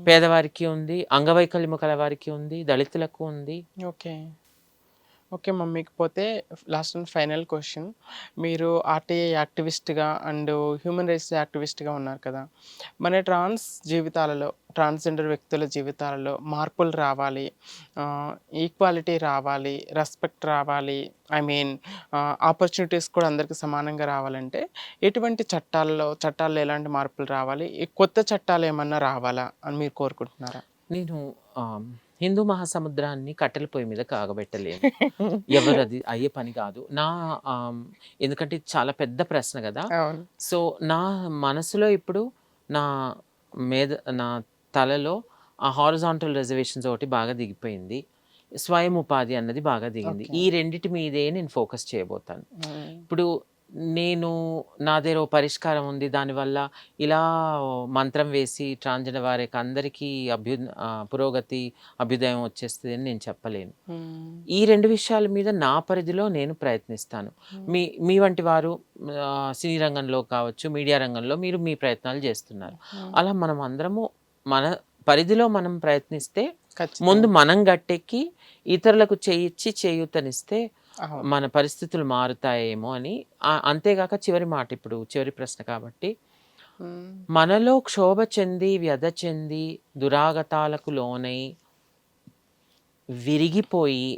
పేదవారికి ఉంది, అంగవైకల్యము కల వారికి ఉంది, దళితులకు ఉంది. ఓకే. ఓకే మమ్మీకి పోతే లాస్ట్ అండ్ ఫైనల్ క్వశ్చన్, మీరు ఆర్టీఐ యాక్టివిస్ట్గా అండ్ హ్యూమన్ రైట్స్ యాక్టివిస్ట్గా ఉన్నారు కదా, మన జీవితాలలో, ట్రాన్స్జెండర్ వ్యక్తుల జీవితాలలో మార్పులు రావాలి, ఈక్వాలిటీ రావాలి, రెస్పెక్ట్ రావాలి, ఐ మీన్ ఆపర్చునిటీస్ కూడా అందరికీ సమానంగా రావాలంటే ఎటువంటి చట్టాల్లో ఎలాంటి మార్పులు రావాలి, కొత్త చట్టాలు ఏమన్నా రావాలా అని మీరు కోరుకుంటున్నారా? నేను హిందూ మహాసముద్రాన్ని కట్టెల పొయ్యి మీద కాగబెట్టలేను. ఎవరు అది అయ్యే పని కాదు. ఎందుకంటే ఇది చాలా పెద్ద ప్రశ్న కదా. సో నా మనసులో ఇప్పుడు నా నా తలలో ఆ హారిజాంటల్ రిజర్వేషన్స్ ఒకటి బాగా దిగిపోయింది, స్వయం ఉపాధి అన్నది బాగా దిగింది. ఈ రెండిటి మీదే నేను ఫోకస్ చేయబోతాను. ఇప్పుడు నేను నా దగ్గర ఓ పరిష్కారం ఉంది, దానివల్ల ఇలా మంత్రం వేసి ట్రాన్స్జెండర్ వారికి అందరికీ పురోగతి, అభ్యుదయం వచ్చేస్తుంది అని నేను చెప్పలేను. ఈ 2 విషయాల మీద నా పరిధిలో నేను ప్రయత్నిస్తాను. మీ వంటి వారు సినీ రంగంలో కావచ్చు, మీడియా రంగంలో మీరు మీ ప్రయత్నాలు చేస్తున్నారు. అలా మనం అందరము మన పరిధిలో మనం ప్రయత్నిస్తే ముందు మనం గట్టెక్కి ఇతరులకు చేయిచ్చి చేయూతనిస్తే మన పరిస్థితులు మారుతాయేమో అని. అంతేగాక చివరి మాట, ఇప్పుడు చివరి ప్రశ్న కాబట్టి, మనలో క్షోభ చెంది, వ్యధ చెంది, దురాగతాలకు లోనై, విరిగిపోయి,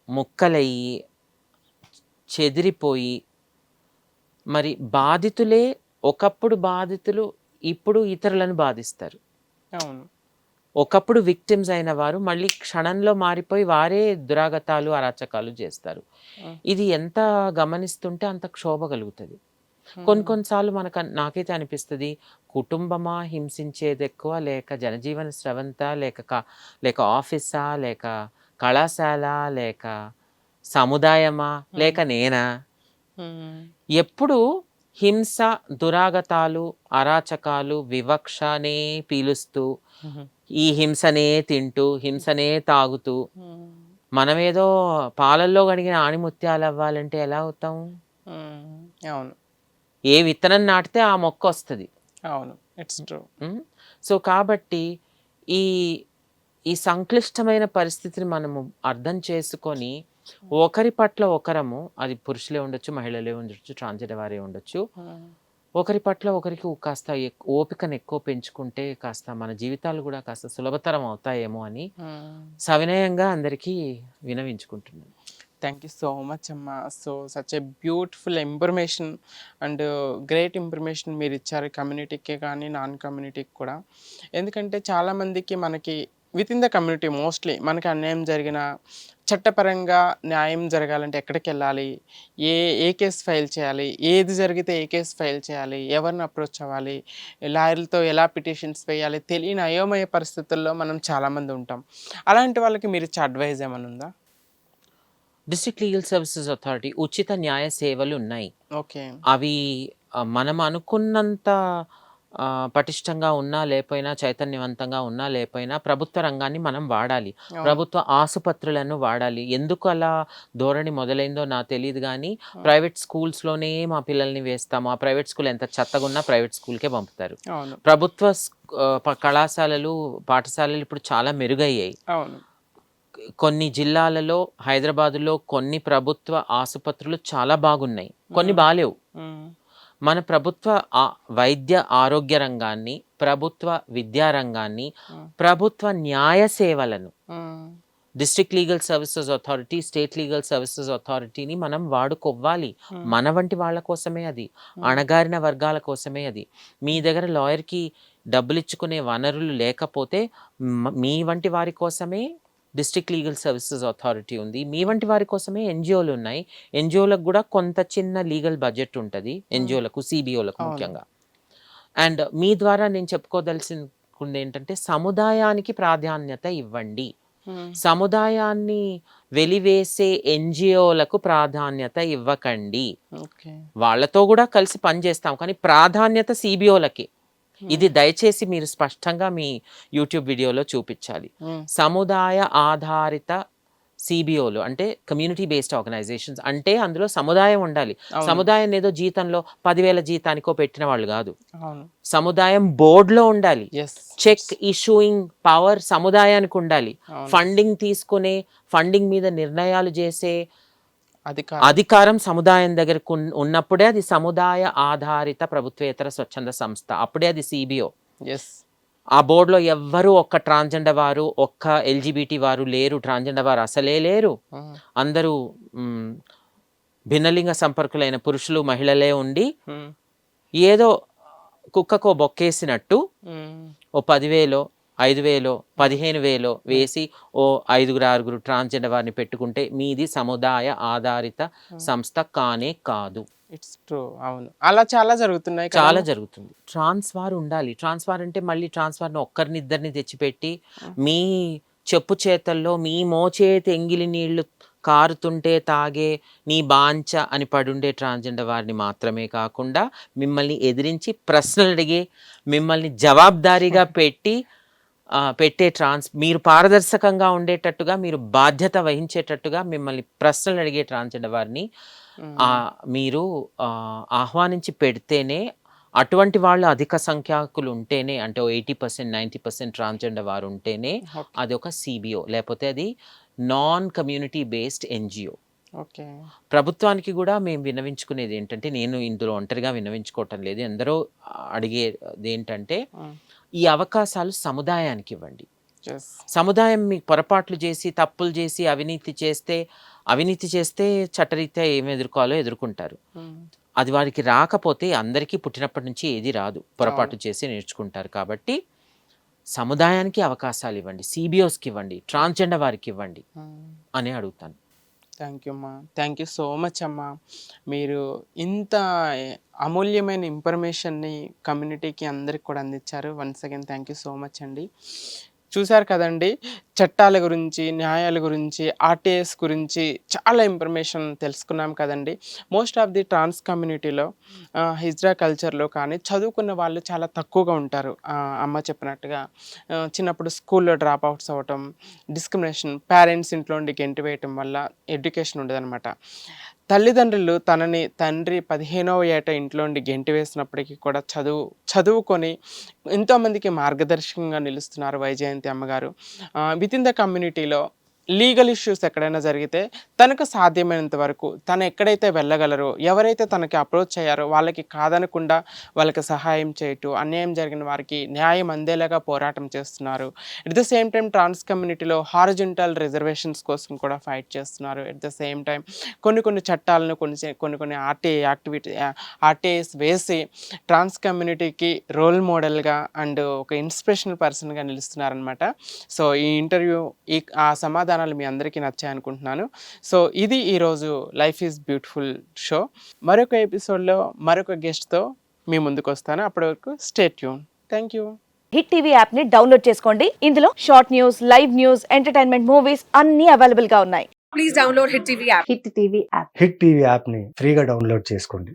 ముక్కలయ్యి, చెదిరిపోయి, మరి బాధితులే ఒకప్పుడు బాధితులు ఇప్పుడు ఇతరులను బాధిస్తారు. అవును. ఒకప్పుడు విక్టిమ్స్ అయిన వారు మళ్ళీ క్షణంలో మారిపోయి వారే దురాగతాలు అరాచకాలు చేస్తారు. ఇది ఎంత గమనిస్తుంటే అంత క్షోభ కలుగుతుంది. కొన్నిసార్లు నాకైతే అనిపిస్తుంది, కుటుంబమా హింసించేది ఎక్కువ, లేక జనజీవన స్రవంత, లేక ఆఫీసా, లేక కళాశాల, లేక సముదాయమా, లేక నేనా? ఎప్పుడు హింస, దురాగతాలు, అరాచకాలు, వివక్షనే పీలుస్తూ, ఈ హింసనే తింటూ, హింసనే తాగుతూ, మనమేదో పాలల్లో కడిగిన ఆణిముత్యాలు అవ్వాలంటే ఎలా అవుతాం? అవును, ఏ విత్తనం నాటితే ఆ మొక్క వస్తుంది. అవును, ఇట్స్ ట్రూ. సో కాబట్టి ఈ ఈ సంక్లిష్టమైన పరిస్థితిని మనము అర్థం చేసుకొని ఒకరి పట్ల ఒకరము, అది పురుషులే ఉండొచ్చు, మహిళలే ఉండొచ్చు, ట్రాన్స్జెండర్ వారే ఉండొచ్చు, ఒకరి పట్ల ఒకరికి కాస్త ఓపికను ఎక్కువ పెంచుకుంటే కాస్త మన జీవితాలు కూడా కాస్త సులభతరం అవుతాయేమో అని సవినయంగా అందరికీ వినవించుకుంటున్నాను. థ్యాంక్ యూ సో మచ్ అమ్మా. So such a beautiful information and great information మీరు ఇచ్చారు, కమ్యూనిటీకే కానీ నాన్ కమ్యూనిటీకి కూడా. ఎందుకంటే చాలామందికి మనకి with in the community mostly మనకి అన్యాయం జరిగిన, చట్టపరంగా న్యాయం జరగాలంటే ఎక్కడికి వెళ్ళాలి, ఏ కేసు ఫైల్ చేయాలి, ఏది జరిగితే ఏ కేసు ఫైల్ చేయాలి, ఎవరిని అప్రోచ్ అవ్వాలి, లాయర్లతో ఎలా పిటిషన్స్ వేయాలి, తెలియని అయోమయ పరిస్థితుల్లో మనం చాలామంది ఉంటాం. అలాంటి వాళ్ళకి మీరు ఇచ్చే అడ్వైజ్ ఏమైనా ఉందా? డిస్ట్రిక్ట్ లీగల్ సర్వీసెస్ అథారిటీ ఉచిత న్యాయ సేవలు ఉన్నాయి. ఓకే. అవి మనం అనుకున్నంత పటిష్టంగా ఉన్నా లేకపోయినా, చైతన్యవంతంగా ఉన్నా లేకపోయినా ప్రభుత్వ రంగాన్ని మనం వాడాలి, ప్రభుత్వ ఆసుపత్రులను వాడాలి. ఎందుకు అలా ధోరణి మొదలైందో నాకు తెలియదు, కానీ ప్రైవేట్ స్కూల్స్లోనే మా పిల్లల్ని వేస్తాము, ఆ ప్రైవేట్ స్కూల్ ఎంత చత్తగా ఉన్నా ప్రైవేట్ స్కూల్కే పంపుతారు. ప్రభుత్వ కళాశాలలు, పాఠశాలలు ఇప్పుడు చాలా మెరుగయ్యాయి. కొన్ని జిల్లాలలో, హైదరాబాదులో కొన్ని ప్రభుత్వ ఆసుపత్రులు చాలా బాగున్నాయి, కొన్ని బాలేవు. మన ప్రభుత్వ వైద్య ఆరోగ్య రంగాన్ని, ప్రభుత్వ విద్యా రంగాన్ని, ప్రభుత్వ న్యాయ సేవలను, district legal services authority, state legal services అథారిటీని మనం వాడుకోవాలి. మన వంటి వాళ్ళ కోసమే అది, అణగారిన వర్గాల కోసమే అది. మీ దగ్గర లాయర్కి డబ్బులు ఇచ్చుకునే వనరులు లేకపోతే మీ వంటి వారి కోసమే డిస్ట్రిక్ట్ లీగల్ సర్వీసెస్ అథారిటీ ఉంది. మీ వంటి వారి కోసమే ఎన్జిఓలు ఉన్నాయి. ఎన్జిఓలకు కూడా కొంత చిన్న లీగల్ బడ్జెట్ ఉంటుంది, ఎన్జిఓలకు, సిబిఓలకు ముఖ్యంగా. అండ్ మీ ద్వారా నేను చెప్పుకోదలసింది ఏంటంటే, సముదాయానికి ప్రాధాన్యత ఇవ్వండి. సముదాయాన్ని వెలివేసే ఎన్జిఓలకు ప్రాధాన్యత ఇవ్వకండి. వాళ్ళతో కూడా కలిసి పనిచేస్తాం, కానీ ప్రాధాన్యత సిబిఓలకి. ఇది దయచేసి మీరు స్పష్టంగా మీ యూట్యూబ్ వీడియోలో చూపించాలి. సముదాయ ఆధారిత సిబిఓలు అంటే కమ్యూనిటీ బేస్డ్ ఆర్గనైజేషన్స్, అంటే అందులో సముదాయం ఉండాలి. సముదాయం ఏదో జీతంలో 10,000 జీతానికో పెట్టిన వాళ్ళు కాదు, సముదాయం బోర్డులో ఉండాలి. చెక్ ఇష్యూయింగ్ పవర్ సముదాయానికి ఉండాలి. ఫండింగ్ తీసుకునే, ఫండింగ్ మీద నిర్ణయాలు చేసే అధికారం సముదాయం దగ్గర ఉన్నప్పుడే అది సముదాయ ఆధారిత ప్రభుత్వేతర స్వచ్ఛంద సంస్థ, అప్పుడే అది సిబిఓ. ఆ బోర్డులో ఎవ్వరూ ఒక్క ట్రాన్స్జెండర్ వారు, ఒక్క ఎల్జిబిటి వారు లేరు. ట్రాన్స్జెండర్ వారు అసలే లేరు. అందరూ భిన్నలింగ సంపర్కులైన పురుషులు, మహిళలే ఉండి ఏదో కుక్కకో బొక్కేసినట్టు ఓ 10,000, 5,000, 15,000 వేసి ఓ 5-6 ట్రాన్స్జెండర్ వారిని పెట్టుకుంటే మీది సముదాయ ఆధారిత సంస్థ కానే కాదు. It's true. అవును, అలా చాలా జరుగుతున్నాయి, చాలా జరుగుతుంది. ట్రాన్స్వార్ ఉండాలి. ట్రాన్స్వార్ అంటే మళ్ళీ ట్రాన్స్వార్ని ఒక్కరినిద్దరిని తెచ్చిపెట్టి మీ చెప్పు చేతల్లో మీ మోచేతి ఎంగిలి నీళ్లు కారుతుంటే తాగే నీ బాంచ అని పడుండే ట్రాన్స్జెండర్ వారిని మాత్రమే కాకుండా, మిమ్మల్ని ఎదిరించి ప్రశ్నలు అడిగి, మిమ్మల్ని జవాబుదారీగా పెట్టే మీరు పారదర్శకంగా ఉండేటట్టుగా, మీరు బాధ్యత వహించేటట్టుగా మిమ్మల్ని ప్రశ్నలు అడిగే ట్రాన్స్జెండర్ వారిని మీరు ఆహ్వానించి పెడితేనే, అటువంటి వాళ్ళు అధిక సంఖ్యాకులు ఉంటేనే, అంటే 80%, 90% ట్రాన్స్జెండర్ వారు ఉంటేనే అది ఒక సిబిఓ, లేకపోతే అది నాన్ కమ్యూనిటీ బేస్డ్ ఎన్జిఓ. ప్రభుత్వానికి కూడా మేము విన్నవించుకునేది ఏంటంటే, నేను ఇందులో ఒంటరిగా విన్నవించుకోవటం లేదు, ఎందరో అడిగేది ఏంటంటే, ఈ అవకాశాలు సముదాయానికి ఇవ్వండి. సముదాయం మీకు పొరపాట్లు చేసి, తప్పులు చేసి, అవినీతి చేస్తే చట్టరీత్యా ఏమి ఎదుర్కోవాలో ఎదుర్కొంటారు. అది వారికి రాకపోతే, అందరికీ పుట్టినప్పటి నుంచి ఏది రాదు, పొరపాటు చేసి నేర్చుకుంటారు. కాబట్టి సముదాయానికి అవకాశాలు ఇవ్వండి, సిబిఓస్కి ఇవ్వండి, ట్రాన్స్జెండర్ వారికి ఇవ్వండి అని అడుగుతాను. థ్యాంక్ యూ అమ్మా. థ్యాంక్ యూ సో మచ్ అమ్మా. మీరు ఇంత అమూల్యమైన ఇన్ఫర్మేషన్ని కమ్యూనిటీకి అందరికి కూడా అందించారు. Once again thank you so much అండి. చూశారు కదండి, చట్టాల గురించి, న్యాయాల గురించి, ఆర్టీఎస్ గురించి చాలా ఇన్ఫర్మేషన్ తెలుసుకున్నాం కదండి. మోస్ట్ ఆఫ్ ది ట్రాన్స్ కమ్యూనిటీలో హిజ్రా కల్చర్లో కానీ చదువుకున్న వాళ్ళు చాలా తక్కువగా ఉంటారు. అమ్మ చెప్పినట్టుగా చిన్నప్పుడు స్కూల్లో డ్రాప్ అవుట్స్ అవ్వటం, డిస్క్రిమినేషన్, పేరెంట్స్ ఇంట్లో ఉండి గెంటి వేయటం వల్ల ఎడ్యుకేషన్ ఉండదన్నమాట. తల్లిదండ్రులు తండ్రి 15వ ఏట ఇంట్లో ఉండి గెంటి వేసినప్పటికీ కూడా చదువుకొని ఎంతోమందికి మార్గదర్శకంగా నిలుస్తున్నారు వైజయంతి అమ్మగారు. విత్ ఇన్ ద కమ్యూనిటీలో లీగల్ ఇష్యూస్ ఎక్కడైనా జరిగితే తనకు సాధ్యమైనంత వరకు తను ఎక్కడైతే వెళ్ళగలరో, ఎవరైతే తనకి అప్రోచ్ అయ్యారో వాళ్ళకి కాదనకుండా వాళ్ళకి సహాయం చేయటం, అన్యాయం జరిగిన వారికి న్యాయం అందేలాగా పోరాటం చేస్తున్నారు. ఎట్ ద సేమ్ టైం ట్రాన్స్ కమ్యూనిటీలో హారిజంటల్ రిజర్వేషన్స్ కోసం కూడా ఫైట్ చేస్తున్నారు. ఎట్ ద సేమ్ టైం కొన్ని చట్టాలను కొన్ని ఆర్టీఐస్ వేసి ట్రాన్స్ కమ్యూనిటీకి రోల్ మోడల్గా అండ్ ఒక ఇన్స్పిరేషనల్ పర్సన్గా నిలుస్తున్నారనమాట. సో ఈ ఇంటర్వ్యూ ఆ సమాధానాలు మీ అందరికీ నచ్చాయి అనుకుంటున్నాను. సో ఇది ఈరోజు లైఫ్ ఈజ్ బ్యూటిఫుల్ షో. మరొక ఎపిసోడ్లో మరొక గెస్ట్తో మీ ముందుకు వస్తాను. అప్పటి వరకు stay tune. Thank you. Hit TV app ని డౌన్లోడ్ చేసుకోండి. ఇందులో short news, live news, entertainment movies అన్ని అవైలబుల్ గా ఉన్నాయి. Please download Hit TV app. Hit TV app. Hit TV యాప్ని ఫ్రీగా డౌన్లోడ్ చేసుకోండి.